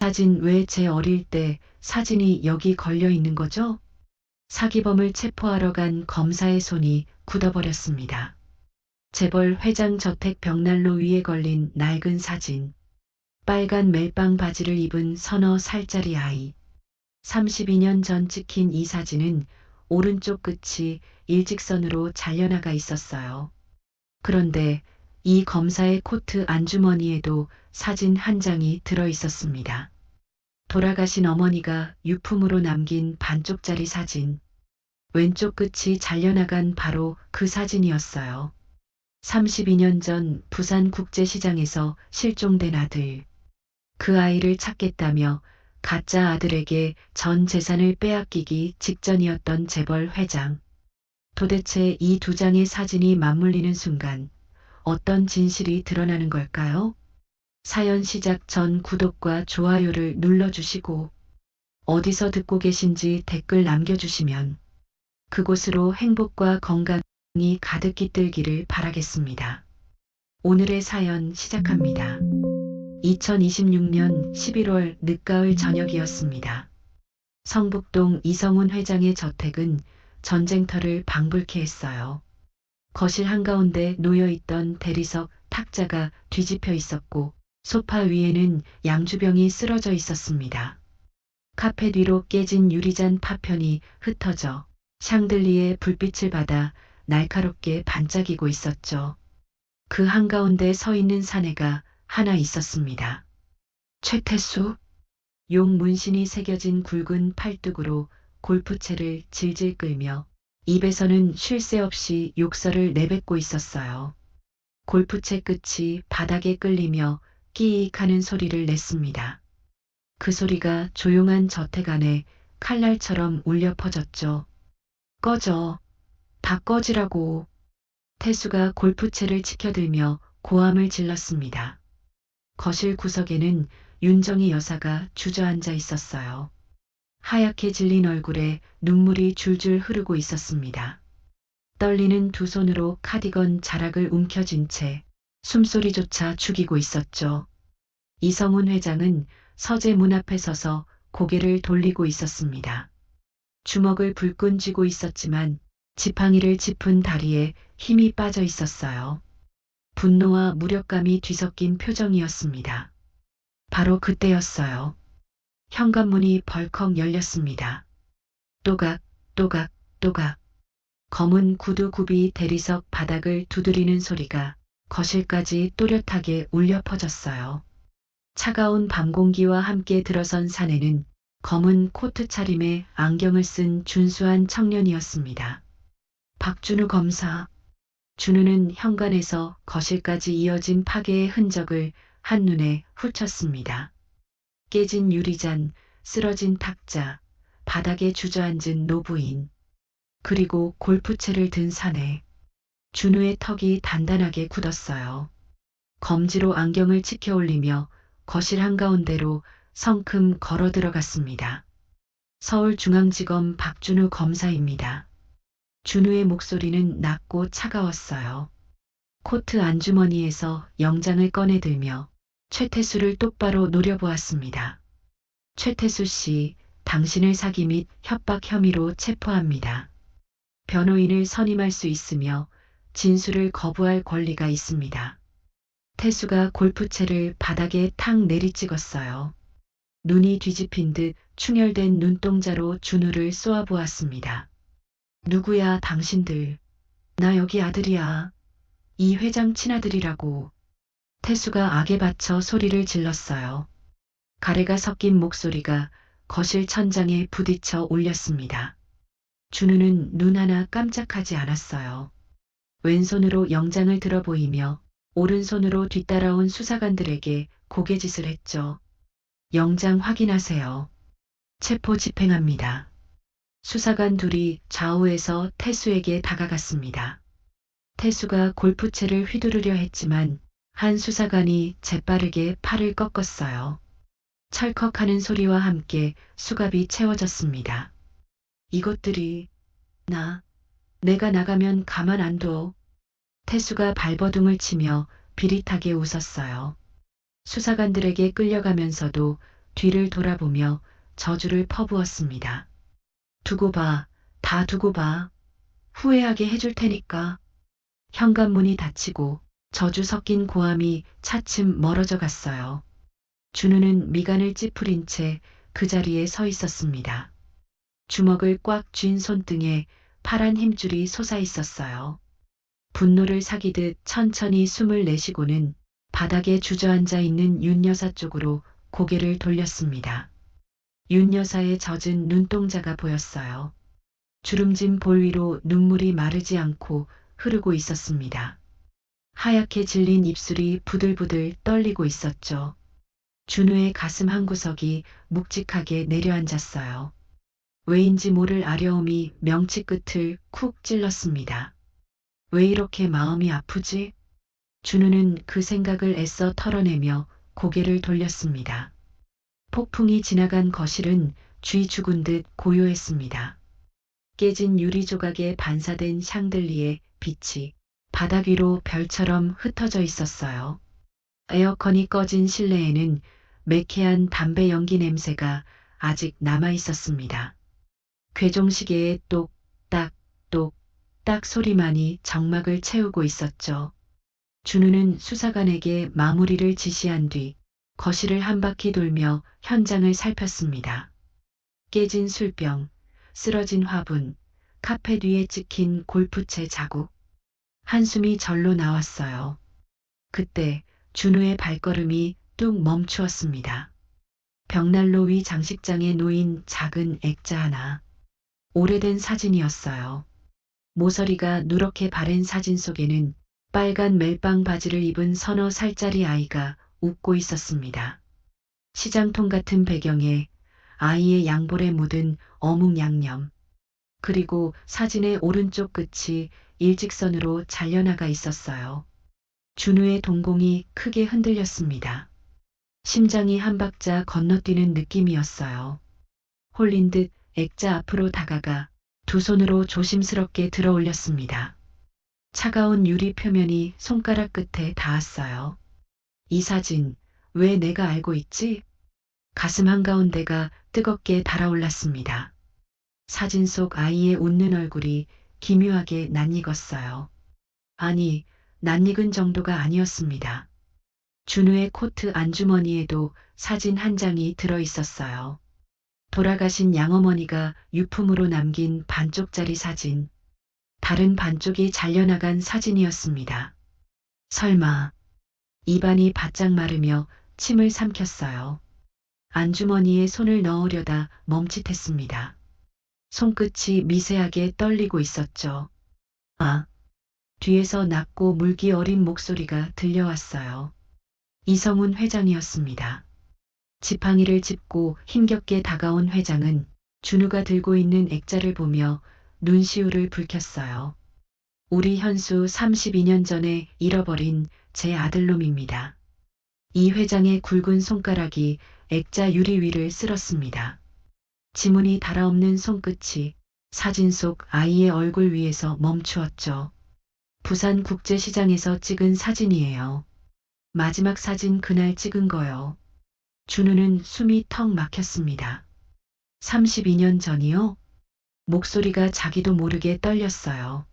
사진 왜 제 어릴 때 사진이 여기 걸려 있는 거죠? 사기범을 체포하러 간 검사의 손이 굳어버렸습니다. 재벌 회장 저택 벽난로 위에 걸린 낡은 사진. 빨간 멜빵 바지를 입은 서너 살짜리 아이. 32년 전 찍힌 이 사진은 오른쪽 끝이 일직선으로 잘려나가 있었어요. 그런데 이 검사의 코트 안주머니에도 사진 한 장이 들어 있었습니다. 돌아가신 어머니가 유품으로 남긴 반쪽짜리 사진. 왼쪽 끝이 잘려나간 바로 그 사진이었어요. 32년 전 부산국제시장에서 실종된 아들. 그 아이를 찾겠다며 가짜 아들에게 전 재산을 빼앗기기 직전이었던 재벌 회장. 도대체 이 두 장의 사진이 맞물리는 순간 어떤 진실이 드러나는 걸까요? 사연 시작 전 구독과 좋아요를 눌러주시고 어디서 듣고 계신지 댓글 남겨주시면 그곳으로 행복과 건강이 가득 깃들기를 바라겠습니다. 오늘의 사연 시작합니다. 2026년 11월 늦가을 저녁이었습니다. 성북동 이성훈 회장의 저택은 전쟁터를 방불케 했어요. 거실 한가운데 놓여있던 대리석 탁자가 뒤집혀 있었고 소파 위에는 양주병이 쓰러져 있었습니다. 카펫 위로 깨진 유리잔 파편이 흩어져 샹들리에 불빛을 받아 날카롭게 반짝이고 있었죠. 그 한가운데 서 있는 사내가 하나 있었습니다. 최태수? 용 문신이 새겨진 굵은 팔뚝으로 골프채를 질질 끌며 입에서는 쉴 새 없이 욕설을 내뱉고 있었어요. 골프채 끝이 바닥에 끌리며 끼익 하는 소리를 냈습니다. 그 소리가 조용한 저택 안에 칼날처럼 울려 퍼졌죠. 꺼져. 다 꺼지라고. 태수가 골프채를 치켜들며 고함을 질렀습니다. 거실 구석에는 윤정희 여사가 주저앉아 있었어요. 하얗게 질린 얼굴에 눈물이 줄줄 흐르고 있었습니다. 떨리는 두 손으로 카디건 자락을 움켜쥔 채 숨소리조차 죽이고 있었죠. 이성훈 회장은 서재 문 앞에 서서 고개를 돌리고 있었습니다. 주먹을 불끈 쥐고 있었지만 지팡이를 짚은 다리에 힘이 빠져 있었어요. 분노와 무력감이 뒤섞인 표정이었습니다. 바로 그때였어요. 현관문이 벌컥 열렸습니다. 또각, 또각, 또각. 검은 구두굽이 대리석 바닥을 두드리는 소리가 거실까지 또렷하게 울려 퍼졌어요. 차가운 밤 공기와 함께 들어선 사내는 검은 코트 차림에 안경을 쓴 준수한 청년이었습니다. 박준우 검사. 준우는 현관에서 거실까지 이어진 파괴의 흔적을 한눈에 훑었습니다. 깨진 유리잔, 쓰러진 탁자, 바닥에 주저앉은 노부인, 그리고 골프채를 든 사내. 준우의 턱이 단단하게 굳었어요. 검지로 안경을 치켜 올리며 거실 한가운데로 성큼 걸어 들어갔습니다. 서울중앙지검 박준우 검사입니다. 준우의 목소리는 낮고 차가웠어요. 코트 안주머니에서 영장을 꺼내들며 최태수를 똑바로 노려보았습니다. 최태수 씨, 당신을 사기 및 협박 혐의로 체포합니다. 변호인을 선임할 수 있으며 진술을 거부할 권리가 있습니다. 태수가 골프채를 바닥에 탁 내리찍었어요. 눈이 뒤집힌 듯 충혈된 눈동자로 준우를 쏘아보았습니다. 누구야 당신들. 나 여기 아들이야. 이 회장 친아들이라고. 태수가 악에 받쳐 소리를 질렀어요. 가래가 섞인 목소리가 거실 천장에 부딪혀 울렸습니다. 준우는 눈 하나 깜짝하지 않았어요. 왼손으로 영장을 들어 보이며 오른손으로 뒤따라온 수사관들에게 고개짓을 했죠. 영장 확인하세요. 체포 집행합니다. 수사관 둘이 좌우에서 태수에게 다가갔습니다. 태수가 골프채를 휘두르려 했지만 한 수사관이 재빠르게 팔을 꺾었어요. 철컥하는 소리와 함께 수갑이 채워졌습니다. 이것들이 내가 나가면 가만 안 둬. 태수가 발버둥을 치며 비릿하게 웃었어요. 수사관들에게 끌려가면서도 뒤를 돌아보며 저주를 퍼부었습니다. 두고 봐, 다 두고 봐. 후회하게 해줄 테니까. 현관문이 닫히고 저주 섞인 고함이 차츰 멀어져 갔어요. 준우는 미간을 찌푸린 채 그 자리에 서 있었습니다. 주먹을 꽉 쥔 손등에 파란 힘줄이 솟아 있었어요. 분노를 사기듯 천천히 숨을 내쉬고는 바닥에 주저앉아 있는 윤 여사 쪽으로 고개를 돌렸습니다. 윤 여사의 젖은 눈동자가 보였어요. 주름진 볼 위로 눈물이 마르지 않고 흐르고 있었습니다. 하얗게 질린 입술이 부들부들 떨리고 있었죠. 준우의 가슴 한구석이 묵직하게 내려앉았어요. 왜인지 모를 아려움이 명치 끝을 쿡 찔렀습니다. 왜 이렇게 마음이 아프지? 준우는 그 생각을 애써 털어내며 고개를 돌렸습니다. 폭풍이 지나간 거실은 쥐 죽은 듯 고요했습니다. 깨진 유리 조각에 반사된 샹들리에 빛이 바닥 위로 별처럼 흩어져 있었어요. 에어컨이 꺼진 실내에는 매캐한 담배 연기 냄새가 아직 남아 있었습니다. 괴종시계의 똑딱 똑딱 소리만이 정막을 채우고 있었죠. 준우는 수사관에게 마무리를 지시한 뒤 거실을 한 바퀴 돌며 현장을 살폈습니다. 깨진 술병, 쓰러진 화분, 카펫 위에 찍힌 골프채 자국. 한숨이 절로 나왔어요. 그때 준우의 발걸음이 뚝 멈추었습니다. 벽난로 위 장식장에 놓인 작은 액자 하나. 오래된 사진이었어요. 모서리가 누렇게 바랜 사진 속에는 빨간 멜빵 바지를 입은 서너 살짜리 아이가 웃고 있었습니다. 시장통 같은 배경에 아이의 양볼에 묻은 어묵 양념. 그리고 사진의 오른쪽 끝이 일직선으로 잘려나가 있었어요. 준우의 동공이 크게 흔들렸습니다. 심장이 한 박자 건너뛰는 느낌이었어요. 홀린 듯 액자 앞으로 다가가 두 손으로 조심스럽게 들어 올렸습니다. 차가운 유리 표면이 손가락 끝에 닿았어요. 이 사진, 왜 내가 알고 있지? 가슴 한가운데가 뜨겁게 달아올랐습니다. 사진 속 아이의 웃는 얼굴이 기묘하게 낯익었어요. 아니, 낯익은 정도가 아니었습니다. 준우의 코트 안주머니에도 사진 한 장이 들어 있었어요. 돌아가신 양어머니가 유품으로 남긴 반쪽짜리 사진. 다른 반쪽이 잘려나간 사진이었습니다. 설마. 입안이 바짝 마르며 침을 삼켰어요. 안주머니에 손을 넣으려다 멈칫했습니다. 손끝이 미세하게 떨리고 있었죠. 아. 뒤에서 낮고 물기 어린 목소리가 들려왔어요. 이성훈 회장이었습니다. 지팡이를 짚고 힘겹게 다가온 회장은 준우가 들고 있는 액자를 보며 눈시울을 붉혔어요. 우리 현수 32년 전에 잃어버린 제 아들놈입니다. 이 회장의 굵은 손가락이 액자 유리 위를 쓸었습니다. 지문이 달아없는 손끝이 사진 속 아이의 얼굴 위에서 멈추었죠. 부산국제시장에서 찍은 사진이에요. 마지막 사진 그날 찍은 거요. 준우는 숨이 턱 막혔습니다. 32년 전이요? 목소리가 자기도 모르게 떨렸어요.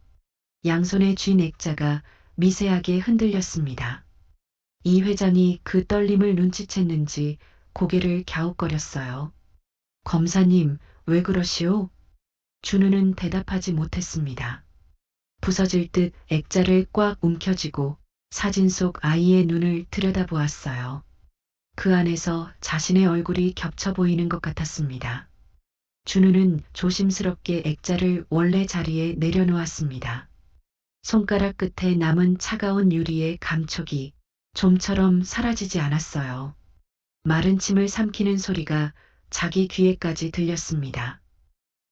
양손에 쥔 액자가 미세하게 흔들렸습니다. 이 회장이 그 떨림을 눈치챘는지 고개를 갸웃거렸어요. 검사님, 왜 그러시오? 준우는 대답하지 못했습니다. 부서질 듯 액자를 꽉 움켜쥐고 사진 속 아이의 눈을 들여다보았어요. 그 안에서 자신의 얼굴이 겹쳐 보이는 것 같았습니다. 준우는 조심스럽게 액자를 원래 자리에 내려놓았습니다. 손가락 끝에 남은 차가운 유리의 감촉이 좀처럼 사라지지 않았어요. 마른 침을 삼키는 소리가 자기 귀에까지 들렸습니다.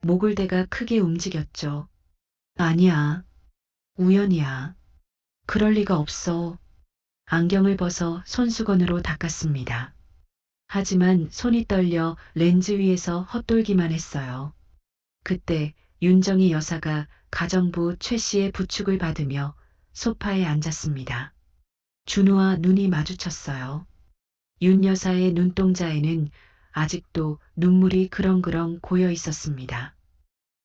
목을 대가 크게 움직였죠. 아니야. 우연이야. 그럴 리가 없어. 안경을 벗어 손수건으로 닦았습니다. 하지만 손이 떨려 렌즈 위에서 헛돌기만 했어요. 그때 윤정희 여사가 가정부 최 씨의 부축을 받으며 소파에 앉았습니다. 준우와 눈이 마주쳤어요. 윤 여사의 눈동자에는 아직도 눈물이 그렁그렁 고여 있었습니다.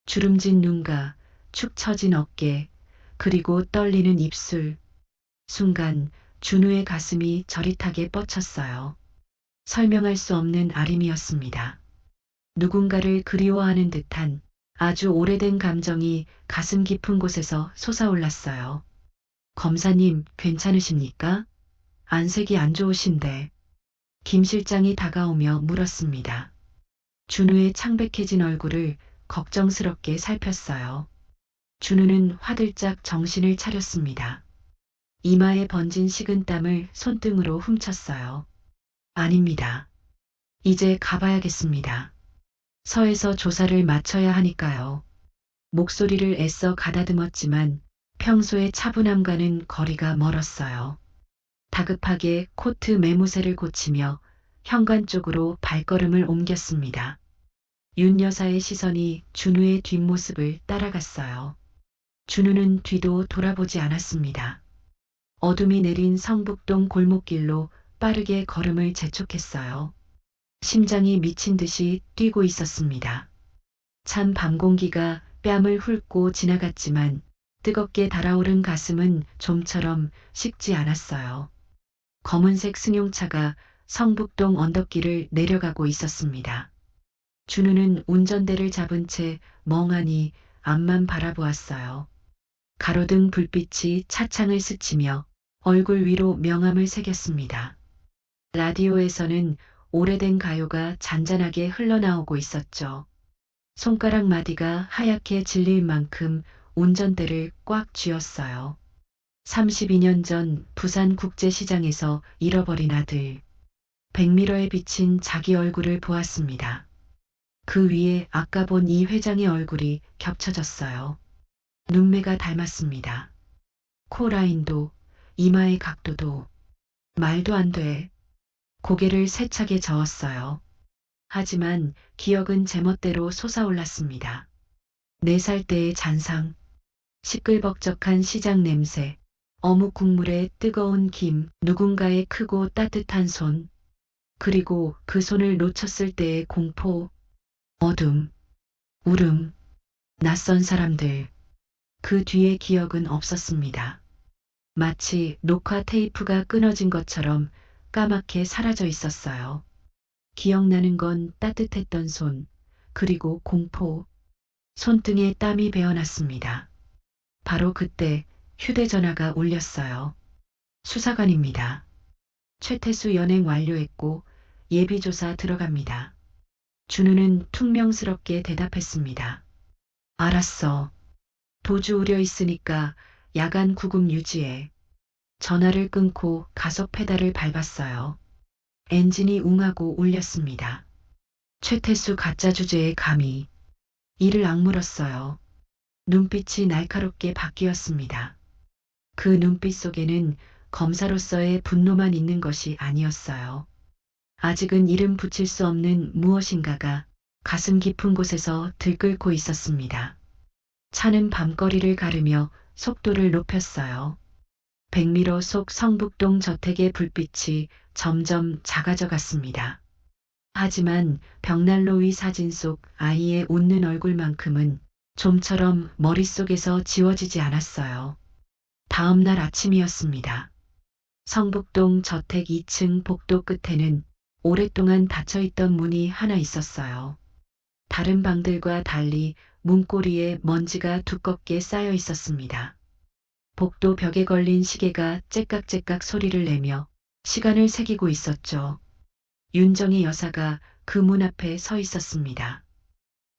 주름진 눈과 축 처진 어깨, 그리고 떨리는 입술. 순간 준우의 가슴이 저릿하게 뻗쳤어요. 설명할 수 없는 아림이었습니다. 누군가를 그리워하는 듯한 아주 오래된 감정이 가슴 깊은 곳에서 솟아올랐어요. 검사님, 괜찮으십니까? 안색이 안 좋으신데. 김 실장이 다가오며 물었습니다. 준우의 창백해진 얼굴을 걱정스럽게 살폈어요. 준우는 화들짝 정신을 차렸습니다. 이마에 번진 식은땀을 손등으로 훔쳤어요. 아닙니다. 이제 가봐야겠습니다. 서에서 조사를 마쳐야 하니까요. 목소리를 애써 가다듬었지만 평소의 차분함과는 거리가 멀었어요. 다급하게 코트 매무새를 고치며 현관 쪽으로 발걸음을 옮겼습니다. 윤 여사의 시선이 준우의 뒷모습을 따라갔어요. 준우는 뒤도 돌아보지 않았습니다. 어둠이 내린 성북동 골목길로 빠르게 걸음을 재촉했어요. 심장이 미친 듯이 뛰고 있었습니다. 찬 밤 공기가 뺨을 훑고 지나갔지만 뜨겁게 달아오른 가슴은 좀처럼 식지 않았어요. 검은색 승용차가 성북동 언덕길을 내려가고 있었습니다. 준우는 운전대를 잡은 채 멍하니 앞만 바라보았어요. 가로등 불빛이 차창을 스치며 얼굴 위로 명암을 새겼습니다. 라디오에서는 오래된 가요가 잔잔하게 흘러나오고 있었죠. 손가락 마디가 하얗게 질릴 만큼 운전대를 꽉 쥐었어요. 32년 전 부산국제시장에서 잃어버린 아들. 백미러에 비친 자기 얼굴을 보았습니다. 그 위에 아까 본 이 회장의 얼굴이 겹쳐졌어요. 눈매가 닮았습니다. 코 라인도, 이마의 각도도. 말도 안 돼. 고개를 세차게 저었어요. 하지만 기억은 제멋대로 솟아올랐습니다. 4살 때의 잔상, 시끌벅적한 시장 냄새, 어묵 국물에 뜨거운 김, 누군가의 크고 따뜻한 손, 그리고 그 손을 놓쳤을 때의 공포, 어둠, 울음, 낯선 사람들. 그 뒤의 기억은 없었습니다. 마치 녹화 테이프가 끊어진 것처럼 까맣게 사라져 있었어요. 기억나는 건 따뜻했던 손, 그리고 공포. 손등에 땀이 배어났습니다. 바로 그때 휴대전화가 울렸어요. 수사관입니다. 최태수 연행 완료했고 예비조사 들어갑니다. 준우는 퉁명스럽게 대답했습니다. 알았어. 도주 우려 있으니까 야간 구금 유지해. 전화를 끊고 가속 페달을 밟았어요. 엔진이 웅하고 울렸습니다. 최태수 가짜 주제에 감히. 이를 악물었어요. 눈빛이 날카롭게 바뀌었습니다. 그 눈빛 속에는 검사로서의 분노만 있는 것이 아니었어요. 아직은 이름 붙일 수 없는 무엇인가가 가슴 깊은 곳에서 들끓고 있었습니다. 차는 밤거리를 가르며 속도를 높였어요. 백미러 속 성북동 저택의 불빛이 점점 작아져 갔습니다. 하지만 벽난로 위 사진 속 아이의 웃는 얼굴만큼은 좀처럼 머릿속에서 지워지지 않았어요. 다음 날 아침이었습니다. 성북동 저택 2층 복도 끝에는 오랫동안 닫혀있던 문이 하나 있었어요. 다른 방들과 달리 문고리에 먼지가 두껍게 쌓여 있었습니다. 복도 벽에 걸린 시계가 째깍째깍 소리를 내며 시간을 새기고 있었죠. 윤정희 여사가 그 문 앞에 서 있었습니다.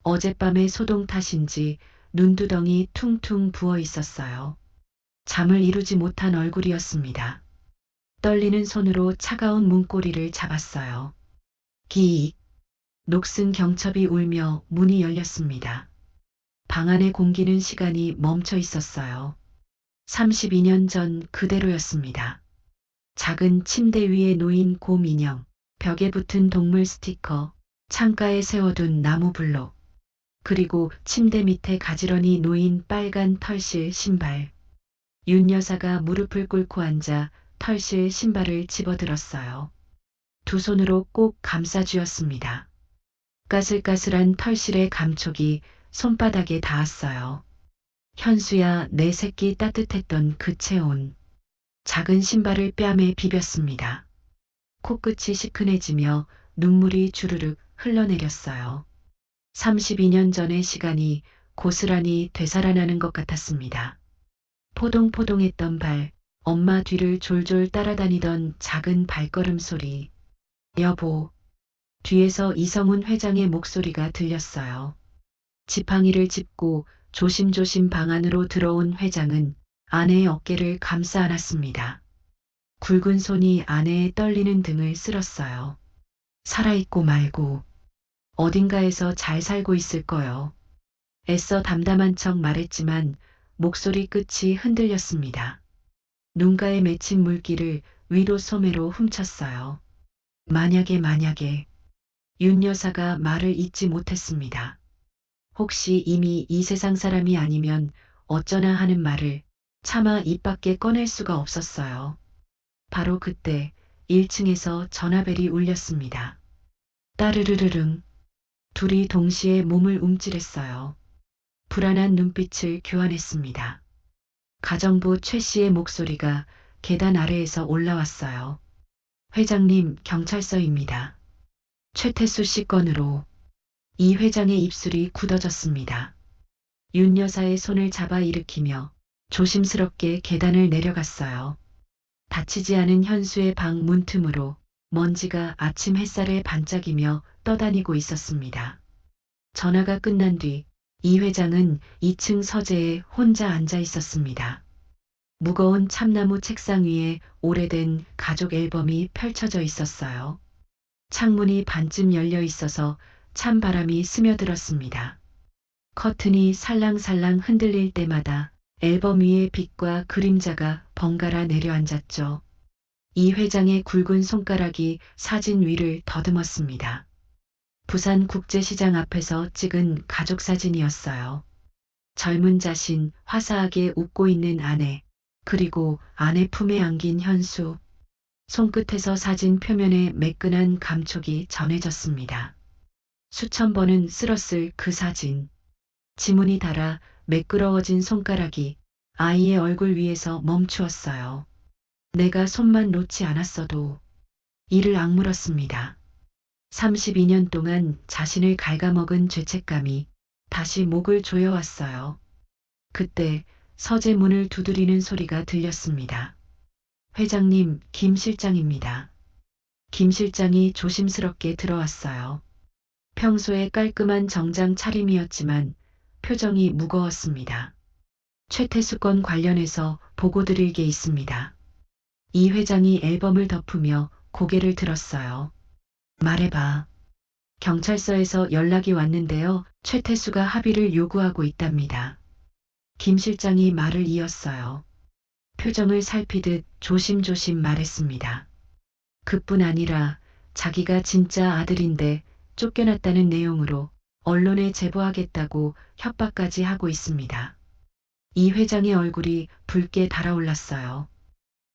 어젯밤의 소동 탓인지 눈두덩이 퉁퉁 부어 있었어요. 잠을 이루지 못한 얼굴이었습니다. 떨리는 손으로 차가운 문고리를 잡았어요. 기익. 녹슨 경첩이 울며 문이 열렸습니다. 방 안의 공기는 시간이 멈춰 있었어요. 32년 전 그대로였습니다. 작은 침대 위에 놓인 곰 인형, 벽에 붙은 동물 스티커, 창가에 세워둔 나무 블록, 그리고 침대 밑에 가지런히 놓인 빨간 털실 신발. 윤 여사가 무릎을 꿇고 앉아 털실 신발을 집어들었어요. 두 손으로 꼭 감싸 쥐었습니다. 까슬까슬한 털실의 감촉이 손바닥에 닿았어요. 현수야, 내 새끼 따뜻했던 그 체온. 작은 신발을 뺨에 비볐습니다. 코끝이 시큰해지며 눈물이 주르륵 흘러내렸어요. 32년 전의 시간이 고스란히 되살아나는 것 같았습니다. 포동포동했던 발, 엄마 뒤를 졸졸 따라다니던 작은 발걸음 소리. 여보. 뒤에서 이성훈 회장의 목소리가 들렸어요. 지팡이를 짚고 조심조심 방 안으로 들어온 회장은 아내의 어깨를 감싸 안았습니다. 굵은 손이 아내의 떨리는 등을 쓸었어요. 살아있고 말고 어딘가에서 잘 살고 있을 거요. 애써 담담한 척 말했지만 목소리 끝이 흔들렸습니다. 눈가에 맺힌 물기를 위로 소매로 훔쳤어요. 만약에 윤 여사가 말을 잇지 못했습니다. 혹시 이미 이 세상 사람이 아니면 어쩌나 하는 말을 차마 입 밖에 꺼낼 수가 없었어요. 바로 그때 1층에서 전화벨이 울렸습니다. 따르르르릉. 둘이 동시에 몸을 움찔했어요. 불안한 눈빛을 교환했습니다. 가정부 최 씨의 목소리가 계단 아래에서 올라왔어요. 회장님, 경찰서입니다. 최태수 씨 건으로. 이 회장의 입술이 굳어졌습니다. 윤 여사의 손을 잡아 일으키며 조심스럽게 계단을 내려갔어요. 닫히지 않은 현수의 방 문틈으로 먼지가 아침 햇살에 반짝이며 떠다니고 있었습니다. 전화가 끝난 뒤 이 회장은 2층 서재에 혼자 앉아 있었습니다. 무거운 참나무 책상 위에 오래된 가족 앨범이 펼쳐져 있었어요. 창문이 반쯤 열려 있어서 찬바람이 스며들었습니다. 커튼이 살랑살랑 흔들릴 때마다 앨범 위에 빛과 그림자가 번갈아 내려앉았죠. 이 회장의 굵은 손가락이 사진 위를 더듬었습니다. 부산국제시장 앞에서 찍은 가족 사진이었어요. 젊은 자신, 화사하게 웃고 있는 아내, 그리고 아내 품에 안긴 현수. 손끝에서 사진 표면에 매끈한 감촉이 전해졌습니다. 수천 번은 쓸었을 그 사진. 지문이 닳아 매끄러워진 손가락이 아이의 얼굴 위에서 멈추었어요. 내가 손만 놓지 않았어도. 이를 악물었습니다. 32년 동안 자신을 갉아먹은 죄책감이 다시 목을 조여왔어요. 그때 서재 문을 두드리는 소리가 들렸습니다. 회장님, 김 실장입니다. 김 실장이 조심스럽게 들어왔어요. 평소에 깔끔한 정장 차림이었지만 표정이 무거웠습니다. 최태수 건 관련해서 보고 드릴 게 있습니다. 이 회장이 앨범을 덮으며 고개를 들었어요. 말해봐. 경찰서에서 연락이 왔는데요. 최태수가 합의를 요구하고 있답니다. 김 실장이 말을 이었어요. 표정을 살피듯 조심조심 말했습니다. 그뿐 아니라 자기가 진짜 아들인데 쫓겨났다는 내용으로 언론에 제보하겠다고 협박까지 하고 있습니다. 이 회장의 얼굴이 붉게 달아올랐어요.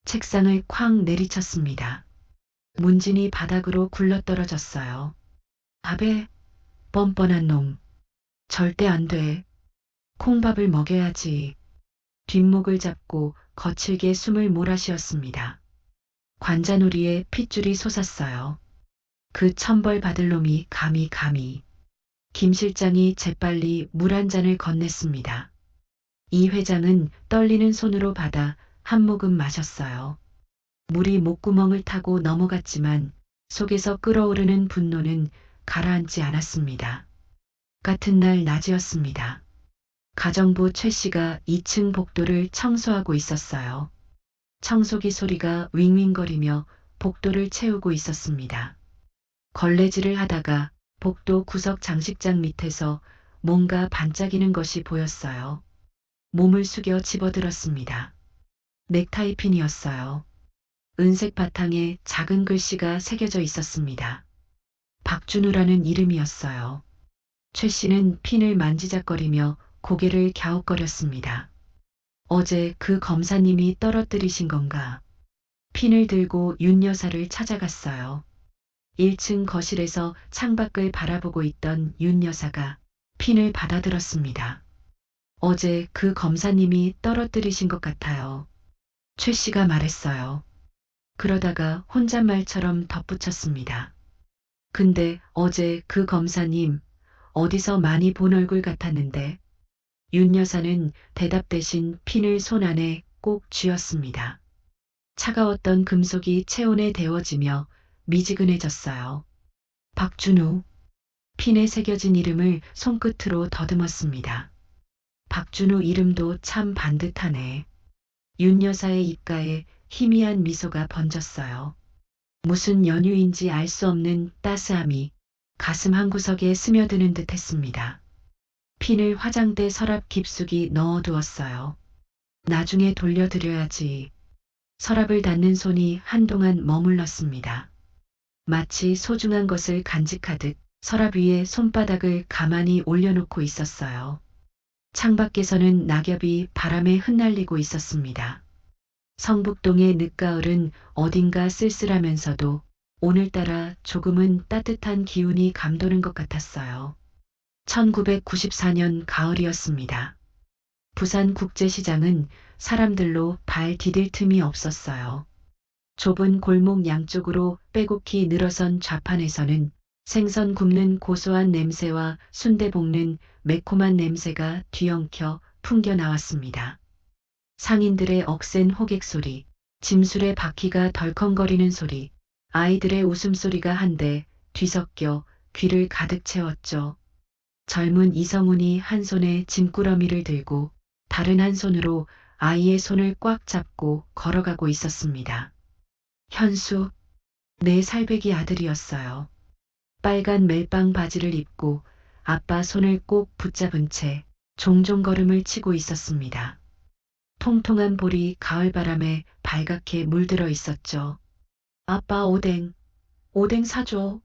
책상을 쾅 내리쳤습니다. 문진이 바닥으로 굴러떨어졌어요. 밥에 뻔뻔한 놈. 절대 안 돼. 콩밥을 먹여야지. 뒷목을 잡고 거칠게 숨을 몰아쉬었습니다. 관자놀이에 핏줄이 솟았어요. 그 천벌 받을 놈이 감히. 김 실장이 재빨리 물 한 잔을 건넸습니다. 이 회장은 떨리는 손으로 받아 한 모금 마셨어요. 물이 목구멍을 타고 넘어갔지만 속에서 끓어오르는 분노는 가라앉지 않았습니다. 같은 날 낮이었습니다. 가정부 최 씨가 2층 복도를 청소하고 있었어요. 청소기 소리가 윙윙거리며 복도를 채우고 있었습니다. 걸레질을 하다가 복도 구석 장식장 밑에서 뭔가 반짝이는 것이 보였어요. 몸을 숙여 집어들었습니다. 넥타이 핀이었어요. 은색 바탕에 작은 글씨가 새겨져 있었습니다. 박준우라는 이름이었어요. 최 씨는 핀을 만지작거리며 고개를 갸웃거렸습니다. 어제 그 검사님이 떨어뜨리신 건가? 핀을 들고 윤 여사를 찾아갔어요. 1층 거실에서 창밖을 바라보고 있던 윤 여사가 핀을 받아들었습니다. 어제 그 검사님이 떨어뜨리신 것 같아요. 최 씨가 말했어요. 그러다가 혼잣말처럼 덧붙였습니다. 근데 어제 그 검사님 어디서 많이 본 얼굴 같았는데 윤 여사는 대답 대신 핀을 손 안에 꼭 쥐었습니다. 차가웠던 금속이 체온에 데워지며 미지근해졌어요. 박준우. 핀에 새겨진 이름을 손끝으로 더듬었습니다. 박준우 이름도 참 반듯하네. 윤 여사의 입가에 희미한 미소가 번졌어요. 무슨 연유인지 알 수 없는 따스함이 가슴 한구석에 스며드는 듯 했습니다. 핀을 화장대 서랍 깊숙이 넣어두었어요. 나중에 돌려드려야지. 서랍을 닫는 손이 한동안 머물렀습니다. 마치 소중한 것을 간직하듯 서랍 위에 손바닥을 가만히 올려놓고 있었어요. 창밖에서는 낙엽이 바람에 흩날리고 있었습니다. 성북동의 늦가을은 어딘가 쓸쓸하면서도 오늘따라 조금은 따뜻한 기운이 감도는 것 같았어요. 1994년 가을이었습니다. 부산국제시장은 사람들로 발 디딜 틈이 없었어요. 좁은 골목 양쪽으로 빼곡히 늘어선 좌판에서는 생선 굽는 고소한 냄새와 순대 볶는 매콤한 냄새가 뒤엉켜 풍겨 나왔습니다. 상인들의 억센 호객 소리, 짐술의 바퀴가 덜컹거리는 소리, 아이들의 웃음소리가 한데 뒤섞여 귀를 가득 채웠죠. 젊은 이성훈이 한 손에 짐꾸러미를 들고 다른 한 손으로 아이의 손을 꽉 잡고 걸어가고 있었습니다. 현수, 내 살배기 아들이었어요. 빨간 멜빵 바지를 입고 아빠 손을 꼭 붙잡은 채 종종 걸음을 치고 있었습니다. 통통한 볼이 가을바람에 발갛게 물들어 있었죠. 아빠 오뎅 사줘.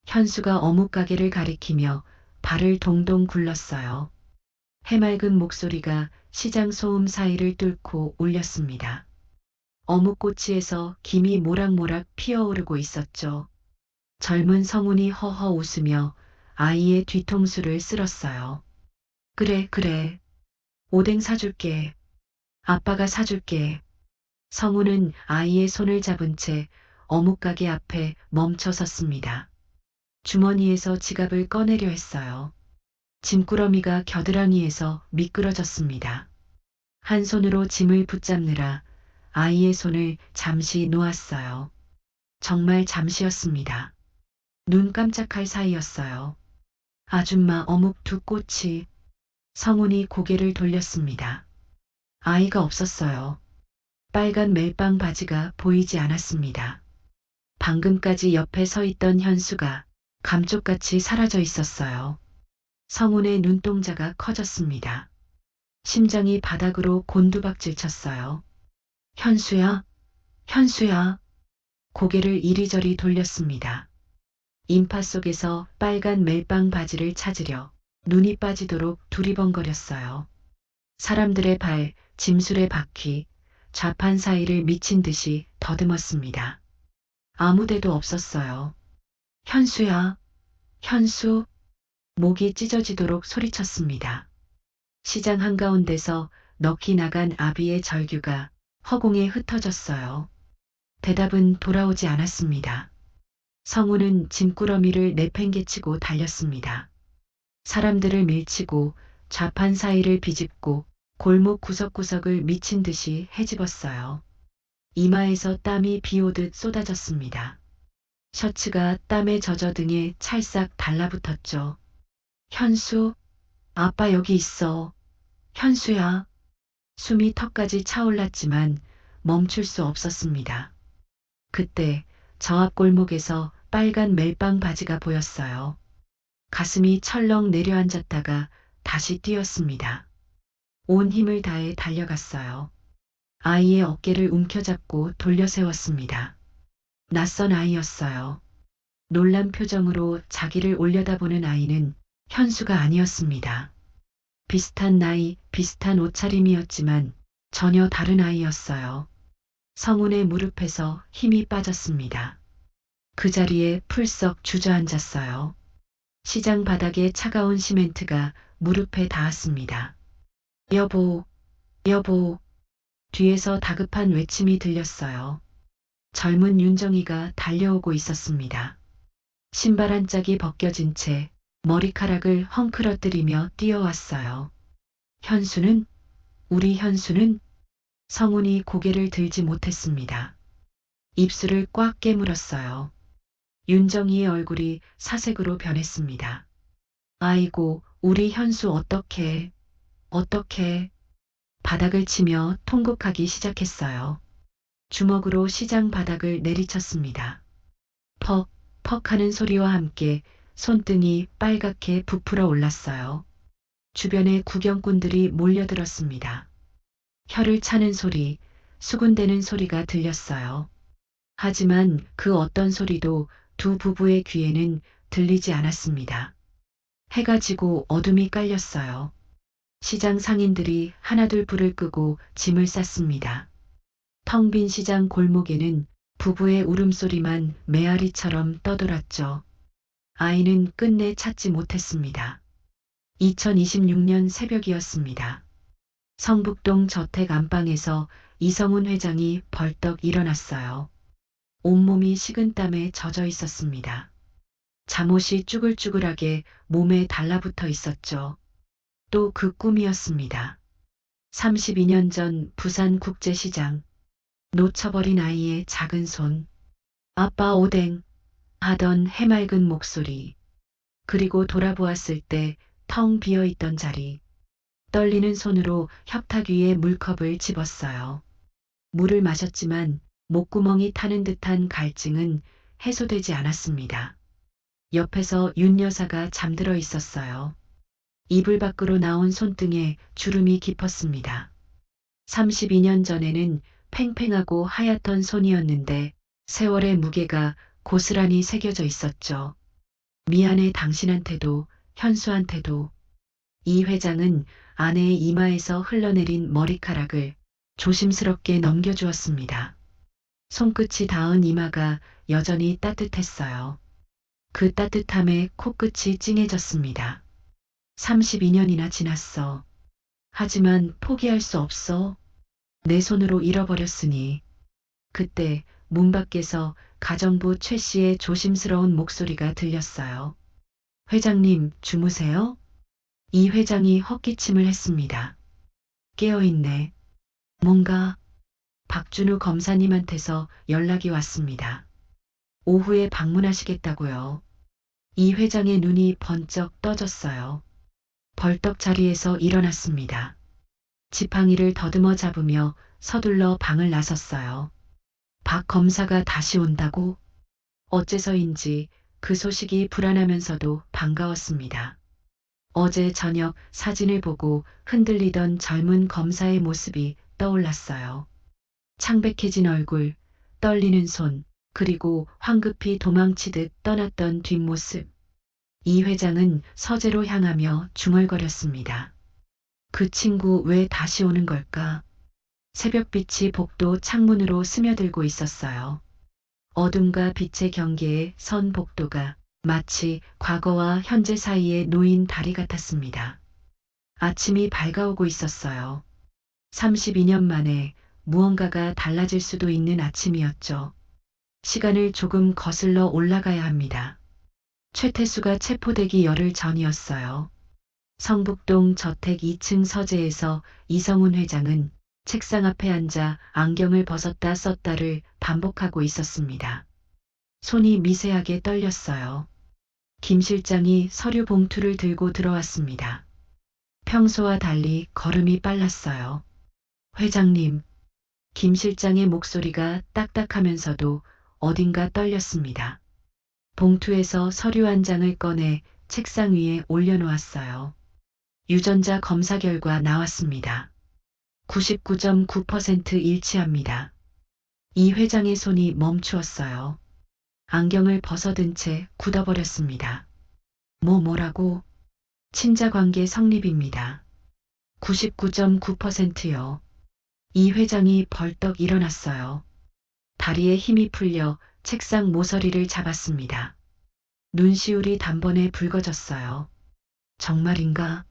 현수가 어묵 가게를 가리키며 발을 동동 굴렀어요. 해맑은 목소리가 시장 소음 사이를 뚫고 울렸습니다. 어묵꼬치에서 김이 모락모락 피어오르고 있었죠. 젊은 성훈이 허허 웃으며 아이의 뒤통수를 쓸었어요. 그래. 오뎅 사줄게. 아빠가 사줄게. 성훈은 아이의 손을 잡은 채 어묵가게 앞에 멈춰 섰습니다. 주머니에서 지갑을 꺼내려 했어요. 짐꾸러미가 겨드랑이에서 미끄러졌습니다. 한 손으로 짐을 붙잡느라 아이의 손을 잠시 놓았어요. 정말 잠시였습니다. 눈 깜짝할 사이였어요. 아줌마 어묵 2꼬치. 성훈이 고개를 돌렸습니다. 아이가 없었어요. 빨간 멜빵 바지가 보이지 않았습니다. 방금까지 옆에 서 있던 현수가 감쪽같이 사라져 있었어요. 성훈의 눈동자가 커졌습니다. 심장이 바닥으로 곤두박질 쳤어요. 현수야. 고개를 이리저리 돌렸습니다. 인파 속에서 빨간 멜빵 바지를 찾으려 눈이 빠지도록 두리번거렸어요. 사람들의 발, 짐술의 바퀴, 좌판 사이를 미친 듯이 더듬었습니다. 아무데도 없었어요. 현수야. 현수. 목이 찢어지도록 소리쳤습니다. 시장 한가운데서 넋이 나간 아비의 절규가 허공에 흩어졌어요. 대답은 돌아오지 않았습니다. 성우는 짐꾸러미를 내팽개치고 달렸습니다. 사람들을 밀치고 좌판 사이를 비집고 골목 구석구석을 미친 듯이 헤집었어요. 이마에서 땀이 비오듯 쏟아졌습니다. 셔츠가 땀에 젖어 등에 찰싹 달라붙었죠. 현수, 아빠 여기 있어. 현수야. 숨이 턱까지 차올랐지만 멈출 수 없었습니다. 그때 저 앞 골목에서 빨간 멜빵 바지가 보였어요. 가슴이 철렁 내려앉았다가 다시 뛰었습니다. 온 힘을 다해 달려갔어요. 아이의 어깨를 움켜잡고 돌려 세웠습니다. 낯선 아이였어요. 놀란 표정으로 자기를 올려다보는 아이는 현수가 아니었습니다. 비슷한 나이, 비슷한 옷차림이었지만 전혀 다른 아이였어요. 성훈의 무릎에서 힘이 빠졌습니다. 그 자리에 풀썩 주저앉았어요. 시장 바닥에 차가운 시멘트가 무릎에 닿았습니다. 여보, 여보. 뒤에서 다급한 외침이 들렸어요. 젊은 윤정이가 달려오고 있었습니다. 신발 한 짝이 벗겨진 채 머리카락을 헝클어뜨리며 뛰어왔어요. 현수는? 우리 현수는? 성훈이 고개를 들지 못했습니다. 입술을 꽉 깨물었어요. 윤정이의 얼굴이 사색으로 변했습니다. 아이고, 우리 현수 어떡해, 어떡해. 바닥을 치며 통곡하기 시작했어요. 주먹으로 시장 바닥을 내리쳤습니다. 퍽, 퍽 하는 소리와 함께 손등이 빨갛게 부풀어 올랐어요. 주변에 구경꾼들이 몰려들었습니다. 혀를 차는 소리, 수군대는 소리가 들렸어요. 하지만 그 어떤 소리도 두 부부의 귀에는 들리지 않았습니다. 해가 지고 어둠이 깔렸어요. 시장 상인들이 하나둘 불을 끄고 짐을 쌌습니다. 텅 빈 시장 골목에는 부부의 울음소리만 메아리처럼 떠돌았죠. 아이는 끝내 찾지 못했습니다. 2026년 새벽이었습니다. 성북동 저택 안방에서 이성훈 회장이 벌떡 일어났어요. 온몸이 식은땀에 젖어 있었습니다. 잠옷이 쭈글쭈글하게 몸에 달라붙어 있었죠. 또 그 꿈이었습니다. 32년 전 부산국제시장. 놓쳐버린 아이의 작은 손. 아빠 오뎅 하던 해맑은 목소리. 그리고 돌아보았을 때 텅 비어있던 자리. 떨리는 손으로 협탁 위에 물컵을 집었어요. 물을 마셨지만 목구멍이 타는 듯한 갈증은 해소되지 않았습니다. 옆에서 윤 여사가 잠들어 있었어요. 이불 밖으로 나온 손등에 주름이 깊었습니다. 32년 전에는 팽팽하고 하얗던 손이었는데 세월의 무게가 고스란히 새겨져 있었죠. 미안해 당신한테도 현수한테도. 이 회장은 아내의 이마에서 흘러내린 머리카락을 조심스럽게 넘겨주었습니다. 손끝이 닿은 이마가 여전히 따뜻했어요. 그 따뜻함에 코끝이 찡해졌습니다. 32년이나 지났어. 하지만 포기할 수 없어. 내 손으로 잃어버렸으니. 그때 문 밖에서 가정부 최 씨의 조심스러운 목소리가 들렸어요. 회장님, 주무세요? 이 회장이 헛기침을 했습니다. 깨어있네. 뭔가 박준우 검사님한테서 연락이 왔습니다. 오후에 방문하시겠다고요. 이 회장의 눈이 번쩍 떠졌어요. 벌떡 자리에서 일어났습니다. 지팡이를 더듬어 잡으며 서둘러 방을 나섰어요. 박 검사가 다시 온다고? 어째서인지 그 소식이 불안하면서도 반가웠습니다. 어제 저녁 사진을 보고 흔들리던 젊은 검사의 모습이 떠올랐어요. 창백해진 얼굴, 떨리는 손, 그리고 황급히 도망치듯 떠났던 뒷모습. 이 회장은 서재로 향하며 중얼거렸습니다. 그 친구 왜 다시 오는 걸까? 새벽빛이 복도 창문으로 스며들고 있었어요. 어둠과 빛의 경계에 선 복도가 마치 과거와 현재 사이에 놓인 다리 같았습니다. 아침이 밝아오고 있었어요. 32년 만에 무언가가 달라질 수도 있는 아침이었죠. 시간을 조금 거슬러 올라가야 합니다. 최태수가 체포되기 열흘 전이었어요. 성북동 저택 2층 서재에서 이성훈 회장은 책상 앞에 앉아 안경을 벗었다 썼다를 반복하고 있었습니다. 손이 미세하게 떨렸어요. 김 실장이 서류 봉투를 들고 들어왔습니다. 평소와 달리 걸음이 빨랐어요. 회장님, 김 실장의 목소리가 딱딱하면서도 어딘가 떨렸습니다. 봉투에서 서류 한 장을 꺼내 책상 위에 올려놓았어요. 유전자 검사 결과 나왔습니다. 99.9% 일치합니다. 이 회장의 손이 멈추었어요. 안경을 벗어든 채 굳어버렸습니다. 뭐라고? 친자관계 성립입니다. 99.9%요. 이 회장이 벌떡 일어났어요. 다리에 힘이 풀려 책상 모서리를 잡았습니다. 눈시울이 단번에 붉어졌어요. 정말인가?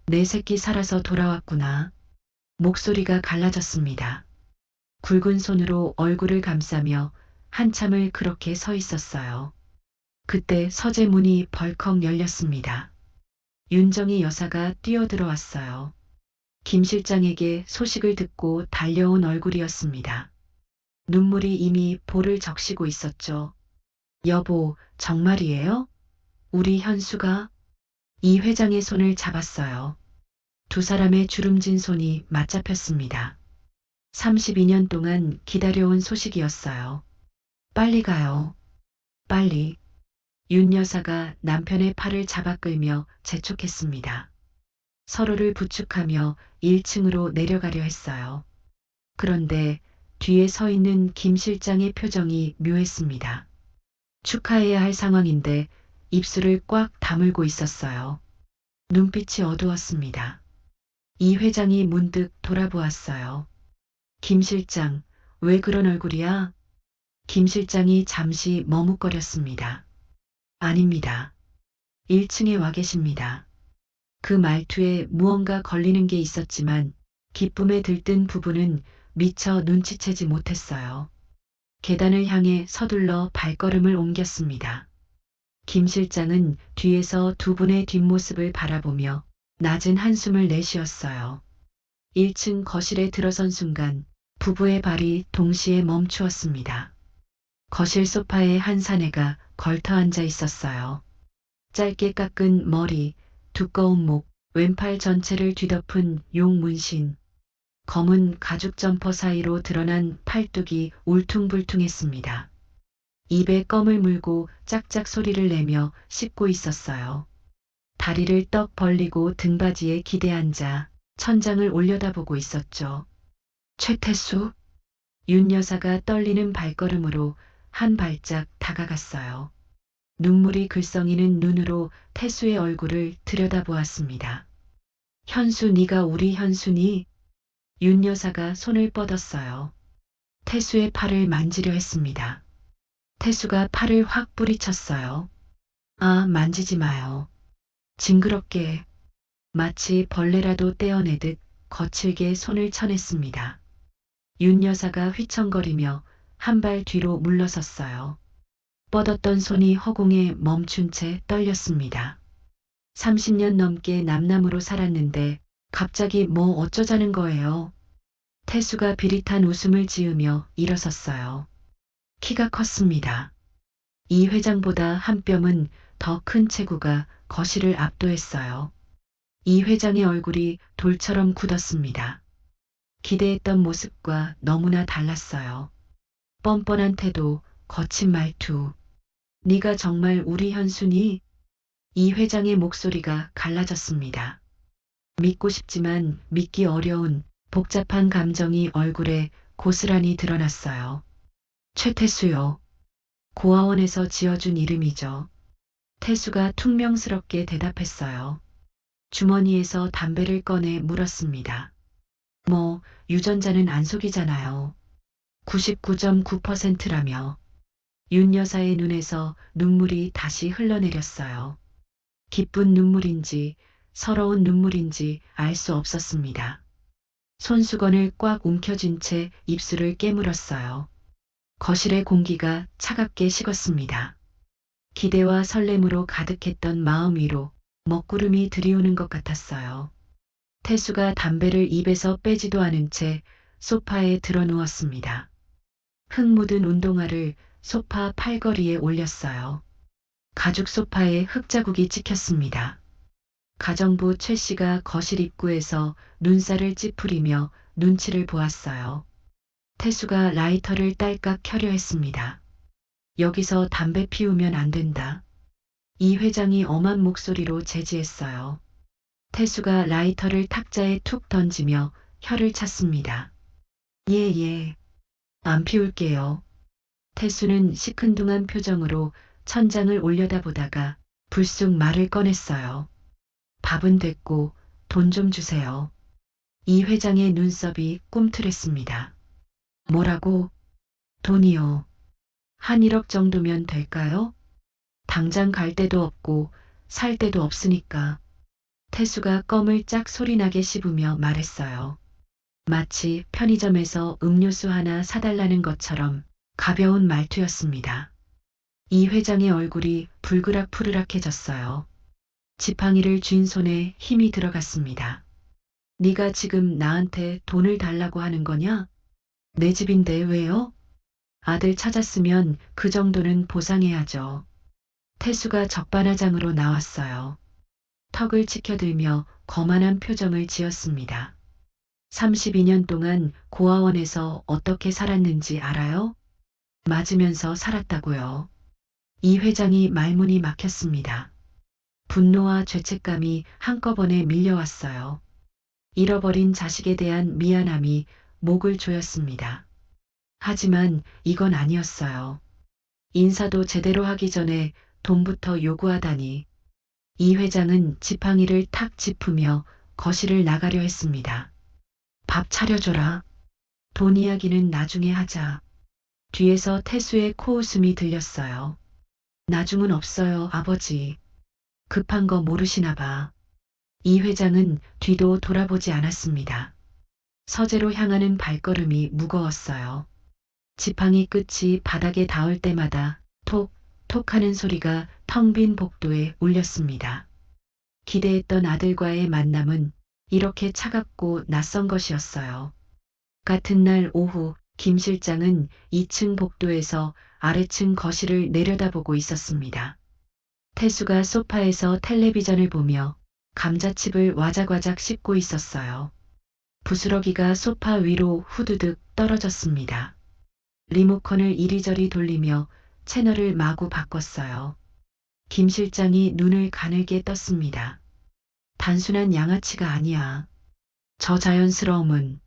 내 새끼 살아서 돌아왔구나. 목소리가 갈라졌습니다. 굵은 손으로 얼굴을 감싸며 한참을 그렇게 서 있었어요. 그때 서재 문이 벌컥 열렸습니다. 윤정희 여사가 뛰어들어왔어요. 김 실장에게 소식을 듣고 달려온 얼굴이었습니다. 눈물이 이미 볼을 적시고 있었죠. 여보, 정말이에요? 우리 현수가? 이 회장의 손을 잡았어요. 두 사람의 주름진 손이 맞잡혔습니다. 32년 동안 기다려온 소식이었어요. 빨리 가요. 빨리. 윤 여사가 남편의 팔을 잡아 끌며 재촉했습니다. 서로를 부축하며 1층으로 내려가려 했어요. 그런데 뒤에 서 있는 김 실장의 표정이 묘했습니다. 축하해야 할 상황인데 입술을 꽉 다물고 있었어요. 눈빛이 어두웠습니다. 이 회장이 문득 돌아보았어요. 김 실장, 왜 그런 얼굴이야? 김 실장이 잠시 머뭇거렸습니다. 아닙니다. 1층에 와 계십니다. 그 말투에 무언가 걸리는 게 있었지만 기쁨에 들뜬 부부는 미처 눈치채지 못했어요. 계단을 향해 서둘러 발걸음을 옮겼습니다. 김 실장은 뒤에서 두 분의 뒷모습을 바라보며 낮은 한숨을 내쉬었어요. 1층 거실에 들어선 순간 부부의 발이 동시에 멈추었습니다. 거실 소파에 한 사내가 걸터 앉아 있었어요. 짧게 깎은 머리, 두꺼운 목, 왼팔 전체를 뒤덮은 용 문신. 검은 가죽 점퍼 사이로 드러난 팔뚝이 울퉁불퉁했습니다. 입에 껌을 물고 짝짝 소리를 내며 씹고 있었어요. 다리를 떡 벌리고 등받이에 기대 앉아 천장을 올려다보고 있었죠. 최태수? 윤 여사가 떨리는 발걸음으로 한 발짝 다가갔어요. 눈물이 글썽이는 눈으로 태수의 얼굴을 들여다보았습니다. 현수, 네가 우리 현수니? 윤 여사가 손을 뻗었어요. 태수의 팔을 만지려 했습니다. 태수가 팔을 확 뿌리쳤어요. 아, 만지지 마요. 징그럽게 마치 벌레라도 떼어내듯 거칠게 손을 쳐냈습니다. 윤 여사가 휘청거리며 한 발 뒤로 물러섰어요. 뻗었던 손이 허공에 멈춘 채 떨렸습니다. 30년 넘게 남남으로 살았는데 갑자기 뭐 어쩌자는 거예요. 태수가 비릿한 웃음을 지으며 일어섰어요. 키가 컸습니다. 이 회장보다 한 뼘은 더 큰 체구가 거실을 압도했어요. 이 회장의 얼굴이 돌처럼 굳었습니다. 기대했던 모습과 너무나 달랐어요. 뻔뻔한 태도, 거친 말투. 네가 정말 우리 현수니? 이 회장의 목소리가 갈라졌습니다. 믿고 싶지만 믿기 어려운 복잡한 감정이 얼굴에 고스란히 드러났어요. 최태수요. 고아원에서 지어준 이름이죠. 태수가 퉁명스럽게 대답했어요. 주머니에서 담배를 꺼내 물었습니다. 뭐, 유전자는 안 속이잖아요. 99.9%라며. 윤 여사의 눈에서 눈물이 다시 흘러내렸어요. 기쁜 눈물인지 서러운 눈물인지 알 수 없었습니다. 손수건을 꽉 움켜쥔 채 입술을 깨물었어요. 거실의 공기가 차갑게 식었습니다. 기대와 설렘으로 가득했던 마음 위로 먹구름이 들이오는 것 같았어요. 태수가 담배를 입에서 빼지도 않은 채 소파에 드러누웠습니다. 흙 묻은 운동화를 소파 팔걸이에 올렸어요. 가죽 소파에 흙자국이 찍혔습니다. 가정부 최 씨가 거실 입구에서 눈살을 찌푸리며 눈치를 보았어요. 태수가 라이터를 딸깍 켜려 했습니다. 여기서 담배 피우면 안 된다. 이 회장이 엄한 목소리로 제지했어요. 태수가 라이터를 탁자에 툭 던지며 혀를 찼습니다. 예. 안 피울게요. 태수는 시큰둥한 표정으로 천장을 올려다보다가 불쑥 말을 꺼냈어요. 밥은 됐고 돈 좀 주세요. 이 회장의 눈썹이 꿈틀했습니다. 뭐라고? 돈이요. 한 1억 정도면 될까요? 당장 갈 데도 없고 살 데도 없으니까. 태수가 껌을 짝 소리나게 씹으며 말했어요. 마치 편의점에서 음료수 하나 사달라는 것처럼 가벼운 말투였습니다. 이 회장의 얼굴이 불그락푸르락해졌어요. 지팡이를 쥔 손에 힘이 들어갔습니다. 네가 지금 나한테 돈을 달라고 하는 거냐? 내 집인데 왜요? 아들 찾았으면 그 정도는 보상해야죠. 태수가 적반하장으로 나왔어요. 턱을 치켜들며 거만한 표정을 지었습니다. 32년 동안 고아원에서 어떻게 살았는지 알아요? 맞으면서 살았다고요. 이 회장이 말문이 막혔습니다. 분노와 죄책감이 한꺼번에 밀려왔어요. 잃어버린 자식에 대한 미안함이 목을 조였습니다. 하지만 이건 아니었어요. 인사도 제대로 하기 전에 돈부터 요구하다니. 이 회장은 지팡이를 탁 짚으며 거실을 나가려 했습니다. 밥 차려줘라. 돈 이야기는 나중에 하자. 뒤에서 태수의 코웃음이 들렸어요. 나중은 없어요, 아버지. 급한 거 모르시나 봐. 이 회장은 뒤도 돌아보지 않았습니다. 서재로 향하는 발걸음이 무거웠어요. 지팡이 끝이 바닥에 닿을 때마다 톡, 톡 하는 소리가 텅 빈 복도에 울렸습니다. 기대했던 아들과의 만남은 이렇게 차갑고 낯선 것이었어요. 같은 날 오후 김 실장은 2층 복도에서 아래층 거실을 내려다보고 있었습니다. 태수가 소파에서 텔레비전을 보며 감자칩을 와작와작 씹고 있었어요. 부스러기가 소파 위로 후두득 떨어졌습니다. 리모컨을 이리저리 돌리며 채널을 마구 바꿨어요. 김 실장이 눈을 가늘게 떴습니다. 단순한 양아치가 아니야. 저 자연스러움은.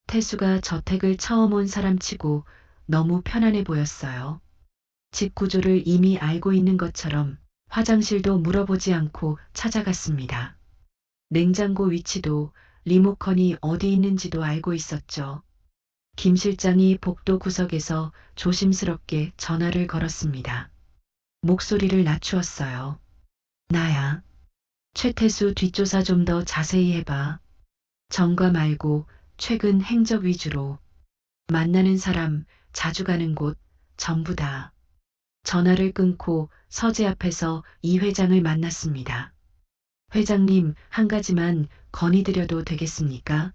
태수가 저택을 처음 온 사람치고 너무 편안해 보였어요. 집 구조를 이미 알고 있는 것처럼 화장실도 물어보지 않고 찾아갔습니다. 냉장고 위치도 리모컨이 어디 있는지도 알고 있었죠. 김 실장이 복도 구석에서 조심스럽게 전화를 걸었습니다. 목소리를 낮추었어요. 나야. 최태수 뒷조사 좀 더 자세히 해봐. 정과 말고 최근 행적 위주로. 만나는 사람, 자주 가는 곳, 전부 다. 전화를 끊고 서재 앞에서 이 회장을 만났습니다. 회장님, 한 가지만 건의드려도 되겠습니까?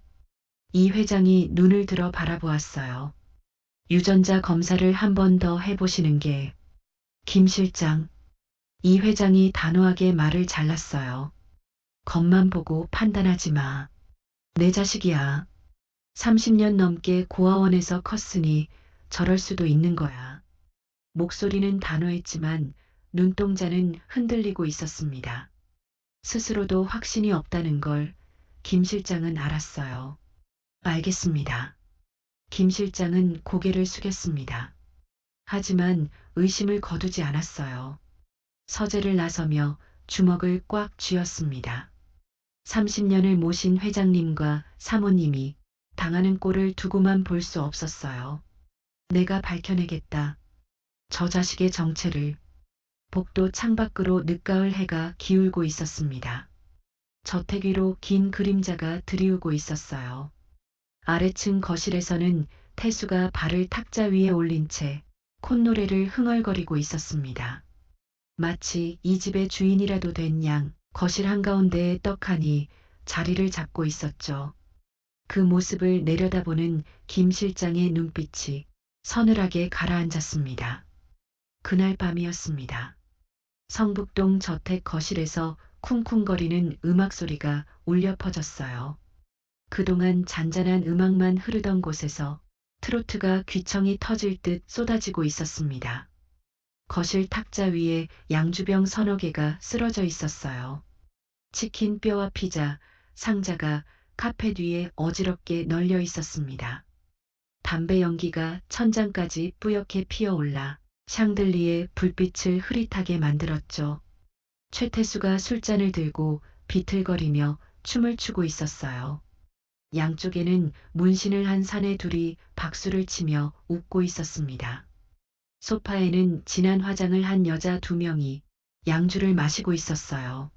이 회장이 눈을 들어 바라보았어요. 유전자 검사를 한 번 더 해보시는 게. 김 실장. 이 회장이 단호하게 말을 잘랐어요. 겉만 보고 판단하지 마. 내 자식이야. 30년 넘게 고아원에서 컸으니 저럴 수도 있는 거야. 목소리는 단호했지만 눈동자는 흔들리고 있었습니다. 스스로도 확신이 없다는 걸 김 실장은 알았어요. 알겠습니다. 김 실장은 고개를 숙였습니다. 하지만 의심을 거두지 않았어요. 서재를 나서며 주먹을 꽉 쥐었습니다. 30년을 모신 회장님과 사모님이 당하는 꼴을 두고만 볼 수 없었어요. 내가 밝혀내겠다. 저 자식의 정체를. 복도 창밖으로 늦가을 해가 기울고 있었습니다. 저택 위로 긴 그림자가 드리우고 있었어요. 아래층 거실에서는 태수가 발을 탁자 위에 올린 채 콧노래를 흥얼거리고 있었습니다. 마치 이 집의 주인이라도 된 양 거실 한가운데에 떡하니 자리를 잡고 있었죠. 그 모습을 내려다보는 김 실장의 눈빛이 서늘하게 가라앉았습니다. 그날 밤이었습니다. 성북동 저택 거실에서 쿵쿵거리는 음악 소리가 울려 퍼졌어요. 그동안 잔잔한 음악만 흐르던 곳에서 트로트가 귀청이 터질 듯 쏟아지고 있었습니다. 거실 탁자 위에 양주병 서너 개가 쓰러져 있었어요. 치킨 뼈와 피자, 상자가 카펫 위에 어지럽게 널려 있었습니다. 담배 연기가 천장까지 뿌옇게 피어올라 샹들리에 불빛을 흐릿하게 만들었죠. 최태수가 술잔을 들고 비틀거리며 춤을 추고 있었어요. 양쪽에는 문신을 한 사내 둘이 박수를 치며 웃고 있었습니다. 소파에는 진한 화장을 한 여자 2명이 양주를 마시고 있었어요.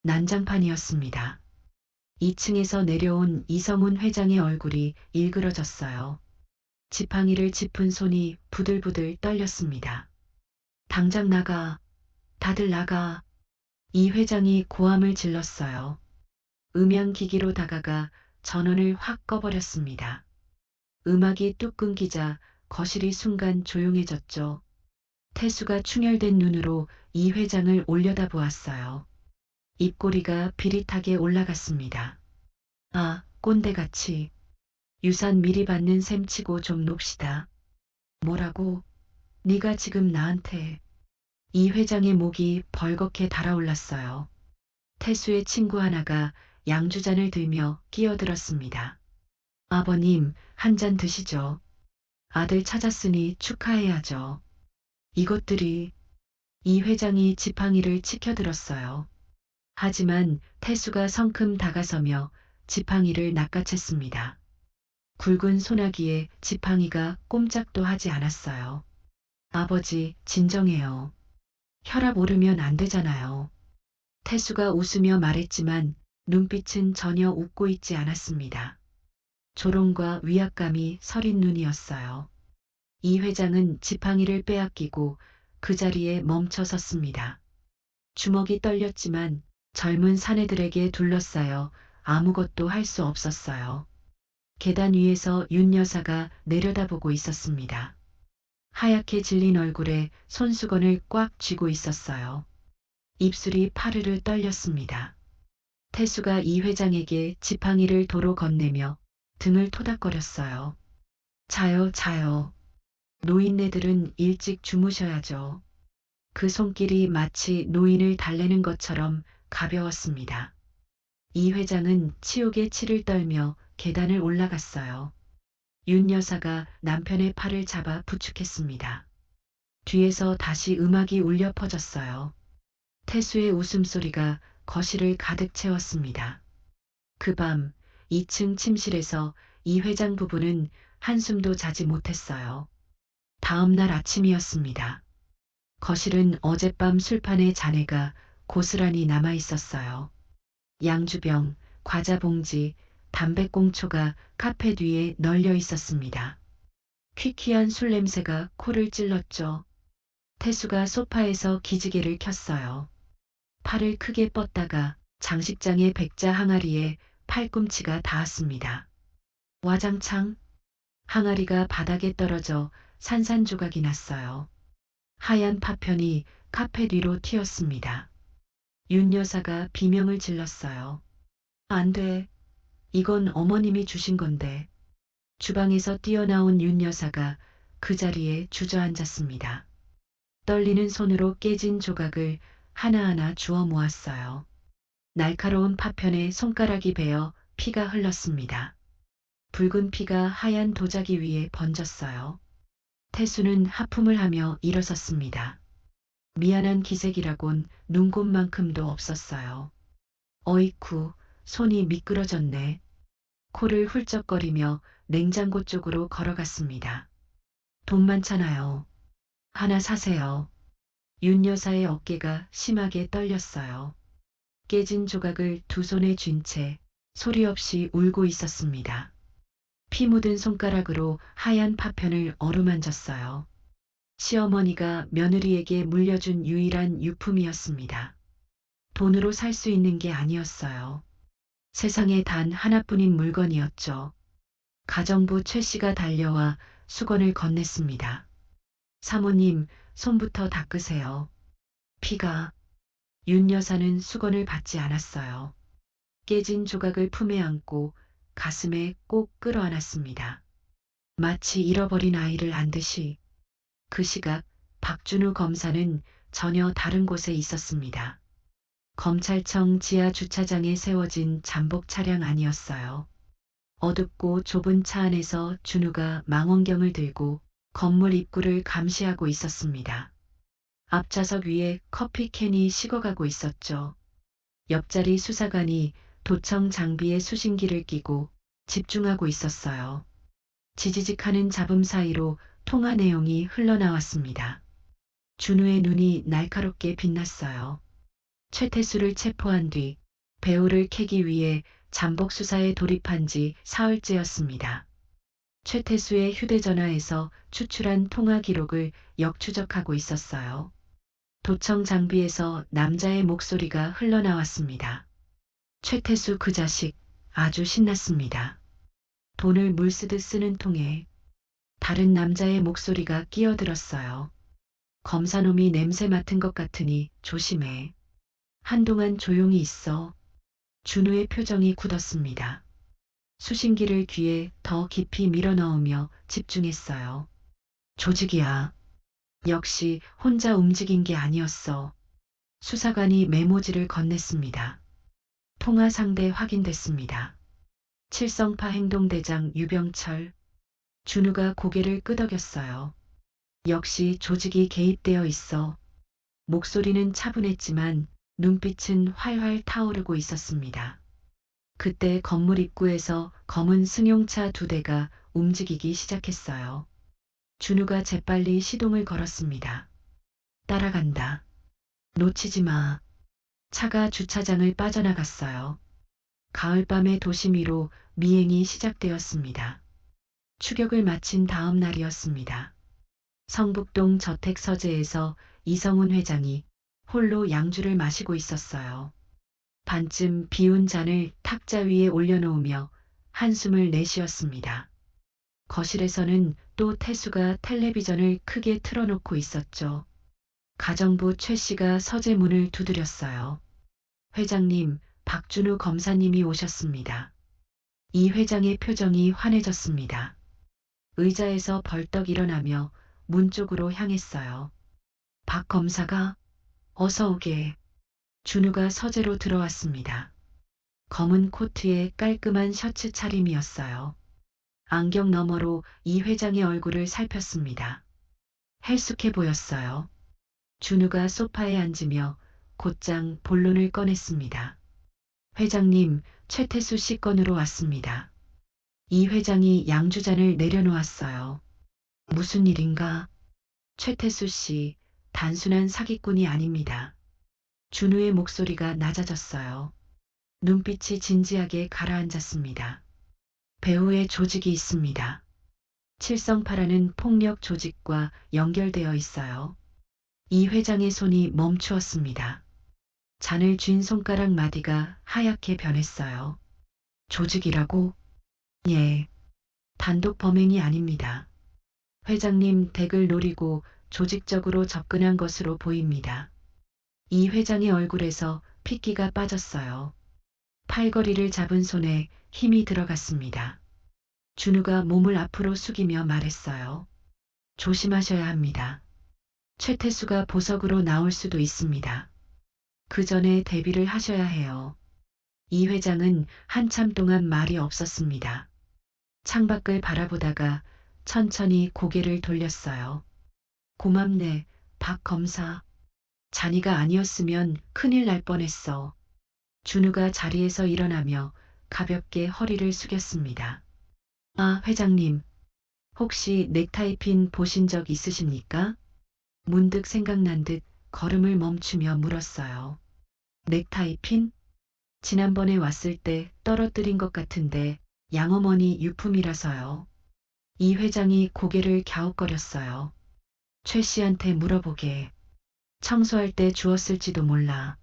난장판이었습니다. 2층에서 내려온 이성훈 회장의 얼굴이 일그러졌어요. 지팡이를 짚은 손이 부들부들 떨렸습니다. 당장 나가. 다들 나가. 이 회장이 고함을 질렀어요. 음향기기로 다가가 전원을 확 꺼버렸습니다. 음악이 뚝 끊기자 거실이 순간 조용해졌죠. 태수가 충혈된 눈으로 이 회장을 올려다보았어요. 입꼬리가 비릿하게 올라갔습니다. 아, 꼰대같이. 유산 미리 받는 셈치고 좀 놉시다. 뭐라고? 네가 지금 나한테. 이 회장의 목이 벌겋게 달아올랐어요. 태수의 친구 하나가 양주잔을 들며 끼어들었습니다. 아버님, 한 잔 드시죠. 아들 찾았으니 축하해야죠. 이것들이. 이 회장이 지팡이를 치켜들었어요. 하지만 태수가 성큼 다가서며 지팡이를 낚아챘습니다. 굵은 소나기에 지팡이가 꼼짝도 하지 않았어요. 아버지, 진정해요. 혈압 오르면 안 되잖아요. 태수가 웃으며 말했지만 눈빛은 전혀 웃고 있지 않았습니다. 조롱과 위압감이 서린 눈이었어요. 이 회장은 지팡이를 빼앗기고 그 자리에 멈춰 섰습니다. 주먹이 떨렸지만 젊은 사내들에게 둘러싸여 아무것도 할 수 없었어요. 계단 위에서 윤 여사가 내려다보고 있었습니다. 하얗게 질린 얼굴에 손수건을 꽉 쥐고 있었어요. 입술이 파르르 떨렸습니다. 태수가 이 회장에게 지팡이를 도로 건네며 등을 토닥거렸어요. 자요, 자요. 노인네들은 일찍 주무셔야죠. 그 손길이 마치 노인을 달래는 것처럼 가벼웠습니다. 이 회장은 치욕의 치를 떨며 계단을 올라갔어요. 윤 여사가 남편의 팔을 잡아 부축했습니다. 뒤에서 다시 음악이 울려 퍼졌어요. 태수의 웃음소리가 거실을 가득 채웠습니다. 그 밤 2층 침실에서 이 회장 부부는 한숨도 자지 못했어요. 다음 날 아침이었습니다. 거실은 어젯밤 술판의 잔해가 고스란히 남아 있었어요. 양주병, 과자 봉지, 담배꽁초가 카펫 위에 널려 있었습니다. 퀴퀴한 술 냄새가 코를 찔렀죠. 태수가 소파에서 기지개를 켰어요. 팔을 크게 뻗다가 장식장의 백자 항아리에 팔꿈치가 닿았습니다. 와장창. 항아리가 바닥에 떨어져 산산조각이 났어요. 하얀 파편이 카펫 위로 튀었습니다. 윤 여사가 비명을 질렀어요. 안 돼. 이건 어머님이 주신 건데. 주방에서 뛰어나온 윤 여사가 그 자리에 주저앉았습니다. 떨리는 손으로 깨진 조각을 하나하나 주워 모았어요. 날카로운 파편에 손가락이 베어 피가 흘렀습니다. 붉은 피가 하얀 도자기 위에 번졌어요. 태수는 하품을 하며 일어섰습니다. 미안한 기색이라곤 눈곱만큼도 없었어요. 어이쿠, 손이 미끄러졌네. 코를 훌쩍거리며 냉장고 쪽으로 걸어갔습니다. 돈 많잖아요. 하나 사세요. 윤 여사의 어깨가 심하게 떨렸어요. 깨진 조각을 두 손에 쥔 채 소리 없이 울고 있었습니다. 피 묻은 손가락으로 하얀 파편을 어루만졌어요. 시어머니가 며느리에게 물려준 유일한 유품이었습니다. 돈으로 살 수 있는 게 아니었어요. 세상에 단 하나뿐인 물건이었죠. 가정부 최 씨가 달려와 수건을 건넸습니다. 사모님, 손부터 닦으세요. 피가. 윤 여사는 수건을 받지 않았어요. 깨진 조각을 품에 안고 가슴에 꼭 끌어안았습니다. 마치 잃어버린 아이를 안듯이. 그 시각 박준우 검사는 전혀 다른 곳에 있었습니다. 검찰청 지하 주차장에 세워진 잠복 차량 아니었어요. 어둡고 좁은 차 안에서 준우가 망원경을 들고 건물 입구를 감시하고 있었습니다. 앞좌석 위에 커피캔이 식어가고 있었죠. 옆자리 수사관이 도청 장비에 수신기를 끼고 집중하고 있었어요. 지지직하는 잡음 사이로 통화 내용이 흘러나왔습니다. 준우의 눈이 날카롭게 빛났어요. 최태수를 체포한 뒤 배우를 캐기 위해 잠복 수사에 돌입한 지 사흘째였습니다. 최태수의 휴대전화에서 추출한 통화 기록을 역추적하고 있었어요. 도청 장비에서 남자의 목소리가 흘러나왔습니다. 최태수 그 자식 아주 신났습니다. 돈을 물쓰듯 쓰는 통에 다른 남자의 목소리가 끼어들었어요. 검사놈이 냄새 맡은 것 같으니 조심해. 한동안 조용히 있어. 준우의 표정이 굳었습니다. 수신기를 귀에 더 깊이 밀어넣으며 집중했어요. 조직이야. 역시 혼자 움직인 게 아니었어. 수사관이 메모지를 건넸습니다. 통화 상대 확인됐습니다. 칠성파 행동대장 유병철. 준우가 고개를 끄덕였어요. 역시 조직이 개입되어 있어. 목소리는 차분했지만 눈빛은 활활 타오르고 있었습니다. 그때 건물 입구에서 검은 승용차 2대가 움직이기 시작했어요. 준우가 재빨리 시동을 걸었습니다. 따라간다. 놓치지 마. 차가 주차장을 빠져나갔어요. 가을밤의 도심 위로 미행이 시작되었습니다. 추격을 마친 다음 날이었습니다. 성북동 저택 서재에서 이성훈 회장이 홀로 양주를 마시고 있었어요. 반쯤 비운 잔을 탁자 위에 올려놓으며 한숨을 내쉬었습니다. 거실에서는 또 태수가 텔레비전을 크게 틀어놓고 있었죠. 가정부 최 씨가 서재 문을 두드렸어요. 회장님, 박준우 검사님이 오셨습니다. 이 회장의 표정이 환해졌습니다. 의자에서 벌떡 일어나며 문 쪽으로 향했어요. 박 검사가 어서 오게. 준우가 서재로 들어왔습니다. 검은 코트에 깔끔한 셔츠 차림이었어요. 안경 너머로 이 회장의 얼굴을 살폈습니다. 헬쑥해 보였어요. 준우가 소파에 앉으며 곧장 본론을 꺼냈습니다. 회장님, 최태수 씨 건으로 왔습니다. 이 회장이 양주잔을 내려놓았어요. 무슨 일인가? 최태수 씨, 단순한 사기꾼이 아닙니다. 준우의 목소리가 낮아졌어요. 눈빛이 진지하게 가라앉았습니다. 배우의 조직이 있습니다. 칠성파라는 폭력 조직과 연결되어 있어요. 이 회장의 손이 멈추었습니다. 잔을 쥔 손가락 마디가 하얗게 변했어요. 조직이라고? 예. 단독 범행이 아닙니다. 회장님 댁을 노리고 조직적으로 접근한 것으로 보입니다. 이 회장의 얼굴에서 핏기가 빠졌어요. 팔걸이를 잡은 손에 힘이 들어갔습니다. 준우가 몸을 앞으로 숙이며 말했어요. 조심하셔야 합니다. 최태수가 보석으로 나올 수도 있습니다. 그 전에 대비를 하셔야 해요. 이 회장은 한참 동안 말이 없었습니다. 창밖을 바라보다가 천천히 고개를 돌렸어요. 고맙네, 박 검사. 잔이가 아니었으면 큰일 날 뻔했어. 준우가 자리에서 일어나며 가볍게 허리를 숙였습니다. 아, 회장님. 혹시 넥타이 핀 보신 적 있으십니까? 문득 생각난 듯 걸음을 멈추며 물었어요. 넥타이 핀? 지난번에 왔을 때 떨어뜨린 것 같은데 양어머니 유품이라서요. 이 회장이 고개를 갸웃거렸어요. 최 씨한테 물어보게. 청소할 때 주웠을지도 몰라.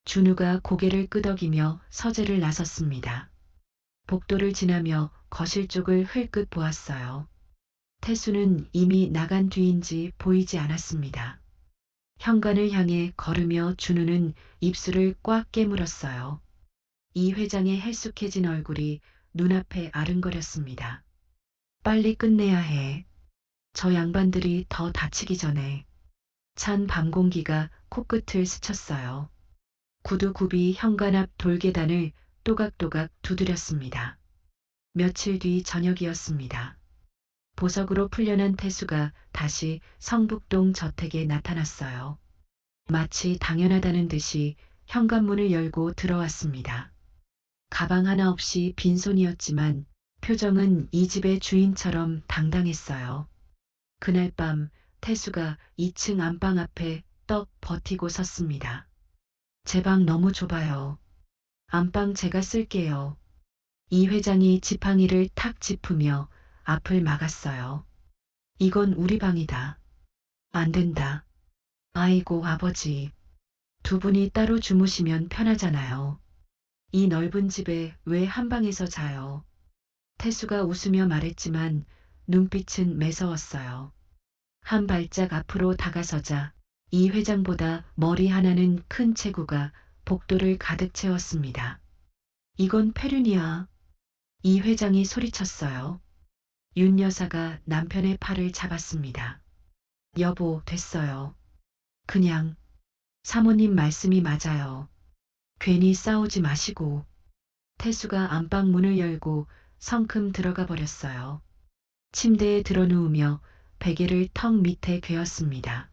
준우가 고개를 끄덕이며 서재를 나섰습니다. 복도를 지나며 거실 쪽을 흘끗 보았어요. 태수는 이미 나간 뒤인지 보이지 않았습니다. 현관을 향해 걸으며 준우는 입술을 꽉 깨물었어요. 이 회장의 헬쑥해진 얼굴이 눈앞에 아른거렸습니다. 빨리 끝내야 해. 저 양반들이 더 다치기 전에. 찬 밤 공기가 코끝을 스쳤어요. 구두굽이 현관 앞 돌계단을 또각또각 두드렸습니다. 며칠 뒤 저녁이었습니다. 보석으로 풀려난 태수가 다시 성북동 저택에 나타났어요. 마치 당연하다는 듯이 현관문을 열고 들어왔습니다. 가방 하나 없이 빈손이었지만 표정은 이 집의 주인처럼 당당했어요. 그날 밤 태수가 2층 안방 앞에 떡 버티고 섰습니다. 제 방 너무 좁아요. 안방 제가 쓸게요. 이 회장이 지팡이를 탁 짚으며 앞을 막았어요. 이건 우리 방이다. 안 된다. 아이고 아버지. 두 분이 따로 주무시면 편하잖아요. 이 넓은 집에 왜 한 방에서 자요? 태수가 웃으며 말했지만 눈빛은 매서웠어요. 한 발짝 앞으로 다가서자 이 회장보다 머리 하나는 큰 체구가 복도를 가득 채웠습니다. 이건 폐륜이야. 이 회장이 소리쳤어요. 윤 여사가 남편의 팔을 잡았습니다. 여보, 됐어요. 그냥 사모님 말씀이 맞아요. 괜히 싸우지 마시고. 태수가 안방 문을 열고 성큼 들어가 버렸어요. 침대에 드러누우며 베개를 턱 밑에 괴었습니다.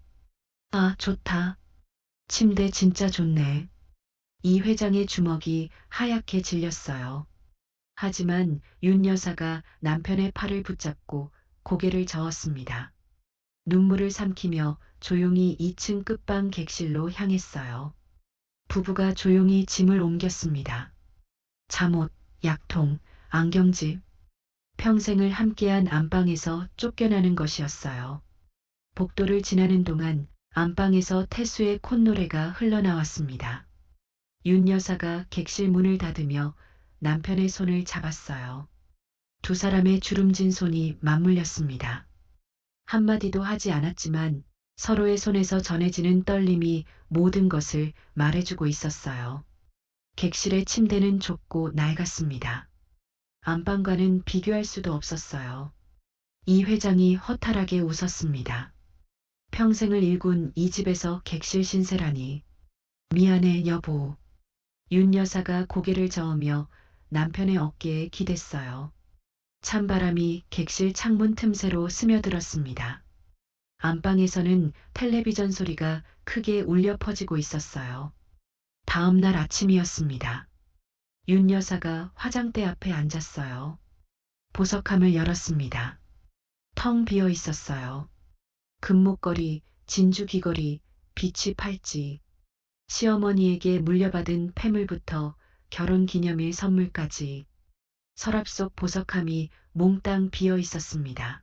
아, 좋다. 침대 진짜 좋네. 이 회장의 주먹이 하얗게 질렸어요. 하지만 윤 여사가 남편의 팔을 붙잡고 고개를 저었습니다. 눈물을 삼키며 조용히 2층 끝방 객실로 향했어요. 부부가 조용히 짐을 옮겼습니다. 잠옷, 약통, 안경집. 평생을 함께한 안방에서 쫓겨나는 것이었어요. 복도를 지나는 동안 안방에서 태수의 콧노래가 흘러나왔습니다. 윤 여사가 객실 문을 닫으며 남편의 손을 잡았어요. 두 사람의 주름진 손이 맞물렸습니다. 한마디도 하지 않았지만 서로의 손에서 전해지는 떨림이 모든 것을 말해주고 있었어요. 객실의 침대는 좁고 낡았습니다. 안방과는 비교할 수도 없었어요. 이 회장이 허탈하게 웃었습니다. 평생을 일군 이 집에서 객실 신세라니. 미안해 여보. 윤 여사가 고개를 저으며 남편의 어깨에 기댔어요. 찬바람이 객실 창문 틈새로 스며들었습니다. 안방에서는 텔레비전 소리가 크게 울려 퍼지고 있었어요. 다음 날 아침이었습니다. 윤 여사가 화장대 앞에 앉았어요. 보석함을 열었습니다. 텅 비어 있었어요. 금목걸이, 진주 귀걸이, 비치 팔찌, 시어머니에게 물려받은 폐물부터 결혼기념일 선물까지 서랍 속 보석함이 몽땅 비어 있었습니다.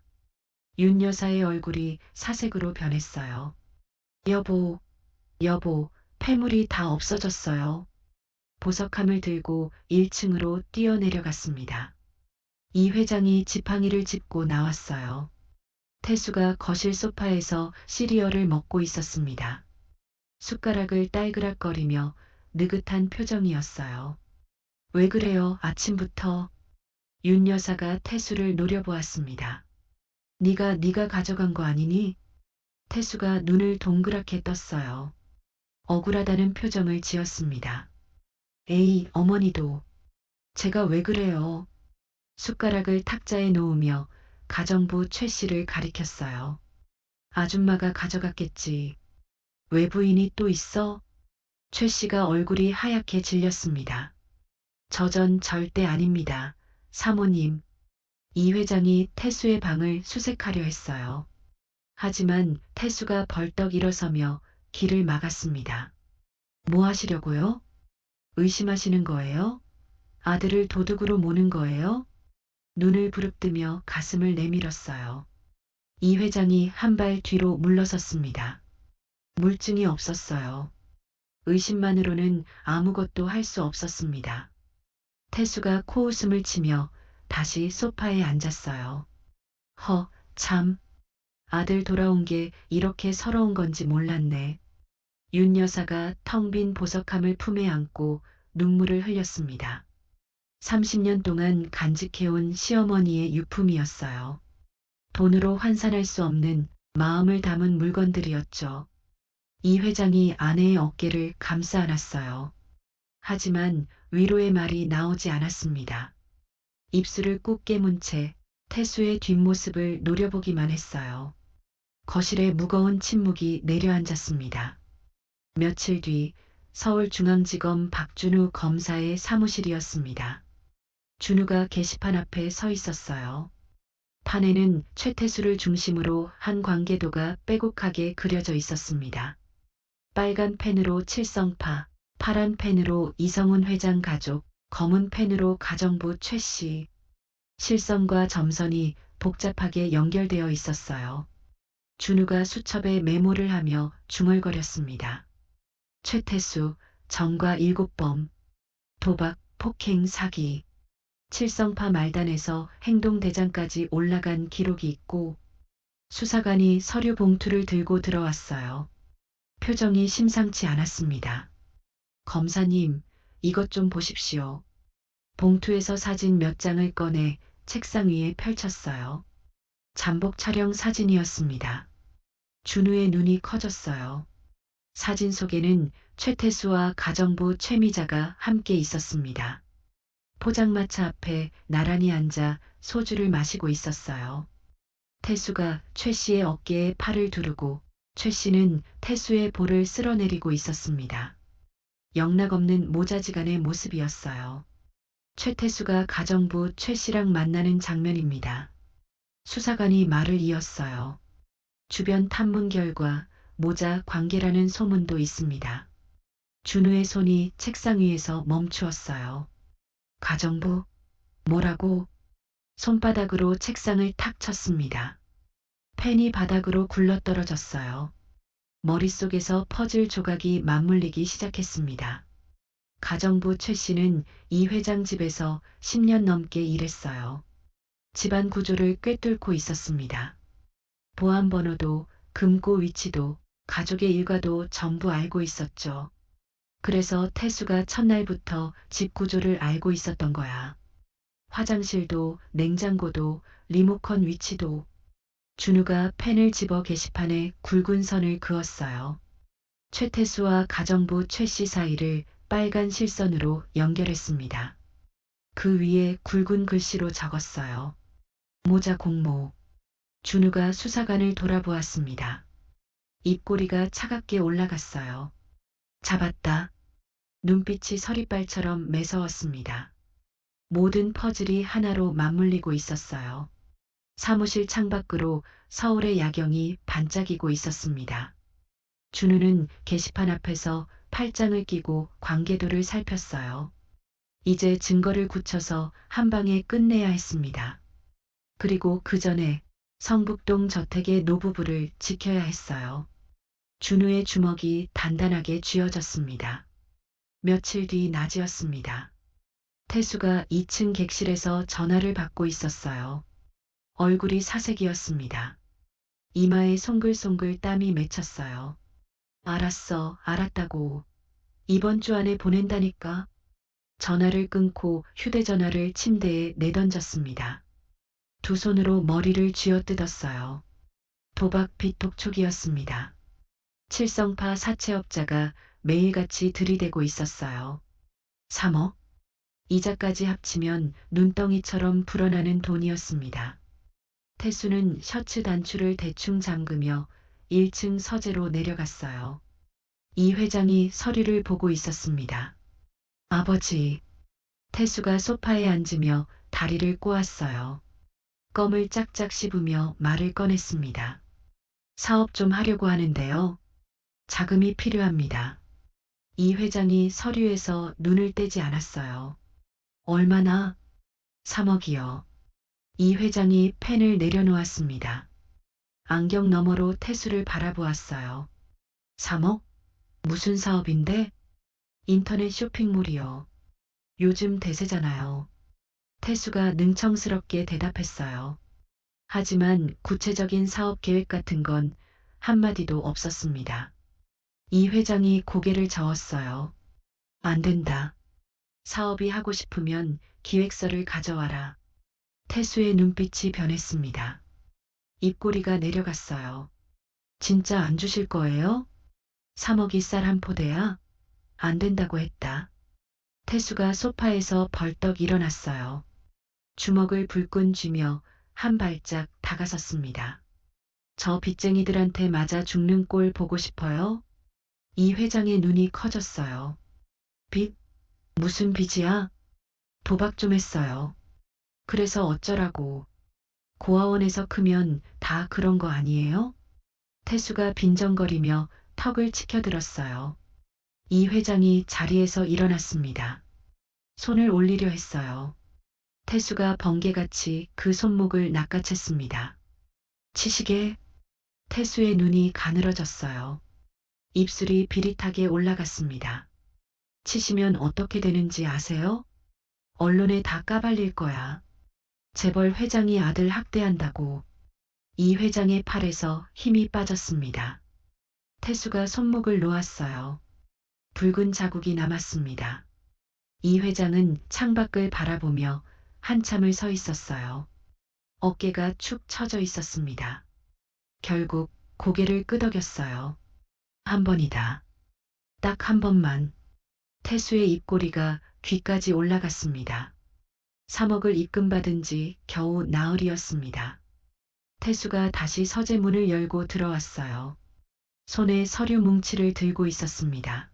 윤 여사의 얼굴이 사색으로 변했어요. 여보, 여보, 폐물이 다 없어졌어요. 보석함을 들고 1층으로 뛰어내려갔습니다. 이 회장이 지팡이를 짚고 나왔어요. 태수가 거실 소파에서 시리얼을 먹고 있었습니다. 숟가락을 딸그락거리며 느긋한 표정이었어요. 왜 그래요, 아침부터? 윤 여사가 태수를 노려보았습니다. 네가 가져간 거 아니니? 태수가 눈을 동그랗게 떴어요. 억울하다는 표정을 지었습니다. 에이, 어머니도. 제가 왜 그래요? 숟가락을 탁자에 놓으며 가정부 최 씨를 가리켰어요. 아줌마가 가져갔겠지. 외부인이 또 있어? 최 씨가 얼굴이 하얗게 질렸습니다. 저전 절대 아닙니다. 사모님. 이 회장이 태수의 방을 수색하려 했어요. 하지만 태수가 벌떡 일어서며 길을 막았습니다. 뭐 하시려고요? 의심하시는 거예요? 아들을 도둑으로 모는 거예요? 눈을 부릅뜨며 가슴을 내밀었어요. 이 회장이 한 발 뒤로 물러섰습니다. 물증이 없었어요. 의심만으로는 아무것도 할 수 없었습니다. 태수가 코웃음을 치며 다시 소파에 앉았어요. 참. 아들 돌아온 게 이렇게 서러운 건지 몰랐네. 윤 여사가 텅 빈 보석함을 품에 안고 눈물을 흘렸습니다. 30년 동안 간직해온 시어머니의 유품이었어요. 돈으로 환산할 수 없는 마음을 담은 물건들이었죠. 이 회장이 아내의 어깨를 감싸 안았어요. 하지만 위로의 말이 나오지 않았습니다. 입술을 꾹 깨문 채 태수의 뒷모습을 노려보기만 했어요. 거실에 무거운 침묵이 내려앉았습니다. 며칠 뒤 서울중앙지검 박준우 검사의 사무실이었습니다. 준우가 게시판 앞에 서 있었어요. 판에는 최태수를 중심으로 한 관계도가 빼곡하게 그려져 있었습니다. 빨간 펜으로 칠성파, 파란 펜으로 이성훈 회장 가족, 검은 펜으로 가정부 최 씨. 실선과 점선이 복잡하게 연결되어 있었어요. 준우가 수첩에 메모를 하며 중얼거렸습니다. 최태수, 정과 7범, 도박, 폭행, 사기. 칠성파 말단에서 행동대장까지 올라간 기록이 있고 수사관이 서류 봉투를 들고 들어왔어요. 표정이 심상치 않았습니다. 검사님, 이것 좀 보십시오. 봉투에서 사진 몇 장을 꺼내 책상 위에 펼쳤어요. 잠복 촬영 사진이었습니다. 준우의 눈이 커졌어요. 사진 속에는 최태수와 가정부 최미자가 함께 있었습니다. 포장마차 앞에 나란히 앉아 소주를 마시고 있었어요. 태수가 최 씨의 어깨에 팔을 두르고 최 씨는 태수의 볼을 쓸어내리고 있었습니다. 영락없는 모자지간의 모습이었어요. 최태수가 가정부 최 씨랑 만나는 장면입니다. 수사관이 말을 이었어요. 주변 탐문 결과 모자 관계라는 소문도 있습니다. 준우의 손이 책상 위에서 멈추었어요. 가정부? 뭐라고? 손바닥으로 책상을 탁 쳤습니다. 펜이 바닥으로 굴러떨어졌어요. 머릿속에서 퍼즐 조각이 맞물리기 시작했습니다. 가정부 최 씨는 이 회장 집에서 10년 넘게 일했어요. 집안 구조를 꿰뚫고 있었습니다. 보안 번호도 금고 위치도 가족의 일과도 전부 알고 있었죠. 그래서 태수가 첫날부터 집 구조를 알고 있었던 거야. 화장실도 냉장고도 리모컨 위치도. 준우가 펜을 집어 게시판에 굵은 선을 그었어요. 최태수와 가정부 최 씨 사이를 빨간 실선으로 연결했습니다. 그 위에 굵은 글씨로 적었어요. 모자 공모. 준우가 수사관을 돌아보았습니다. 입꼬리가 차갑게 올라갔어요. 잡았다. 눈빛이 서리빨처럼 매서웠습니다. 모든 퍼즐이 하나로 맞물리고 있었어요. 사무실 창밖으로 서울의 야경이 반짝이고 있었습니다. 준우는 게시판 앞에서 팔짱을 끼고 관계도를 살폈어요. 이제 증거를 굳혀서 한 방에 끝내야 했습니다. 그리고 그 전에 성북동 저택의 노부부를 지켜야 했어요. 준우의 주먹이 단단하게 쥐어졌습니다. 며칠 뒤 낮이었습니다. 태수가 2층 객실에서 전화를 받고 있었어요. 얼굴이 사색이었습니다. 이마에 송글송글 땀이 맺혔어요. 알았어, 알았다고. 이번 주 안에 보낸다니까. 전화를 끊고 휴대전화를 침대에 내던졌습니다. 두 손으로 머리를 쥐어뜯었어요. 도박 빚독촉이었습니다. 칠성파 사채업자가 매일같이 들이대고 있었어요. 3억? 이자까지 합치면 눈덩이처럼 불어나는 돈이었습니다. 태수는 셔츠 단추를 대충 잠그며 1층 서재로 내려갔어요. 이 회장이 서류를 보고 있었습니다. 아버지. 태수가 소파에 앉으며 다리를 꼬았어요. 껌을 짝짝 씹으며 말을 꺼냈습니다. 사업 좀 하려고 하는데요. 자금이 필요합니다. 이 회장이 서류에서 눈을 떼지 않았어요. 얼마나? 3억이요. 이 회장이 펜을 내려놓았습니다. 안경 너머로 태수를 바라보았어요. 3억? 무슨 사업인데? 인터넷 쇼핑몰이요. 요즘 대세잖아요. 태수가 능청스럽게 대답했어요. 하지만 구체적인 사업 계획 같은 건 한마디도 없었습니다. 이 회장이 고개를 저었어요. 안 된다. 사업이 하고 싶으면 기획서를 가져와라. 태수의 눈빛이 변했습니다. 입꼬리가 내려갔어요. 진짜 안 주실 거예요? 3억이 쌀 한 포대야? 안 된다고 했다. 태수가 소파에서 벌떡 일어났어요. 주먹을 불끈 쥐며 한 발짝 다가섰습니다. 저 빚쟁이들한테 맞아 죽는 꼴 보고 싶어요? 이 회장의 눈이 커졌어요. 빚? 무슨 빚이야? 도박 좀 했어요. 그래서 어쩌라고. 고아원에서 크면 다 그런 거 아니에요? 태수가 빈정거리며 턱을 치켜들었어요. 이 회장이 자리에서 일어났습니다. 손을 올리려 했어요. 태수가 번개같이 그 손목을 낚아챘습니다. 치시게. 태수의 눈이 가늘어졌어요. 입술이 비릿하게 올라갔습니다. 치시면 어떻게 되는지 아세요? 언론에 다 까발릴 거야. 재벌 회장이 아들 학대한다고. 이 회장의 팔에서 힘이 빠졌습니다. 태수가 손목을 놓았어요. 붉은 자국이 남았습니다. 이 회장은 창밖을 바라보며 한참을 서 있었어요. 어깨가 축 처져 있었습니다. 결국 고개를 끄덕였어요. 한 번이다. 딱 한 번만. 태수의 입꼬리가 귀까지 올라갔습니다. 3억을 입금받은 지 겨우 나흘이었습니다. 태수가 다시 서재문을 열고 들어왔어요. 손에 서류 뭉치를 들고 있었습니다.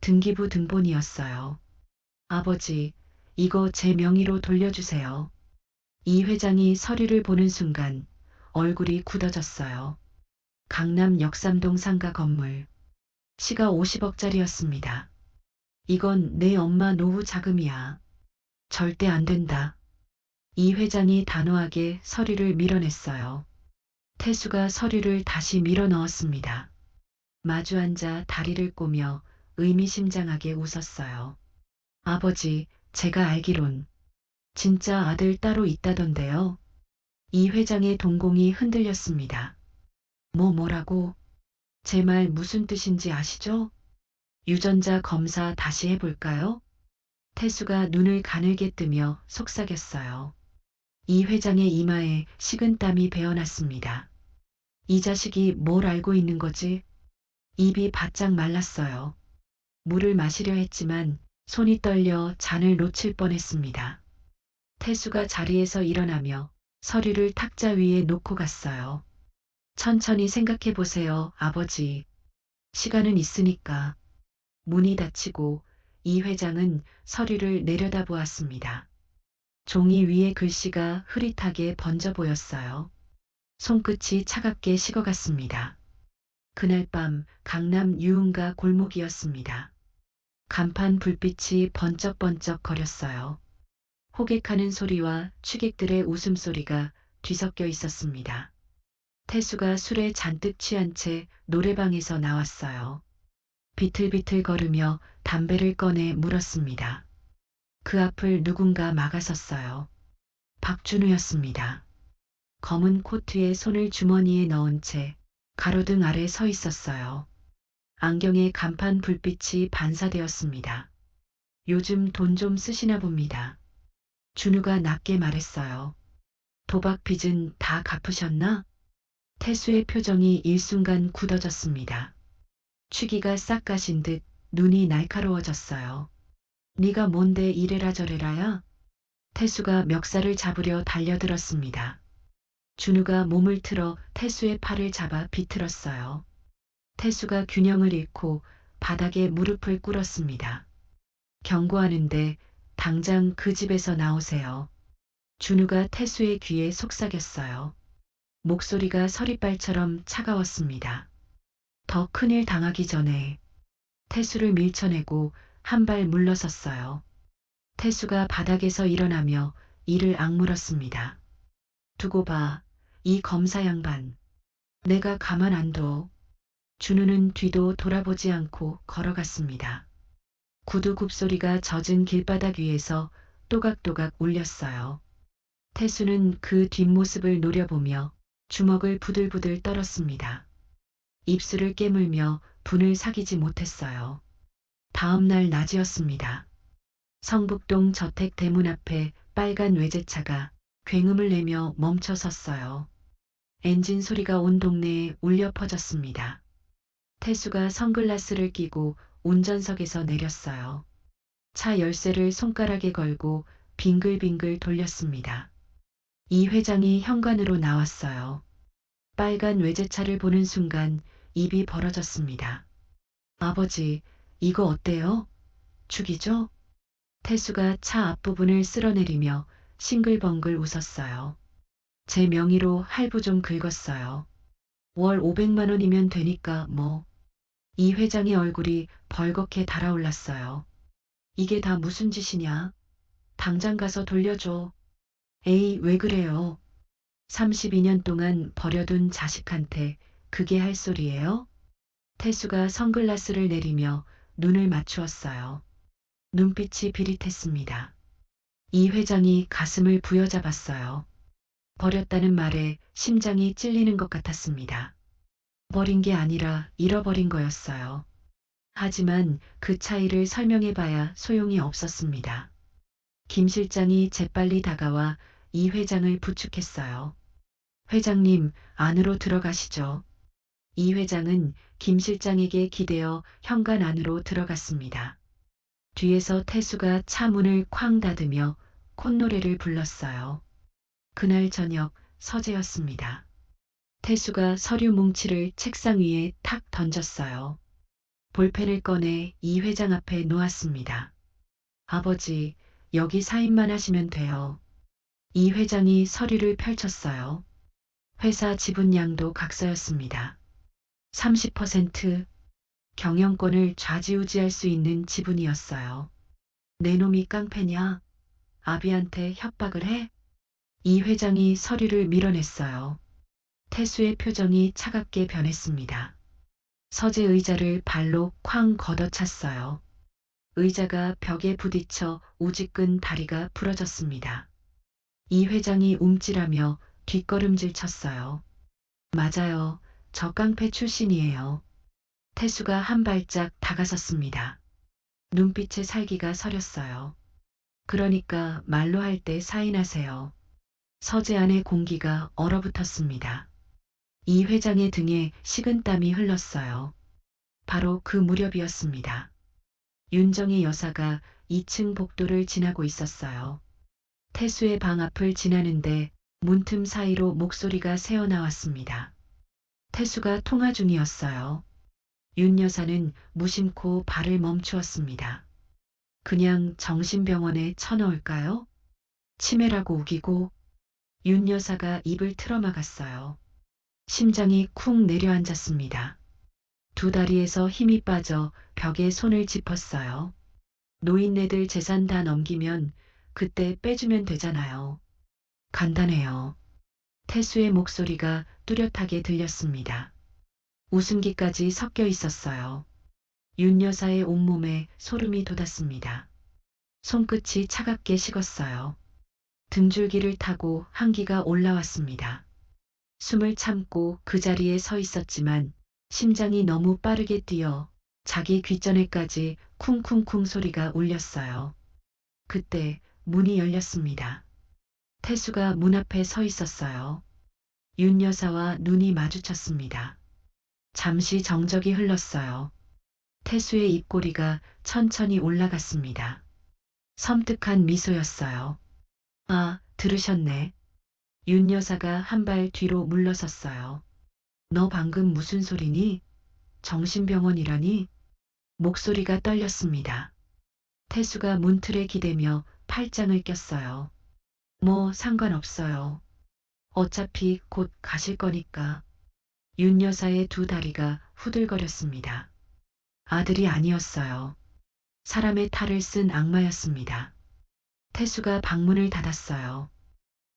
등기부 등본이었어요. 아버지, 이거 제 명의로 돌려주세요. 이 회장이 서류를 보는 순간 얼굴이 굳어졌어요. 강남 역삼동 상가 건물. 시가 50억짜리였습니다. 이건 내 엄마 노후 자금이야. 절대 안 된다. 이 회장이 단호하게 서류를 밀어냈어요. 태수가 서류를 다시 밀어 넣었습니다. 마주 앉아 다리를 꼬며 의미심장하게 웃었어요. 아버지, 제가 알기론 진짜 아들 따로 있다던데요. 이 회장의 동공이 흔들렸습니다. 뭐라고? 제 말 무슨 뜻인지 아시죠? 유전자 검사 다시 해볼까요? 태수가 눈을 가늘게 뜨며 속삭였어요. 이 회장의 이마에 식은땀이 배어났습니다. 이 자식이 뭘 알고 있는 거지? 입이 바짝 말랐어요. 물을 마시려 했지만 손이 떨려 잔을 놓칠 뻔했습니다. 태수가 자리에서 일어나며 서류를 탁자 위에 놓고 갔어요. 천천히 생각해 보세요, 아버지. 시간은 있으니까. 문이 닫히고 이 회장은 서류를 내려다보았습니다. 종이 위에 글씨가 흐릿하게 번져 보였어요. 손끝이 차갑게 식어갔습니다. 그날 밤 강남 유흥가 골목이었습니다. 간판 불빛이 번쩍번쩍 거렸어요. 호객하는 소리와 취객들의 웃음소리가 뒤섞여 있었습니다. 태수가 술에 잔뜩 취한 채 노래방에서 나왔어요. 비틀비틀 걸으며 담배를 꺼내 물었습니다. 그 앞을 누군가 막아섰어요. 박준우였습니다. 검은 코트에 손을 주머니에 넣은 채 가로등 아래 서 있었어요. 안경에 간판 불빛이 반사되었습니다. 요즘 돈 좀 쓰시나 봅니다. 준우가 낮게 말했어요. 도박 빚은 다 갚으셨나? 태수의 표정이 일순간 굳어졌습니다. 취기가 싹 가신 듯 눈이 날카로워졌어요. 네가 뭔데 이래라 저래라야? 태수가 멱살을 잡으려 달려들었습니다. 준우가 몸을 틀어 태수의 팔을 잡아 비틀었어요. 태수가 균형을 잃고 바닥에 무릎을 꿇었습니다. 경고하는데 당장 그 집에서 나오세요. 준우가 태수의 귀에 속삭였어요. 목소리가 서리발처럼 차가웠습니다. 더 큰일 당하기 전에. 태수를 밀쳐내고 한 발 물러섰어요. 태수가 바닥에서 일어나며 이를 악물었습니다. 두고 봐, 이 검사 양반. 내가 가만 안 둬. 준우는 뒤도 돌아보지 않고 걸어갔습니다. 구두 굽소리가 젖은 길바닥 위에서 또각또각 울렸어요. 태수는 그 뒷모습을 노려보며 주먹을 부들부들 떨었습니다. 입술을 깨물며 분을 사귀지 못했어요. 다음 날 낮이었습니다. 성북동 저택 대문 앞에 빨간 외제차가 굉음을 내며 멈춰 섰어요. 엔진 소리가 온 동네에 울려 퍼졌습니다. 태수가 선글라스를 끼고 운전석에서 내렸어요. 차 열쇠를 손가락에 걸고 빙글빙글 돌렸습니다. 이 회장이 현관으로 나왔어요. 빨간 외제차를 보는 순간 입이 벌어졌습니다. 아버지, 이거 어때요? 죽이죠? 태수가 차 앞부분을 쓸어내리며 싱글벙글 웃었어요. 제 명의로 할부 좀 긁었어요. 월 500만 원이면 되니까 뭐. 이 회장의 얼굴이 벌겋게 달아올랐어요. 이게 다 무슨 짓이냐? 당장 가서 돌려줘. 에이, 왜 그래요? 32년 동안 버려둔 자식한테 그게 할 소리예요? 태수가 선글라스를 내리며 눈을 맞추었어요. 눈빛이 비릿했습니다. 이 회장이 가슴을 부여잡았어요. 버렸다는 말에 심장이 찔리는 것 같았습니다. 버린 게 아니라 잃어버린 거였어요. 하지만 그 차이를 설명해봐야 소용이 없었습니다. 김 실장이 재빨리 다가와 이 회장을 부축했어요. 회장님, 안으로 들어가시죠. 이 회장은 김 실장에게 기대어 현관 안으로 들어갔습니다. 뒤에서 태수가 차 문을 쾅 닫으며 콧노래를 불렀어요. 그날 저녁 서재였습니다. 태수가 서류 뭉치를 책상 위에 탁 던졌어요. 볼펜을 꺼내 이 회장 앞에 놓았습니다. 아버지, 여기 사인만 하시면 돼요. 이 회장이 서류를 펼쳤어요. 회사 지분양도 각서였습니다. 30% 경영권을 좌지우지할 수 있는 지분이었어요. 내 놈이 깡패냐? 아비한테 협박을 해? 이 회장이 서류를 밀어냈어요. 태수의 표정이 차갑게 변했습니다. 서재 의자를 발로 쾅 걷어찼어요. 의자가 벽에 부딪혀 우직근 다리가 부러졌습니다. 이 회장이 움찔하며 뒷걸음질 쳤어요. 맞아요. 저 깡패 출신이에요. 태수가 한 발짝 다가섰습니다. 눈빛에 살기가 서렸어요. 그러니까 말로 할 때 사인하세요. 서재 안의 공기가 얼어붙었습니다. 이 회장의 등에 식은땀이 흘렀어요. 바로 그 무렵이었습니다. 윤정희 여사가 2층 복도를 지나고 있었어요. 태수의 방 앞을 지나는데 문틈 사이로 목소리가 새어나왔습니다. 태수가 통화 중이었어요. 윤 여사는 무심코 발을 멈추었습니다. 그냥 정신병원에 쳐넣을까요? 치매라고 우기고 윤 여사가 입을 틀어막았어요. 심장이 쿵 내려앉았습니다. 두 다리에서 힘이 빠져 벽에 손을 짚었어요. 노인네들 재산 다 넘기면 그때 빼주면 되잖아요. 간단해요. 태수의 목소리가 뚜렷하게 들렸습니다. 웃음기까지 섞여 있었어요. 윤 여사의 온몸에 소름이 돋았습니다. 손끝이 차갑게 식었어요. 등줄기를 타고 한기가 올라왔습니다. 숨을 참고 그 자리에 서 있었지만 심장이 너무 빠르게 뛰어 자기 귓전에까지 쿵쿵쿵 소리가 울렸어요. 그때 문이 열렸습니다. 태수가 문 앞에 서 있었어요. 윤 여사와 눈이 마주쳤습니다. 잠시 정적이 흘렀어요. 태수의 입꼬리가 천천히 올라갔습니다. 섬뜩한 미소였어요. 아, 들으셨네. 윤 여사가 한 발 뒤로 물러섰어요. 너 방금 무슨 소리니? 정신병원이라니? 목소리가 떨렸습니다. 태수가 문틀에 기대며 팔짱을 꼈어요. 뭐 상관없어요. 어차피 곧 가실 거니까. 윤 여사의 두 다리가 후들거렸습니다. 아들이 아니었어요. 사람의 탈을 쓴 악마였습니다. 태수가 방문을 닫았어요.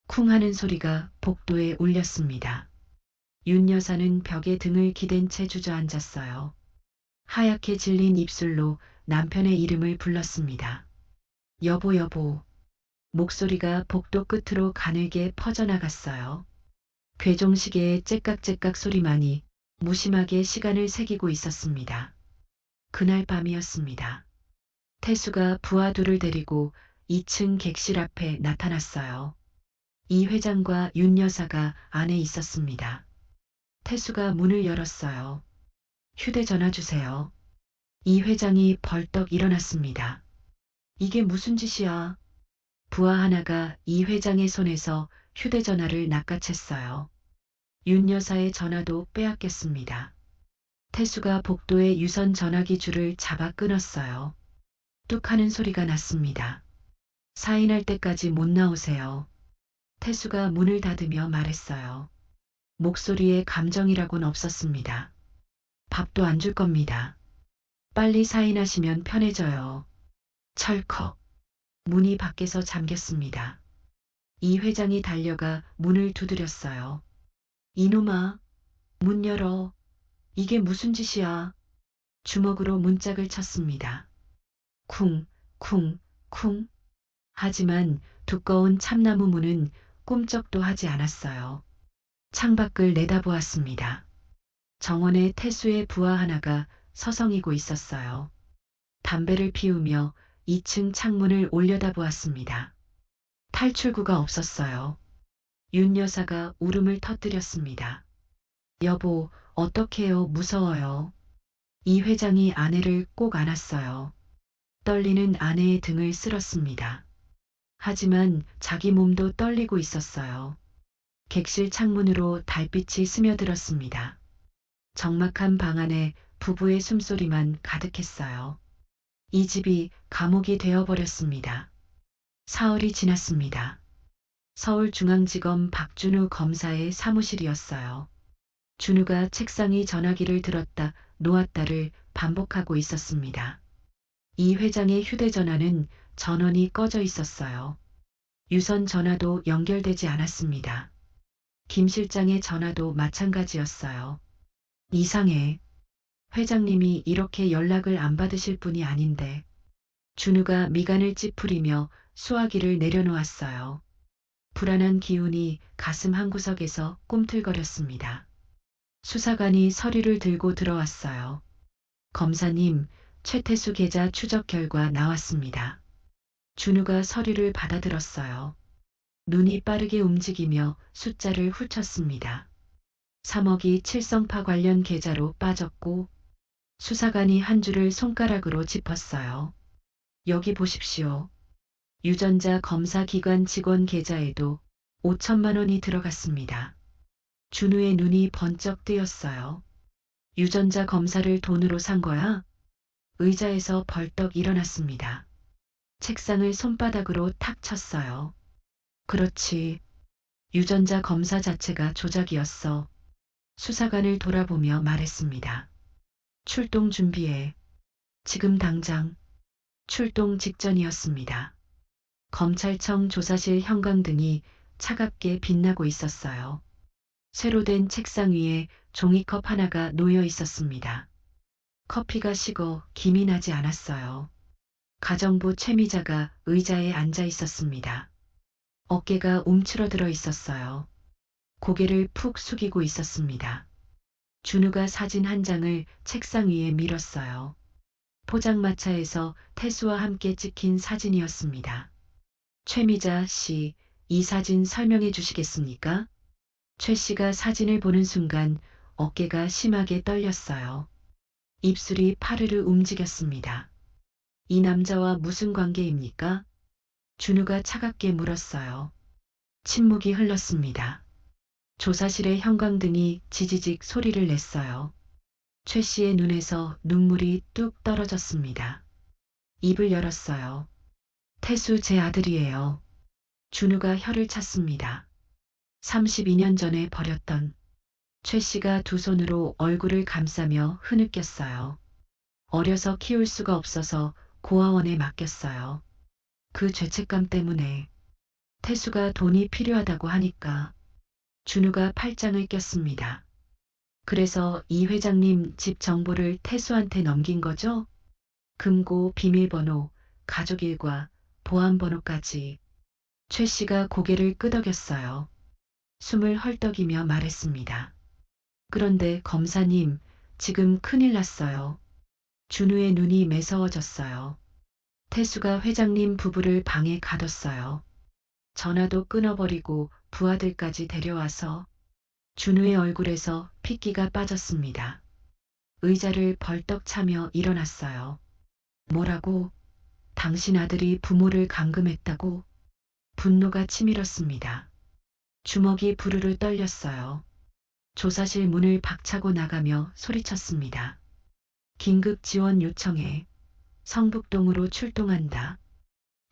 쿵 하는 소리가 복도에 울렸습니다. 윤 여사는 벽에 등을 기댄 채 주저앉았어요. 하얗게 질린 입술로 남편의 이름을 불렀습니다. 여보, 여보. 목소리가 복도 끝으로 가늘게 퍼져나갔어요. 괴종시계의 째깍째깍 소리만이 무심하게 시간을 새기고 있었습니다. 그날 밤이었습니다. 태수가 부하 둘을 데리고 2층 객실 앞에 나타났어요. 이 회장과 윤 여사가 안에 있었습니다. 태수가 문을 열었어요. 휴대전화 주세요. 이 회장이 벌떡 일어났습니다. 이게 무슨 짓이야? 부하 하나가 이 회장의 손에서 휴대전화를 낚아챘어요. 윤 여사의 전화도 빼앗겼습니다. 태수가 복도의 유선 전화기 줄을 잡아 끊었어요. 뚝 하는 소리가 났습니다. 사인할 때까지 못 나오세요. 태수가 문을 닫으며 말했어요. 목소리에 감정이라곤 없었습니다. 밥도 안 줄 겁니다. 빨리 사인하시면 편해져요. 철컥. 문이 밖에서 잠겼습니다. 이 회장이 달려가 문을 두드렸어요. 이놈아, 문 열어. 이게 무슨 짓이야? 주먹으로 문짝을 쳤습니다. 쿵, 쿵, 쿵. 하지만 두꺼운 참나무 문은 꿈쩍도 하지 않았어요. 창밖을 내다보았습니다. 정원에 태수의 부하 하나가 서성이고 있었어요. 담배를 피우며 2층 창문을 올려다보았습니다. 탈출구가 없었어요. 윤 여사가 울음을 터뜨렸습니다. 여보, 어떡해요, 무서워요. 이 회장이 아내를 꼭 안았어요. 떨리는 아내의 등을 쓸었습니다. 하지만 자기 몸도 떨리고 있었어요. 객실 창문으로 달빛이 스며들었습니다. 적막한 방 안에 부부의 숨소리만 가득했어요. 이 집이 감옥이 되어버렸습니다. 사흘이 지났습니다. 서울중앙지검 박준우 검사의 사무실이었어요. 준우가 책상이 전화기를 들었다 놓았다를 반복하고 있었습니다. 이 회장의 휴대전화는 전원이 꺼져 있었어요. 유선 전화도 연결되지 않았습니다. 김 실장의 전화도 마찬가지였어요. 이상해. 회장님이 이렇게 연락을 안 받으실 분이 아닌데. 준우가 미간을 찌푸리며 수화기를 내려놓았어요. 불안한 기운이 가슴 한구석에서 꿈틀거렸습니다. 수사관이 서류를 들고 들어왔어요. 검사님, 최태수 계좌 추적 결과 나왔습니다. 준우가 서류를 받아들었어요. 눈이 빠르게 움직이며 숫자를 훑쳤습니다. 3억이 칠성파 관련 계좌로 빠졌고 수사관이 한 줄을 손가락으로 짚었어요. 여기 보십시오. 유전자 검사기관 직원 계좌에도 5천만 원이 들어갔습니다. 준우의 눈이 번쩍 뜨였어요. 유전자 검사를 돈으로 산 거야? 의자에서 벌떡 일어났습니다. 책상을 손바닥으로 탁 쳤어요. 그렇지. 유전자 검사 자체가 조작이었어. 수사관을 돌아보며 말했습니다. 출동 준비해. 지금 당장. 출동 직전이었습니다. 검찰청 조사실 형광등이 차갑게 빛나고 있었어요. 쇠로 된 책상 위에 종이컵 하나가 놓여 있었습니다. 커피가 식어 김이 나지 않았어요. 가정부 최미자가 의자에 앉아 있었습니다. 어깨가 움츠러들어 있었어요. 고개를 푹 숙이고 있었습니다. 준우가 사진 한 장을 책상 위에 밀었어요. 포장마차에서 태수와 함께 찍힌 사진이었습니다. 최미자 씨, 이 사진 설명해 주시겠습니까? 최 씨가 사진을 보는 순간 어깨가 심하게 떨렸어요. 입술이 파르르 움직였습니다. 이 남자와 무슨 관계입니까? 준우가 차갑게 물었어요. 침묵이 흘렀습니다. 조사실의 형광등이 지지직 소리를 냈어요. 최 씨의 눈에서 눈물이 뚝 떨어졌습니다. 입을 열었어요. 태수 제 아들이에요. 준우가 혀를 찼습니다. 32년 전에 버렸던. 최 씨가 두 손으로 얼굴을 감싸며 흐느꼈어요. 어려서 키울 수가 없어서 고아원에 맡겼어요. 그 죄책감 때문에. 태수가 돈이 필요하다고 하니까. 준우가 팔짱을 꼈습니다. 그래서 이 회장님 집 정보를 태수한테 넘긴 거죠? 금고 비밀번호, 가족일과 보안번호까지. 최 씨가 고개를 끄덕였어요. 숨을 헐떡이며 말했습니다. 그런데 검사님, 지금 큰일 났어요. 준우의 눈이 매서워졌어요. 태수가 회장님 부부를 방에 가뒀어요. 전화도 끊어버리고 부하들까지 데려와서 준우의 얼굴에서 핏기가 빠졌습니다. 의자를 벌떡 차며 일어났어요. 뭐라고? 당신 아들이 부모를 감금했다고? 분노가 치밀었습니다. 주먹이 부르르 떨렸어요. 조사실 문을 박차고 나가며 소리쳤습니다. 긴급 지원 요청해. 성북동으로 출동한다.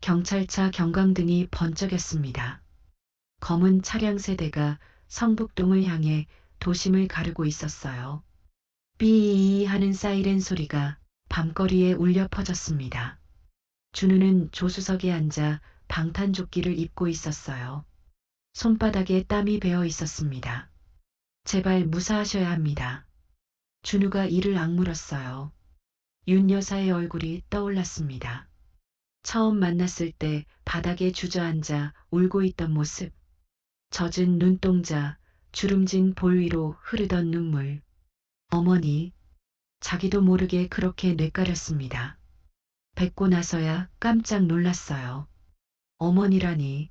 경찰차 경광등이 번쩍였습니다. 검은 차량 세대가 성북동을 향해 도심을 가르고 있었어요. 삐이 하는 사이렌 소리가 밤거리에 울려 퍼졌습니다. 준우는 조수석에 앉아 방탄조끼를 입고 있었어요. 손바닥에 땀이 배어 있었습니다. 제발 무사하셔야 합니다. 준우가 이를 악물었어요. 윤 여사의 얼굴이 떠올랐습니다. 처음 만났을 때 바닥에 주저앉아 울고 있던 모습. 젖은 눈동자, 주름진 볼 위로 흐르던 눈물. 어머니, 자기도 모르게 그렇게 뇌까렸습니다. 뵙고 나서야 깜짝 놀랐어요. 어머니라니,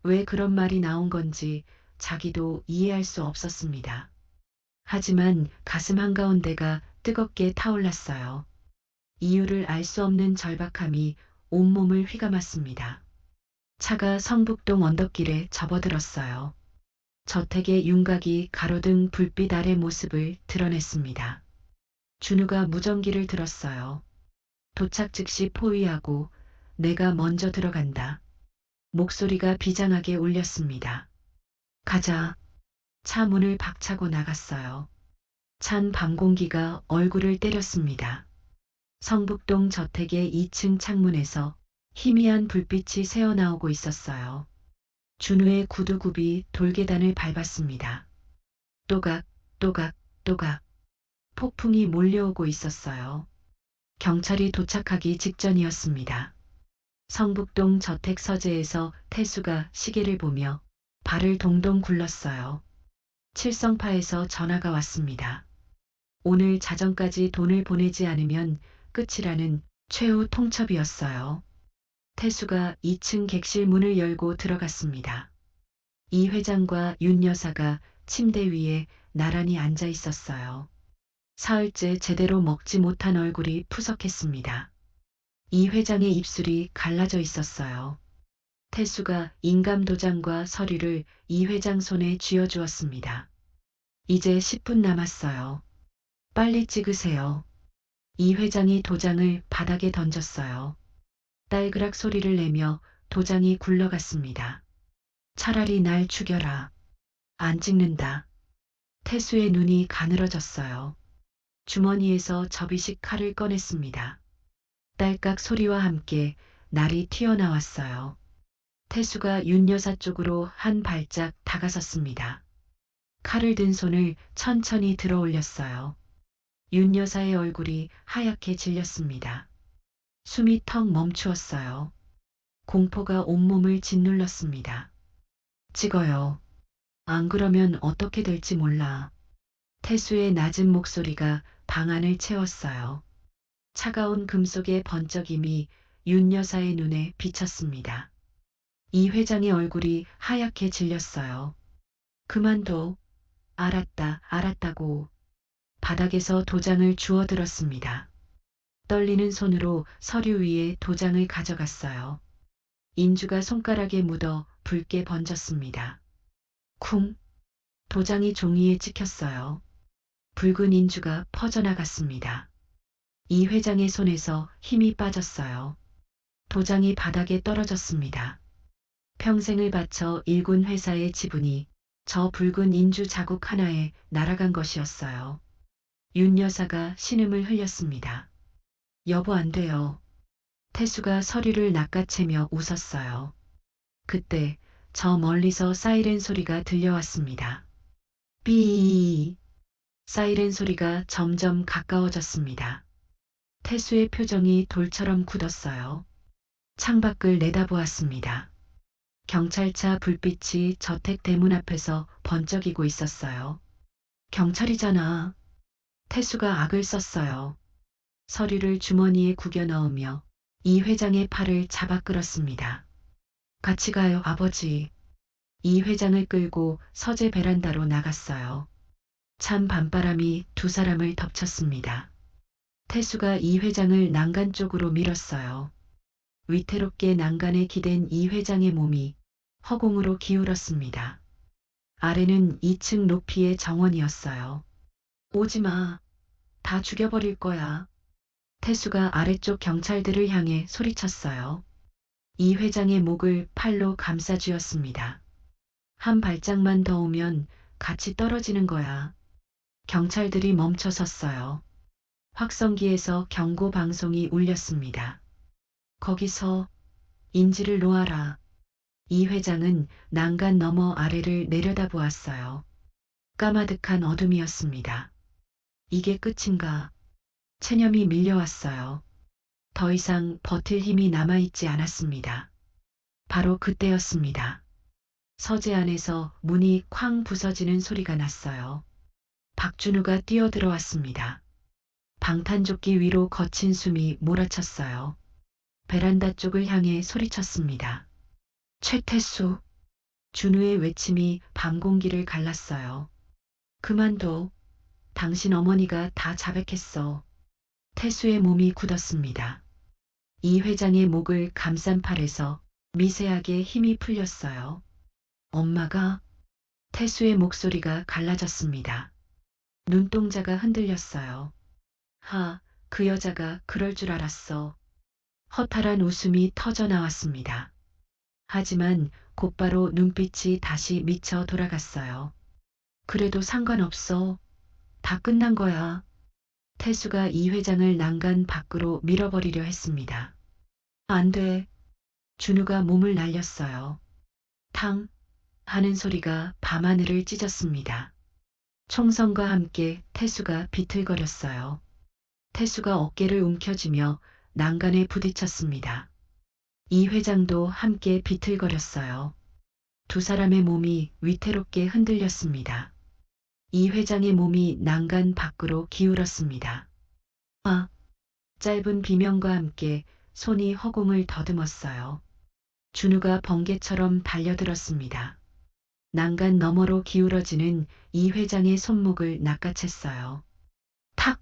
왜 그런 말이 나온 건지 자기도 이해할 수 없었습니다. 하지만 가슴 한가운데가 뜨겁게 타올랐어요. 이유를 알 수 없는 절박함이 온몸을 휘감았습니다. 차가 성북동 언덕길에 접어들었어요. 저택의 윤곽이 가로등 불빛 아래 모습을 드러냈습니다. 준우가 무전기를 들었어요. 도착 즉시 포위하고 내가 먼저 들어간다. 목소리가 비장하게 울렸습니다. 가자. 차 문을 박차고 나갔어요. 찬 밤공기가 얼굴을 때렸습니다. 성북동 저택의 2층 창문에서 희미한 불빛이 새어나오고 있었어요. 준우의 구두굽이 돌계단을 밟았습니다. 또각, 또각, 또각. 폭풍이 몰려오고 있었어요. 경찰이 도착하기 직전이었습니다. 성북동 저택 서재에서 태수가 시계를 보며 발을 동동 굴렀어요. 칠성파에서 전화가 왔습니다. 오늘 자정까지 돈을 보내지 않으면 끝이라는 최후 통첩이었어요. 태수가 2층 객실 문을 열고 들어갔습니다. 이 회장과 윤 여사가 침대 위에 나란히 앉아 있었어요. 사흘째 제대로 먹지 못한 얼굴이 푸석했습니다. 이 회장의 입술이 갈라져 있었어요. 태수가 인감도장과 서류를 이 회장 손에 쥐어주었습니다. 이제 10분 남았어요. 빨리 찍으세요. 이 회장이 도장을 바닥에 던졌어요. 딸그락 소리를 내며 도장이 굴러갔습니다. 차라리 날 죽여라. 안 찍는다. 태수의 눈이 가늘어졌어요. 주머니에서 접이식 칼을 꺼냈습니다. 딸깍 소리와 함께 날이 튀어나왔어요. 태수가 윤 여사 쪽으로 한 발짝 다가섰습니다. 칼을 든 손을 천천히 들어 올렸어요. 윤 여사의 얼굴이 하얗게 질렸습니다. 숨이 턱 멈추었어요. 공포가 온몸을 짓눌렀습니다. 찍어요. 안 그러면 어떻게 될지 몰라. 태수의 낮은 목소리가 방 안을 채웠어요. 차가운 금속의 번쩍임이 윤 여사의 눈에 비쳤습니다. 이 회장의 얼굴이 하얗게 질렸어요. 그만둬. 알았다, 알았다고. 바닥에서 도장을 주워들었습니다. 떨리는 손으로 서류 위에 도장을 가져갔어요. 인주가 손가락에 묻어 붉게 번졌습니다. 쿵. 도장이 종이에 찍혔어요. 붉은 인주가 퍼져나갔습니다. 이 회장의 손에서 힘이 빠졌어요. 도장이 바닥에 떨어졌습니다. 평생을 바쳐 일군 회사의 지분이 저 붉은 인주 자국 하나에 날아간 것이었어요. 윤 여사가 신음을 흘렸습니다. 여보 안 돼요. 태수가 서류를 낚아채며 웃었어요. 그때 저 멀리서 사이렌 소리가 들려왔습니다. 삐이. 사이렌 소리가 점점 가까워졌습니다. 태수의 표정이 돌처럼 굳었어요. 창밖을 내다보았습니다. 경찰차 불빛이 저택 대문 앞에서 번쩍이고 있었어요. 경찰이잖아. 태수가 악을 썼어요. 서류를 주머니에 구겨 넣으며 이 회장의 팔을 잡아 끌었습니다. 같이 가요, 아버지. 이 회장을 끌고 서재 베란다로 나갔어요. 찬 밤바람이 두 사람을 덮쳤습니다. 태수가 이 회장을 난간 쪽으로 밀었어요. 위태롭게 난간에 기댄 이 회장의 몸이 허공으로 기울었습니다. 아래는 2층 높이의 정원이었어요. 오지 마. 다 죽여버릴 거야. 태수가 아래쪽 경찰들을 향해 소리쳤어요. 이 회장의 목을 팔로 감싸 쥐었습니다. 한 발짝만 더 오면 같이 떨어지는 거야. 경찰들이 멈춰 섰어요. 확성기에서 경고 방송이 울렸습니다. 거기서 인지를 놓아라. 이 회장은 난간 너머 아래를 내려다보았어요. 까마득한 어둠이었습니다. 이게 끝인가? 체념이 밀려왔어요. 더 이상 버틸 힘이 남아있지 않았습니다. 바로 그때였습니다. 서재 안에서 문이 쾅 부서지는 소리가 났어요. 박준우가 뛰어들어왔습니다. 방탄조끼 위로 거친 숨이 몰아쳤어요. 베란다 쪽을 향해 소리쳤습니다. 최태수. 준우의 외침이 밤 공기를 갈랐어요. 그만둬. 당신 어머니가 다 자백했어. 태수의 몸이 굳었습니다. 이 회장의 목을 감싼 팔에서 미세하게 힘이 풀렸어요. 엄마가? 태수의 목소리가 갈라졌습니다. 눈동자가 흔들렸어요. 그 여자가 그럴 줄 알았어. 허탈한 웃음이 터져 나왔습니다. 하지만 곧바로 눈빛이 다시 미쳐 돌아갔어요. 그래도 상관없어. 다 끝난 거야. 태수가 이 회장을 난간 밖으로 밀어버리려 했습니다. 안 돼. 준우가 몸을 날렸어요. 탕 하는 소리가 밤하늘을 찢었습니다. 총성과 함께 태수가 비틀거렸어요. 태수가 어깨를 움켜쥐며 난간에 부딪혔습니다. 이 회장도 함께 비틀거렸어요. 두 사람의 몸이 위태롭게 흔들렸습니다. 이 회장의 몸이 난간 밖으로 기울었습니다. 짧은 비명과 함께 손이 허공을 더듬었어요. 준우가 번개처럼 달려들었습니다. 난간 너머로 기울어지는 이 회장의 손목을 낚아챘어요. 탁!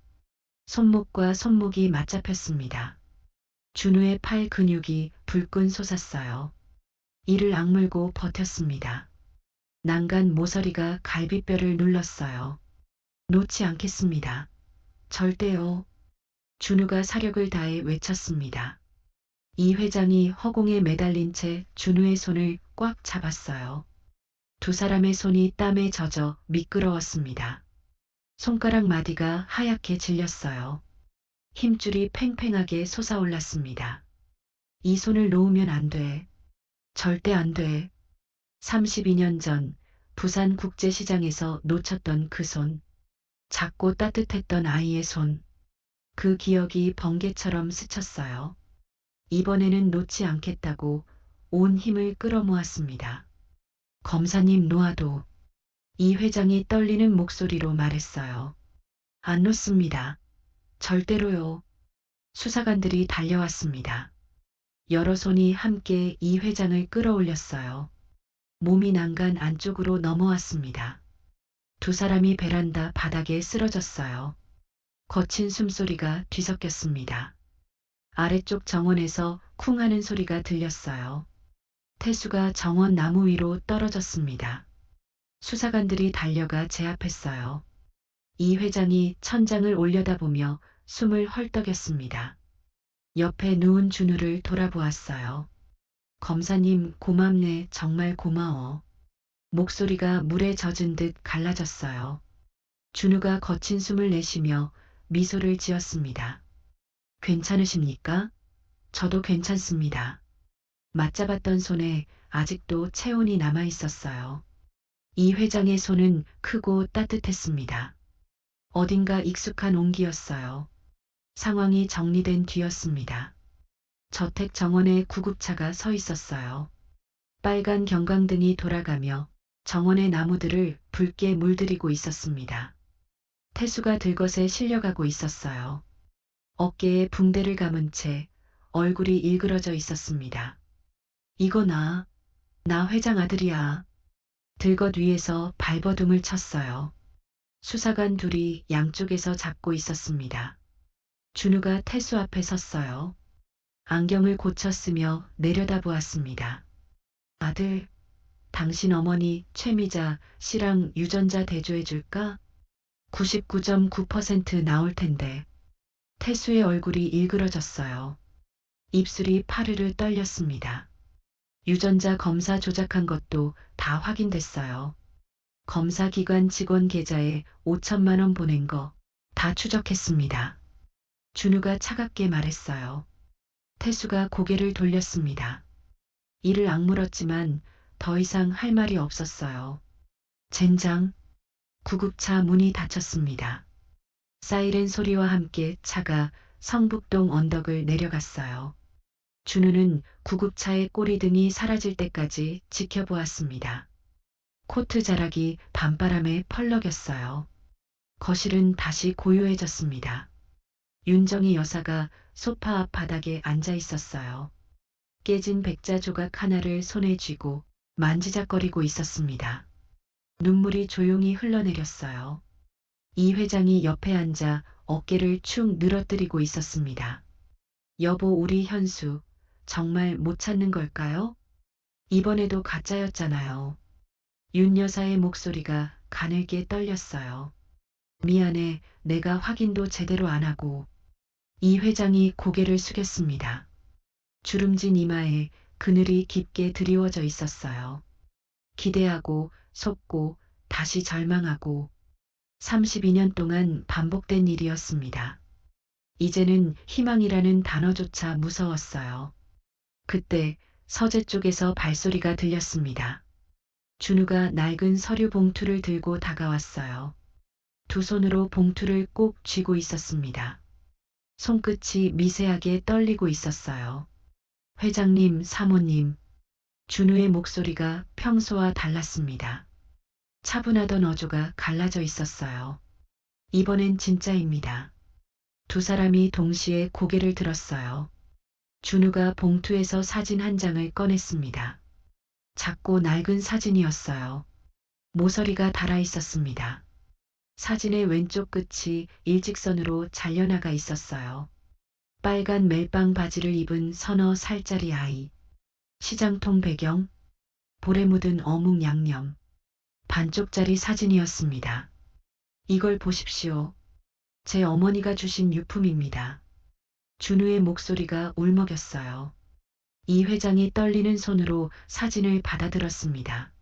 손목과 손목이 맞잡혔습니다. 준우의 팔 근육이 불끈 솟았어요. 이를 악물고 버텼습니다. 난간 모서리가 갈비뼈를 눌렀어요. 놓지 않겠습니다. 절대요. 준우가 사력을 다해 외쳤습니다. 이 회장이 허공에 매달린 채 준우의 손을 꽉 잡았어요. 두 사람의 손이 땀에 젖어 미끄러웠습니다. 손가락 마디가 하얗게 질렸어요. 힘줄이 팽팽하게 솟아올랐습니다. 이 손을 놓으면 안 돼. 절대 안 돼. 32년 전 부산 국제시장에서 놓쳤던 그 손. 작고 따뜻했던 아이의 손. 그 기억이 번개처럼 스쳤어요. 이번에는 놓지 않겠다고 온 힘을 끌어모았습니다. 검사님 놓아도. 이 회장이 떨리는 목소리로 말했어요. 안 놓습니다. 절대로요. 수사관들이 달려왔습니다. 여러 손이 함께 이 회장을 끌어올렸어요. 몸이 난간 안쪽으로 넘어왔습니다. 두 사람이 베란다 바닥에 쓰러졌어요. 거친 숨소리가 뒤섞였습니다. 아래쪽 정원에서 쿵 하는 소리가 들렸어요. 태수가 정원 나무 위로 떨어졌습니다. 수사관들이 달려가 제압했어요. 이 회장이 천장을 올려다보며 숨을 헐떡였습니다. 옆에 누운 준우를 돌아보았어요. 검사님 고맙네. 정말 고마워. 목소리가 물에 젖은 듯 갈라졌어요. 준우가 거친 숨을 내쉬며 미소를 지었습니다. 괜찮으십니까? 저도 괜찮습니다. 맞잡았던 손에 아직도 체온이 남아 있었어요. 이 회장의 손은 크고 따뜻했습니다. 어딘가 익숙한 온기였어요. 상황이 정리된 뒤였습니다. 저택 정원에 구급차가 서 있었어요. 빨간 경광등이 돌아가며 정원의 나무들을 붉게 물들이고 있었습니다. 태수가 들것에 실려가고 있었어요. 어깨에 붕대를 감은 채 얼굴이 일그러져 있었습니다. 이거 나 회장 아들이야. 들것 위에서 발버둥을 쳤어요. 수사관 둘이 양쪽에서 잡고 있었습니다. 준우가 태수 앞에 섰어요. 안경을 고쳐 쓰며 내려다보았습니다. 아들, 당신 어머니 최미자 씨랑 유전자 대조해줄까? 99.9% 나올 텐데. 태수의 얼굴이 일그러졌어요. 입술이 파르르 떨렸습니다. 유전자 검사 조작한 것도 다 확인됐어요. 검사기관 직원 계좌에 5천만 원 보낸 거 다 추적했습니다. 준우가 차갑게 말했어요. 태수가 고개를 돌렸습니다. 이를 악물었지만 더 이상 할 말이 없었어요. 젠장. 구급차 문이 닫혔습니다. 사이렌 소리와 함께 차가 성북동 언덕을 내려갔어요. 준우는 구급차의 꼬리등이 사라질 때까지 지켜보았습니다. 코트 자락이 밤바람에 펄럭였어요. 거실은 다시 고요해졌습니다. 윤정희 여사가 소파 앞 바닥에 앉아 있었어요. 깨진 백자 조각 하나를 손에 쥐고 만지작거리고 있었습니다. 눈물이 조용히 흘러내렸어요. 이 회장이 옆에 앉아 어깨를 축 늘어뜨리고 있었습니다. 여보, 우리 현수 정말 못 찾는 걸까요? 이번에도 가짜였잖아요. 윤 여사의 목소리가 가늘게 떨렸어요. 미안해, 내가 확인도 제대로 안 하고. 이 회장이 고개를 숙였습니다. 주름진 이마에 그늘이 깊게 드리워져 있었어요. 기대하고 속고 다시 절망하고 32년 동안 반복된 일이었습니다. 이제는 희망이라는 단어조차 무서웠어요. 그때 서재 쪽에서 발소리가 들렸습니다. 준우가 낡은 서류 봉투를 들고 다가왔어요. 두 손으로 봉투를 꼭 쥐고 있었습니다. 손끝이 미세하게 떨리고 있었어요. 회장님, 사모님. 준우의 목소리가 평소와 달랐습니다. 차분하던 어조가 갈라져 있었어요. 이번엔 진짜입니다. 두 사람이 동시에 고개를 들었어요. 준우가 봉투에서 사진 한 장을 꺼냈습니다. 작고 낡은 사진이었어요. 모서리가 달아 있었습니다. 사진의 왼쪽 끝이 일직선으로 잘려나가 있었어요. 빨간 멜빵 바지를 입은 서너 살짜리 아이. 시장통 배경, 볼에 묻은 어묵 양념. 반쪽짜리 사진이었습니다. 이걸 보십시오. 제 어머니가 주신 유품입니다. 준우의 목소리가 울먹였어요. 이 회장이 떨리는 손으로 사진을 받아들었습니다.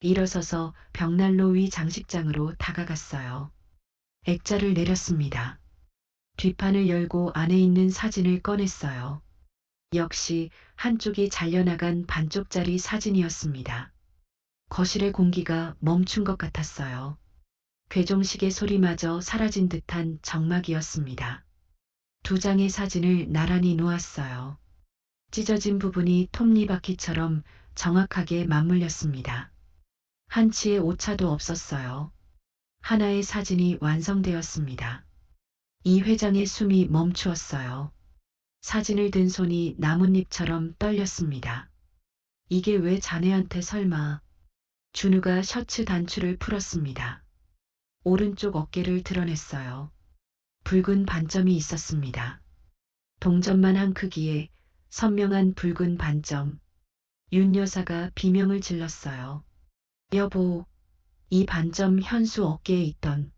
일어서서 벽난로 위 장식장으로 다가갔어요. 액자를 내렸습니다. 뒷판을 열고 안에 있는 사진을 꺼냈어요. 역시 한쪽이 잘려나간 반쪽짜리 사진이었습니다. 거실의 공기가 멈춘 것 같았어요. 괴종식의 소리마저 사라진 듯한 적막이었습니다. 두 장의 사진을 나란히 놓았어요. 찢어진 부분이 톱니바퀴처럼 정확하게 맞물렸습니다. 한치의 오차도 없었어요. 하나의 사진이 완성되었습니다. 이 회장의 숨이 멈추었어요. 사진을 든 손이 나뭇잎처럼 떨렸습니다. 이게 왜 자네한테 설마. 준우가 셔츠 단추를 풀었습니다. 오른쪽 어깨를 드러냈어요. 붉은 반점이 있었습니다. 동전만한 크기의 선명한 붉은 반점. 윤 여사가 비명을 질렀어요. 여보, 이 반점 현수 어깨에 있던.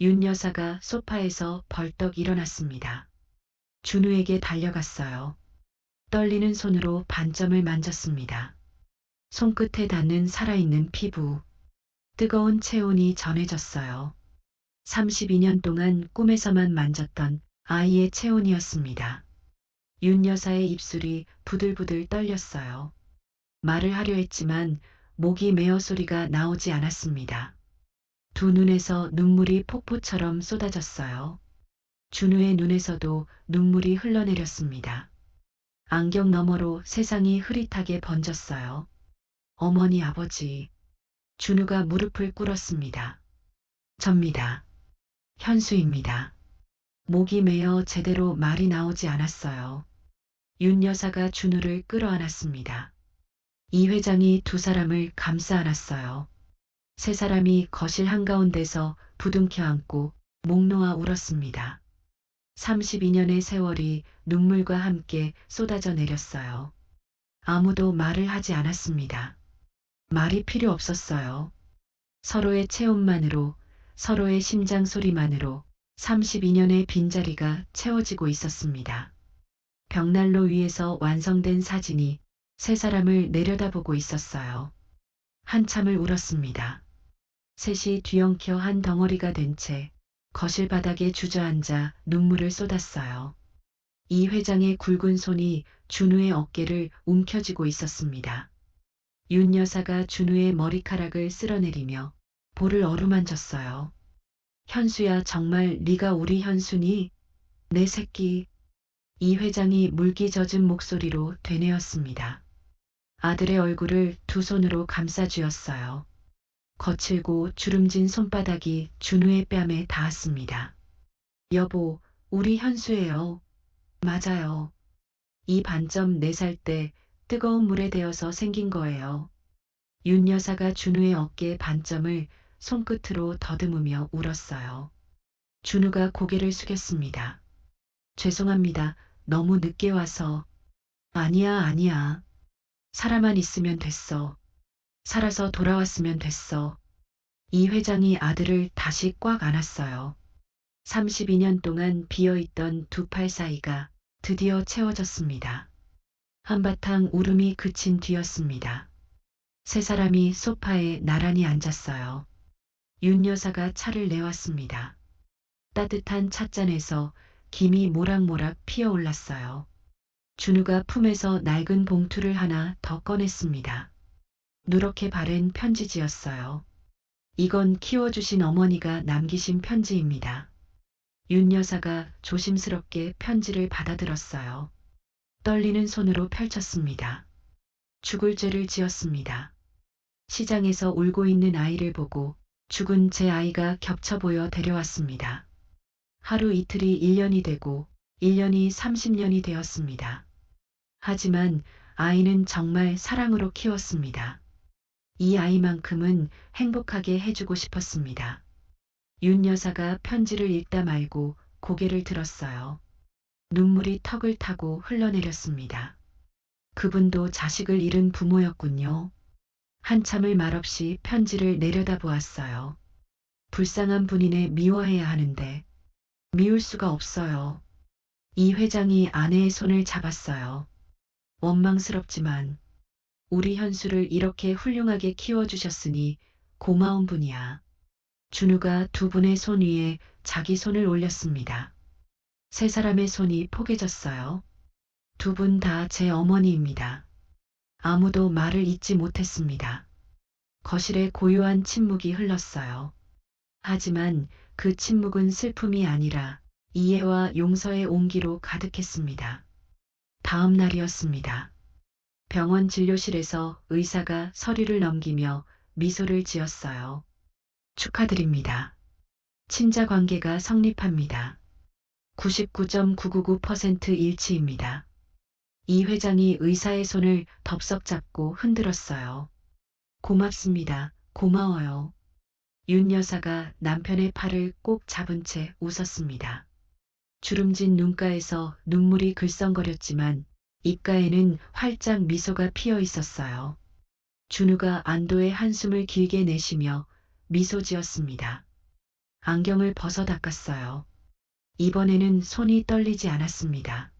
윤 여사가 소파에서 벌떡 일어났습니다. 준우에게 달려갔어요. 떨리는 손으로 반점을 만졌습니다. 손끝에 닿는 살아있는 피부. 뜨거운 체온이 전해졌어요. 32년 동안 꿈에서만 만졌던 아이의 체온이었습니다. 윤 여사의 입술이 부들부들 떨렸어요. 말을 하려 했지만 목이 메어 소리가 나오지 않았습니다. 두 눈에서 눈물이 폭포처럼 쏟아졌어요. 준우의 눈에서도 눈물이 흘러내렸습니다. 안경 너머로 세상이 흐릿하게 번졌어요. 어머니, 아버지. 준우가 무릎을 꿇었습니다. 접니다. 현수입니다. 목이 메어 제대로 말이 나오지 않았어요. 윤 여사가 준우를 끌어안았습니다. 이 회장이 두 사람을 감싸 안았어요. 세 사람이 거실 한가운데서 부둥켜 안고 목 놓아 울었습니다. 32년의 세월이 눈물과 함께 쏟아져 내렸어요. 아무도 말을 하지 않았습니다. 말이 필요 없었어요. 서로의 체온만으로, 서로의 심장 소리만으로 32년의 빈자리가 채워지고 있었습니다. 벽난로 위에서 완성된 사진이 세 사람을 내려다보고 있었어요. 한참을 울었습니다. 셋이 뒤엉켜 한 덩어리가 된 채 거실 바닥에 주저앉아 눈물을 쏟았어요. 이 회장의 굵은 손이 준우의 어깨를 움켜쥐고 있었습니다. 윤 여사가 준우의 머리카락을 쓸어내리며 볼을 어루만졌어요. 현수야, 정말 네가 우리 현수니? 내 새끼. 이 회장이 물기 젖은 목소리로 되뇌었습니다. 아들의 얼굴을 두 손으로 감싸 쥐었어요. 거칠고 주름진 손바닥이 준우의 뺨에 닿았습니다. 여보, 우리 현수예요. 맞아요. 이 반점 4살 때 뜨거운 물에 데어서 생긴 거예요. 윤 여사가 준우의 어깨 반점을 손끝으로 더듬으며 울었어요. 준우가 고개를 숙였습니다. 죄송합니다. 너무 늦게 와서. 아니야, 아니야. 살아만 있으면 됐어. 살아서 돌아왔으면 됐어. 이 회장이 아들을 다시 꽉 안았어요. 32년 동안 비어있던 두 팔 사이가 드디어 채워졌습니다. 한바탕 울음이 그친 뒤였습니다. 세 사람이 소파에 나란히 앉았어요. 윤 여사가 차를 내왔습니다. 따뜻한 찻잔에서 김이 모락모락 피어올랐어요. 준우가 품에서 낡은 봉투를 하나 더 꺼냈습니다. 누렇게 바른 편지지였어요. 이건 키워주신 어머니가 남기신 편지입니다. 윤 여사가 조심스럽게 편지를 받아들었어요. 떨리는 손으로 펼쳤습니다. 죽을 죄를 지었습니다. 시장에서 울고 있는 아이를 보고 죽은 제 아이가 겹쳐 보여 데려왔습니다. 하루 이틀이 1년이 되고 1년이 30년이 되었습니다. 하지만 아이는 정말 사랑으로 키웠습니다. 이 아이만큼은 행복하게 해주고 싶었습니다. 윤 여사가 편지를 읽다 말고 고개를 들었어요. 눈물이 턱을 타고 흘러내렸습니다. 그분도 자식을 잃은 부모였군요. 한참을 말없이 편지를 내려다보았어요. 불쌍한 분이네, 미워해야 하는데 미울 수가 없어요. 이 회장이 아내의 손을 잡았어요. 원망스럽지만 우리 현수를 이렇게 훌륭하게 키워주셨으니 고마운 분이야. 준우가 두 분의 손 위에 자기 손을 올렸습니다. 세 사람의 손이 포개졌어요. 두 분 다 제 어머니입니다. 아무도 말을 잇지 못했습니다. 거실에 고요한 침묵이 흘렀어요. 하지만 그 침묵은 슬픔이 아니라 이해와 용서의 온기로 가득했습니다. 다음 날이었습니다. 병원 진료실에서 의사가 서류를 넘기며 미소를 지었어요. 축하드립니다. 친자 관계가 성립합니다. 99.999% 일치입니다. 이 회장이 의사의 손을 덥석 잡고 흔들었어요. 고맙습니다. 고마워요. 윤 여사가 남편의 팔을 꼭 잡은 채 웃었습니다. 주름진 눈가에서 눈물이 글썽거렸지만 입가에는 활짝 미소가 피어 있었어요. 준우가 안도의 한숨을 길게 내쉬며 미소 지었습니다. 안경을 벗어 닦았어요. 이번에는 손이 떨리지 않았습니다.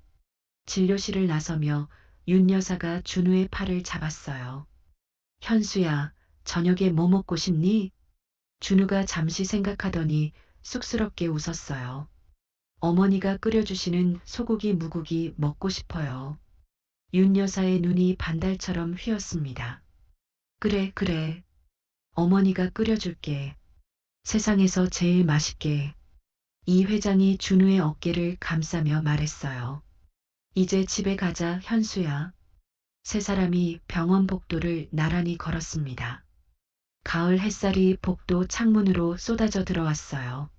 진료실을 나서며 윤 여사가 준우의 팔을 잡았어요. 현수야, 저녁에 뭐 먹고 싶니? 준우가 잠시 생각하더니 쑥스럽게 웃었어요. 어머니가 끓여주시는 소고기 무국이 먹고 싶어요. 윤 여사의 눈이 반달처럼 휘었습니다. 그래, 그래. 어머니가 끓여줄게. 세상에서 제일 맛있게. 이 회장이 준우의 어깨를 감싸며 말했어요. 이제 집에 가자, 현수야. 세 사람이 병원 복도를 나란히 걸었습니다. 가을 햇살이 복도 창문으로 쏟아져 들어왔어요.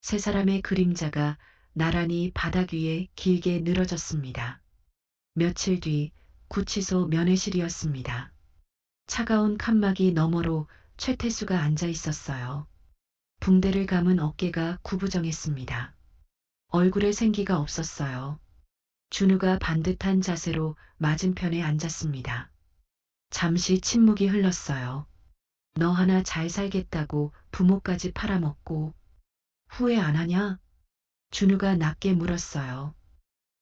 세 사람의 그림자가 나란히 바닥 위에 길게 늘어졌습니다. 며칠 뒤 구치소 면회실이었습니다. 차가운 칸막이 너머로 최태수가 앉아 있었어요. 붕대를 감은 어깨가 구부정했습니다. 얼굴에 생기가 없었어요. 준우가 반듯한 자세로 맞은편에 앉았습니다. 잠시 침묵이 흘렀어요. 너 하나 잘 살겠다고 부모까지 팔아먹고 후회 안 하냐? 준우가 낮게 물었어요.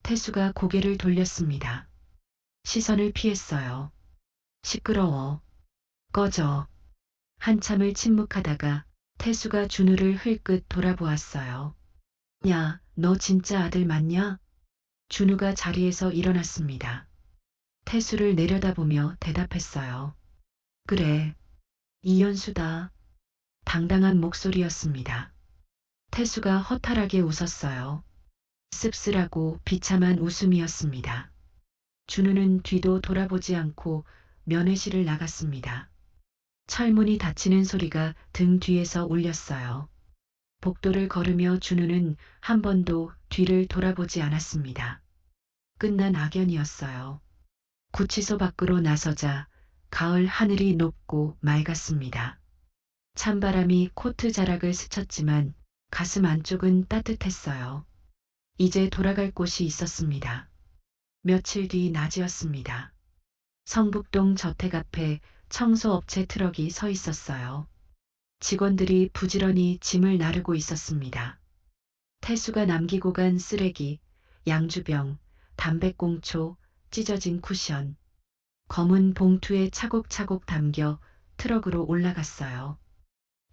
태수가 고개를 돌렸습니다. 시선을 피했어요. 시끄러워. 꺼져. 한참을 침묵하다가 태수가 준우를 흘끗 돌아보았어요. 야, 너 진짜 아들 맞냐? 준우가 자리에서 일어났습니다. 태수를 내려다보며 대답했어요. 그래. 이현수다. 당당한 목소리였습니다. 태수가 허탈하게 웃었어요. 씁쓸하고 비참한 웃음이었습니다. 준우는 뒤도 돌아보지 않고 면회실을 나갔습니다. 철문이 닫히는 소리가 등 뒤에서 울렸어요. 복도를 걸으며 준우는 한 번도 뒤를 돌아보지 않았습니다. 끝난 악연이었어요. 구치소 밖으로 나서자 가을 하늘이 높고 맑았습니다. 찬바람이 코트 자락을 스쳤지만 가슴 안쪽은 따뜻했어요. 이제 돌아갈 곳이 있었습니다. 며칠 뒤 낮이었습니다. 성북동 저택 앞에 청소업체 트럭이 서 있었어요. 직원들이 부지런히 짐을 나르고 있었습니다. 태수가 남기고 간 쓰레기, 양주병, 담배꽁초, 찢어진 쿠션, 검은 봉투에 차곡차곡 담겨 트럭으로 올라갔어요.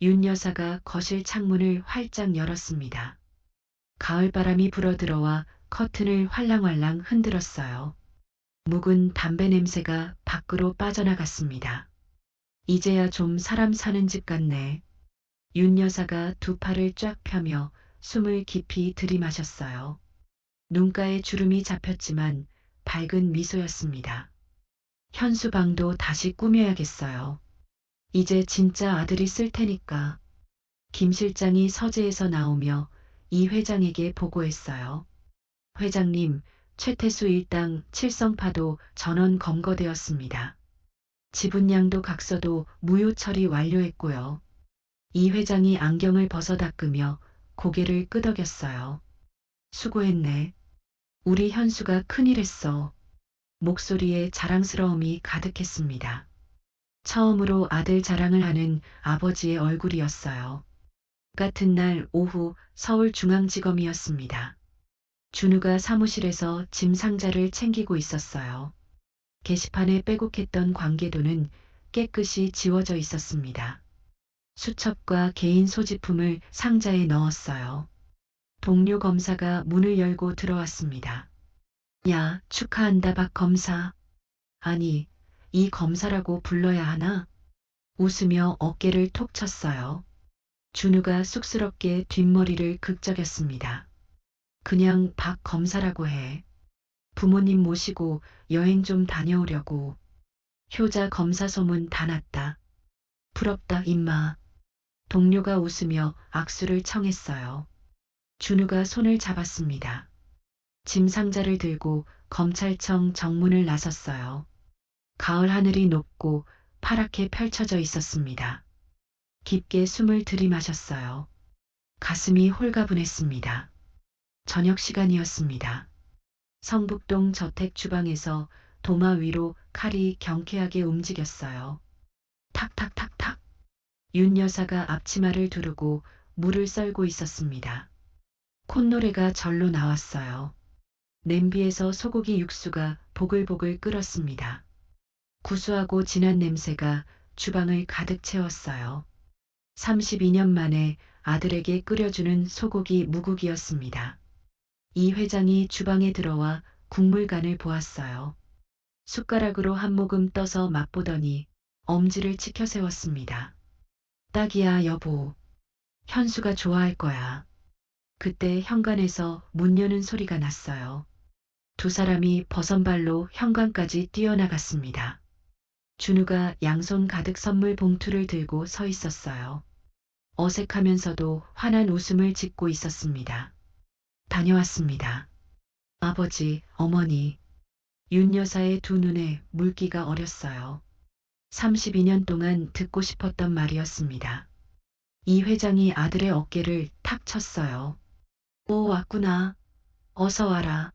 윤 여사가 거실 창문을 활짝 열었습니다. 가을바람이 불어들어와 커튼을 활랑활랑 흔들었어요. 묵은 담배 냄새가 밖으로 빠져나갔습니다. 이제야 좀 사람 사는 집 같네. 윤 여사가 두 팔을 쫙 펴며 숨을 깊이 들이마셨어요. 눈가에 주름이 잡혔지만 밝은 미소였습니다. 현수 방도 다시 꾸며야겠어요. 이제 진짜 아들이 쓸 테니까. 김 실장이 서재에서 나오며 이 회장에게 보고했어요. 회장님, 최태수 일당 7성파도 전원 검거되었습니다. 지분양도 각서도 무효 처리 완료했고요. 이 회장이 안경을 벗어 닦으며 고개를 끄덕였어요. 수고했네. 우리 현수가 큰일 했어. 목소리에 자랑스러움이 가득했습니다. 처음으로 아들 자랑을 하는 아버지의 얼굴이었어요. 같은 날 오후 서울중앙지검이었습니다. 준우가 사무실에서 짐 상자를 챙기고 있었어요. 게시판에 빼곡했던 관계도는 깨끗이 지워져 있었습니다. 수첩과 개인 소지품을 상자에 넣었어요. 동료 검사가 문을 열고 들어왔습니다. 야, 축하한다 박 검사. 아니, 이 검사라고 불러야 하나? 웃으며 어깨를 톡 쳤어요. 준우가 쑥스럽게 뒷머리를 극적였습니다. 그냥 박 검사라고 해. 부모님 모시고 여행 좀 다녀오려고. 효자 검사 소문 다 났다. 부럽다 임마. 동료가 웃으며 악수를 청했어요. 준우가 손을 잡았습니다. 짐 상자를 들고 검찰청 정문을 나섰어요. 가을 하늘이 높고 파랗게 펼쳐져 있었습니다. 깊게 숨을 들이마셨어요. 가슴이 홀가분했습니다. 저녁 시간이었습니다. 성북동 저택 주방에서 도마 위로 칼이 경쾌하게 움직였어요. 탁탁탁탁. 윤 여사가 앞치마를 두르고 물을 썰고 있었습니다. 콧노래가 절로 나왔어요. 냄비에서 소고기 육수가 보글보글 끓었습니다. 구수하고 진한 냄새가 주방을 가득 채웠어요. 32년 만에 아들에게 끓여주는 소고기 무국이었습니다. 이 회장이 주방에 들어와 국물간을 보았어요. 숟가락으로 한 모금 떠서 맛보더니 엄지를 치켜 세웠습니다. 딱이야 여보. 현수가 좋아할 거야. 그때 현관에서 문 여는 소리가 났어요. 두 사람이 버선발로 현관까지 뛰어나갔습니다. 준우가 양손 가득 선물 봉투를 들고 서 있었어요. 어색하면서도 환한 웃음을 짓고 있었습니다. 다녀왔습니다. 아버지, 어머니. 윤 여사의 두 눈에 물기가 어렸어요. 32년 동안 듣고 싶었던 말이었습니다. 이 회장이 아들의 어깨를 탁 쳤어요. 오, 왔구나. 어서 와라.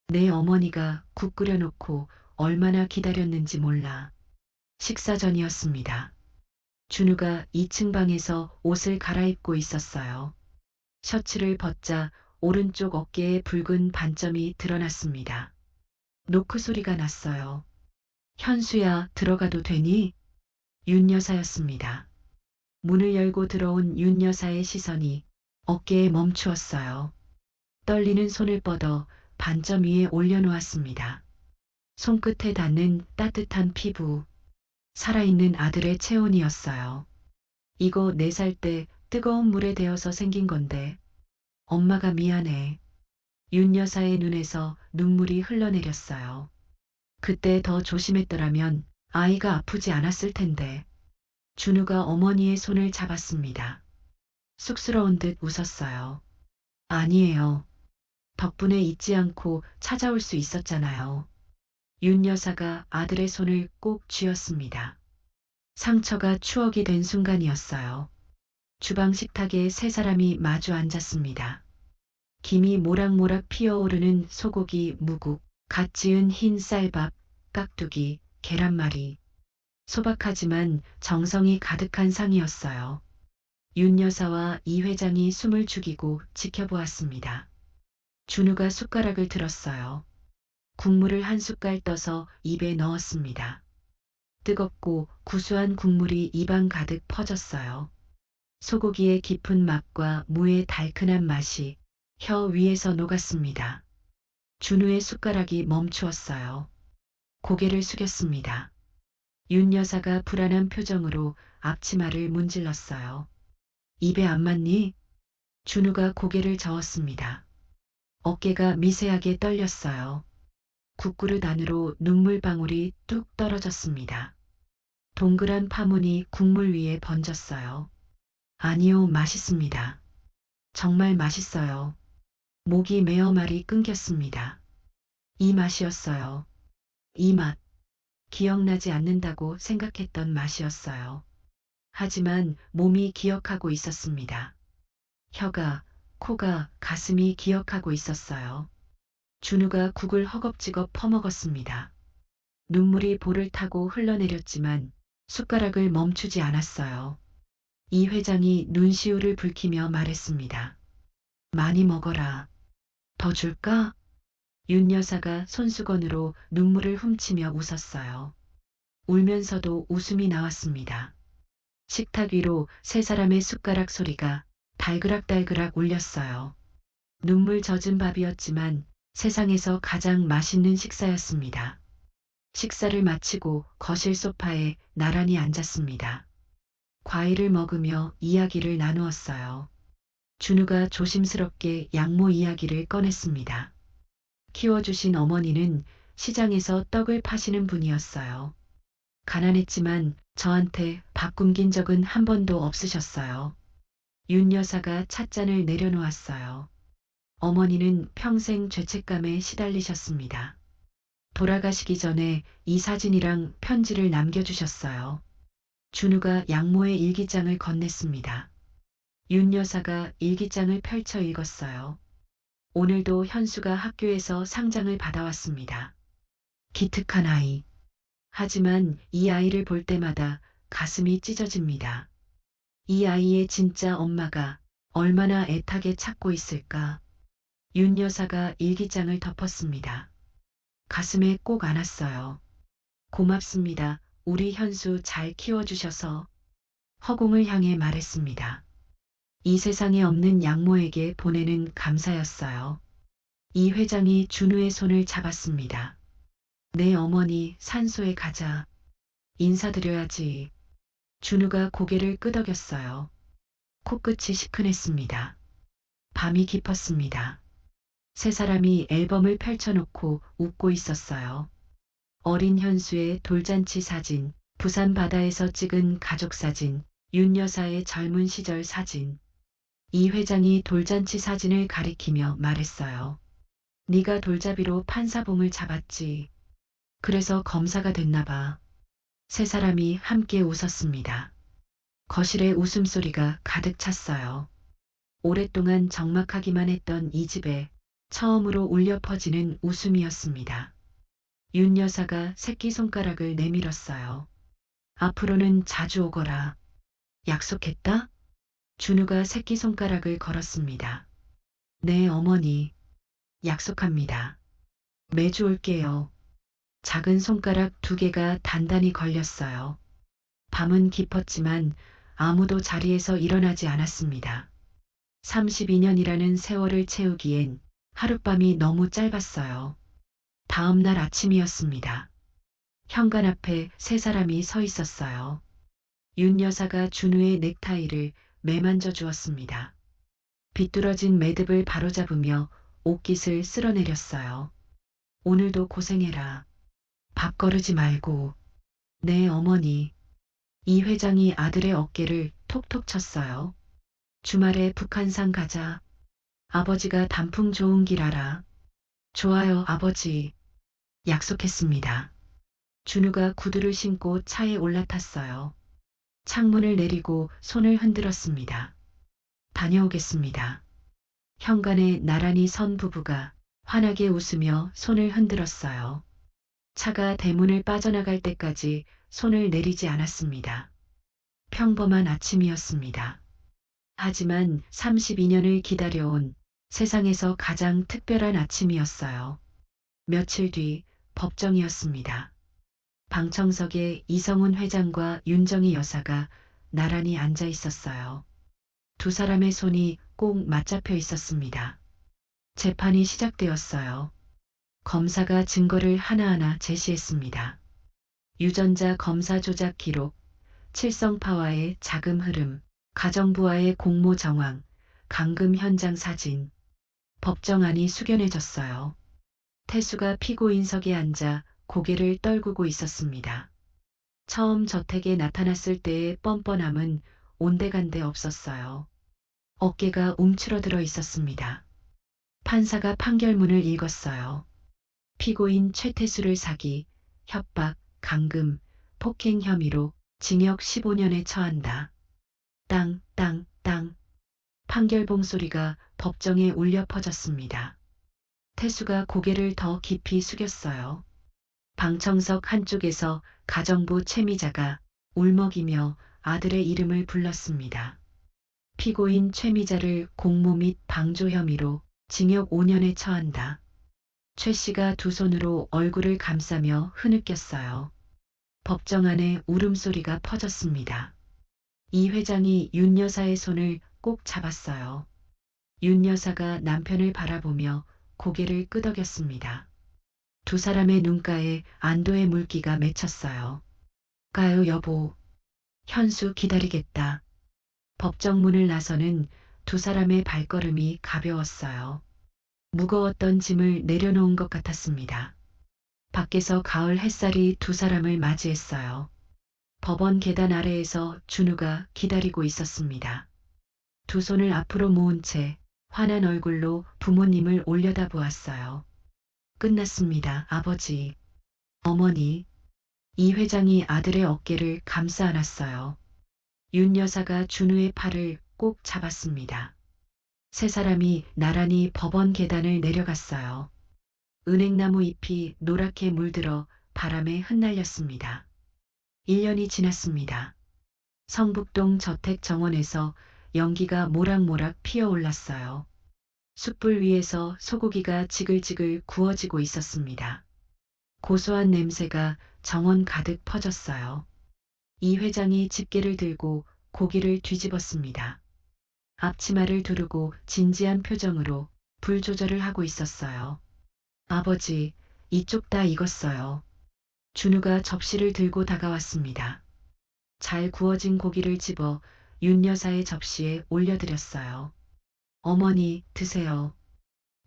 내 어머니가 국 끓여놓고 얼마나 기다렸는지 몰라. 식사 전이었습니다. 준우가 2층 방에서 옷을 갈아입고 있었어요. 셔츠를 벗자 오른쪽 어깨에 붉은 반점이 드러났습니다. 노크 소리가 났어요. 현수야, 들어가도 되니? 윤 여사였습니다. 문을 열고 들어온 윤 여사의 시선이 어깨에 멈추었어요. 떨리는 손을 뻗어 반점 위에 올려놓았습니다. 손끝에 닿는 따뜻한 피부, 살아있는 아들의 체온이었어요. 이거 4살 때 뜨거운 물에 데어서 생긴 건데, 엄마가 미안해. 윤 여사의 눈에서 눈물이 흘러내렸어요. 그때 더 조심했더라면 아이가 아프지 않았을 텐데. 준우가 어머니의 손을 잡았습니다. 쑥스러운 듯 웃었어요. 아니에요. 덕분에 잊지 않고 찾아올 수 있었잖아요. 윤 여사가 아들의 손을 꼭 쥐었습니다. 상처가 추억이 된 순간이었어요. 주방 식탁에 3사람이 마주 앉았습니다. 김이 모락모락 피어오르는 소고기 무국, 갓 지은 흰 쌀밥, 깍두기, 계란말이. 소박하지만 정성이 가득한 상이었어요. 윤 여사와 이 회장이 숨을 죽이고 지켜보았습니다. 준우가 숟가락을 들었어요. 국물을 한 숟갈 떠서 입에 넣었습니다. 뜨겁고 구수한 국물이 입안 가득 퍼졌어요. 소고기의 깊은 맛과 무의 달큰한 맛이 혀 위에서 녹았습니다. 준우의 숟가락이 멈추었어요. 고개를 숙였습니다. 윤 여사가 불안한 표정으로 앞치마를 문질렀어요. 입에 안 맞니? 준우가 고개를 저었습니다. 어깨가 미세하게 떨렸어요. 국그릇 안으로 눈물방울이 뚝 떨어졌습니다. 동그란 파문이 국물 위에 번졌어요. 아니요, 맛있습니다. 정말 맛있어요. 목이 메어 말이 끊겼습니다. 이 맛이었어요. 이 맛. 기억나지 않는다고 생각했던 맛이었어요. 하지만 몸이 기억하고 있었습니다. 혀가, 코가, 가슴이 기억하고 있었어요. 준우가 국을 허겁지겁 퍼먹었습니다. 눈물이 볼을 타고 흘러내렸지만 숟가락을 멈추지 않았어요. 이 회장이 눈시울을 붉히며 말했습니다. 많이 먹어라. 더 줄까? 윤 여사가 손수건으로 눈물을 훔치며 웃었어요. 울면서도 웃음이 나왔습니다. 식탁 위로 3사람의 숟가락 소리가 달그락달그락 울렸어요. 눈물 젖은 밥이었지만 세상에서 가장 맛있는 식사였습니다. 식사를 마치고 거실 소파에 나란히 앉았습니다. 과일을 먹으며 이야기를 나누었어요. 준우가 조심스럽게 양모 이야기를 꺼냈습니다. 키워주신 어머니는 시장에서 떡을 파시는 분이었어요. 가난했지만 저한테 밥 굶긴 적은 한 번도 없으셨어요. 윤 여사가 찻잔을 내려놓았어요. 어머니는 평생 죄책감에 시달리셨습니다. 돌아가시기 전에 이 사진이랑 편지를 남겨주셨어요. 준우가 양모의 일기장을 건넸습니다. 윤 여사가 일기장을 펼쳐 읽었어요. 오늘도 현수가 학교에서 상장을 받아왔습니다. 기특한 아이. 하지만 이 아이를 볼 때마다 가슴이 찢어집니다. 이 아이의 진짜 엄마가 얼마나 애타게 찾고 있을까. 윤 여사가 일기장을 덮었습니다. 가슴에 꼭 안았어요. 고맙습니다. 우리 현수 잘 키워주셔서. 허공을 향해 말했습니다. 이 세상에 없는 양모에게 보내는 감사였어요. 이 회장이 준우의 손을 잡았습니다. 내 어머니 산소에 가자. 인사드려야지. 준우가 고개를 끄덕였어요. 코끝이 시큰했습니다. 밤이 깊었습니다. 3사람이 앨범을 펼쳐놓고 웃고 있었어요. 어린 현수의 돌잔치 사진, 부산 바다에서 찍은 가족 사진, 윤 여사의 젊은 시절 사진. 이 회장이 돌잔치 사진을 가리키며 말했어요. 네가 돌잡이로 판사봉을 잡았지. 그래서 검사가 됐나 봐. 3사람이 함께 웃었습니다. 거실에 웃음소리가 가득 찼어요. 오랫동안 적막하기만 했던 이 집에 처음으로 울려 퍼지는 웃음이었습니다. 윤 여사가 새끼손가락을 내밀었어요. 앞으로는 자주 오거라. 약속했다? 준우가 새끼손가락을 걸었습니다. 네, 어머니. 약속합니다. 매주 올게요. 작은 손가락 2개가 단단히 걸렸어요. 밤은 깊었지만 아무도 자리에서 일어나지 않았습니다. 32년이라는 세월을 채우기엔 하룻밤이 너무 짧았어요. 다음 날 아침이었습니다. 현관 앞에 3사람이 서 있었어요. 윤 여사가 준우의 넥타이를 매만져 주었습니다. 비뚤어진 매듭을 바로잡으며 옷깃을 쓸어내렸어요. 오늘도 고생해라. 밥 거르지 말고. 네, 어머니. 이 회장이 아들의 어깨를 톡톡 쳤어요. 주말에 북한산 가자. 아버지가 단풍 좋은 길 알아. 좋아요, 아버지. 약속했습니다. 준우가 구두를 신고 차에 올라탔어요. 창문을 내리고 손을 흔들었습니다. 다녀오겠습니다. 현관에 나란히 선 부부가 환하게 웃으며 손을 흔들었어요. 차가 대문을 빠져나갈 때까지 손을 내리지 않았습니다. 평범한 아침이었습니다. 하지만 32년을 기다려온 세상에서 가장 특별한 아침이었어요. 며칠 뒤 법정이었습니다. 방청석에 이성훈 회장과 윤정희 여사가 나란히 앉아 있었어요. 2사람의 손이 꼭 맞잡혀 있었습니다. 재판이 시작되었어요. 검사가 증거를 하나하나 제시했습니다. 유전자 검사 조작 기록, 칠성파와의 자금 흐름, 가정부와의 공모 정황, 감금 현장 사진. 법정안이 숙연해졌어요. 태수가 피고인석에 앉아 고개를 떨구고 있었습니다. 처음 저택에 나타났을 때의 뻔뻔함은 온데간데 없었어요. 어깨가 움츠러들어 있었습니다. 판사가 판결문을 읽었어요. 피고인 최태수를 사기, 협박, 감금, 폭행 혐의로 징역 15년에 처한다. 땅, 땅, 땅. 판결봉 소리가 법정에 울려 퍼졌습니다. 태수가 고개를 더 깊이 숙였어요. 방청석 한쪽에서 가정부 최미자가 울먹이며 아들의 이름을 불렀습니다. 피고인 최미자를 공모 및 방조 혐의로 징역 5년에 처한다. 최 씨가 2손으로 얼굴을 감싸며 흐느꼈어요. 법정 안에 울음소리가 퍼졌습니다. 이 회장이 윤 여사의 손을 꼭 잡았어요. 윤 여사가 남편을 바라보며 고개를 끄덕였습니다. 2사람의 눈가에 안도의 물기가 맺혔어요. 가요, 여보. 현수 기다리겠다. 법정 문을 나서는 2사람의 발걸음이 가벼웠어요. 무거웠던 짐을 내려놓은 것 같았습니다. 밖에서 가을 햇살이 2사람을 맞이했어요. 법원 계단 아래에서 준우가 기다리고 있었습니다. 2손을 앞으로 모은 채 환한 얼굴로 부모님을 올려다보았어요. 끝났습니다, 아버지. 어머니. 이 회장이 아들의 어깨를 감싸 안았어요. 윤 여사가 준우의 팔을 꼭 잡았습니다. 3사람이 나란히 법원 계단을 내려갔어요. 은행나무 잎이 노랗게 물들어 바람에 흩날렸습니다. 1년이 지났습니다. 성북동 저택 정원에서 연기가 모락모락 피어올랐어요. 숯불 위에서 소고기가 지글지글 구워지고 있었습니다. 고소한 냄새가 정원 가득 퍼졌어요. 이 회장이 집게를 들고 고기를 뒤집었습니다. 앞치마를 두르고 진지한 표정으로 불 조절을 하고 있었어요. 아버지, 이쪽 다 익었어요. 준우가 접시를 들고 다가왔습니다. 잘 구워진 고기를 집어 윤 여사의 접시에 올려드렸어요. 어머니, 드세요.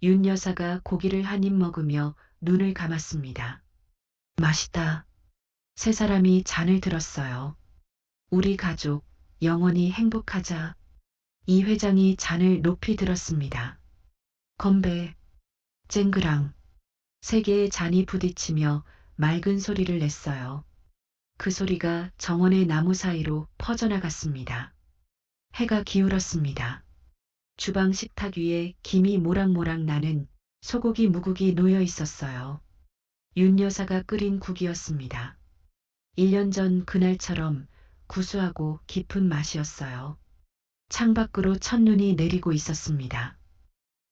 윤 여사가 고기를 한 입 먹으며 눈을 감았습니다. 맛있다. 3사람이 잔을 들었어요. 우리 가족, 영원히 행복하자. 이 회장이 잔을 높이 들었습니다. 건배. 쨍그랑. 3개의 잔이 부딪히며 맑은 소리를 냈어요. 그 소리가 정원의 나무 사이로 퍼져나갔습니다. 해가 기울었습니다. 주방 식탁 위에 김이 모락모락 나는 소고기 무국이 놓여 있었어요. 윤 여사가 끓인 국이었습니다. 1년 전 그날처럼 구수하고 깊은 맛이었어요. 창밖으로 첫눈이 내리고 있었습니다.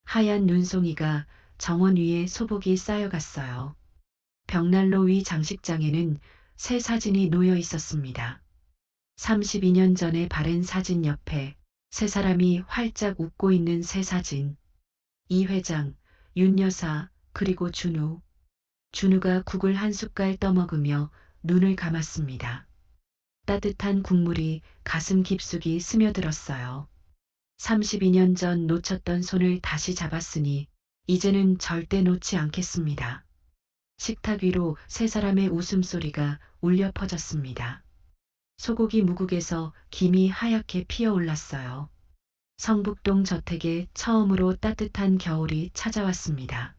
하얀 눈송이가 정원 위에 소복이 쌓여갔어요. 벽난로 위 장식장에는 새 사진이 놓여 있었습니다. 32년 전에 바른 사진 옆에 세 사람이 활짝 웃고 있는 새 사진. 이 회장, 윤 여사, 그리고 준우. 준우가 국을 한 숟갈 떠먹으며 눈을 감았습니다. 따뜻한 국물이 가슴 깊숙이 스며들었어요. 32년 전 놓쳤던 손을 다시 잡았으니 이제는 절대 놓지 않겠습니다. 식탁 위로 세 사람의 웃음소리가 울려 퍼졌습니다. 소고기 무국에서 김이 하얗게 피어올랐어요. 성북동 저택에 처음으로 따뜻한 겨울이 찾아왔습니다.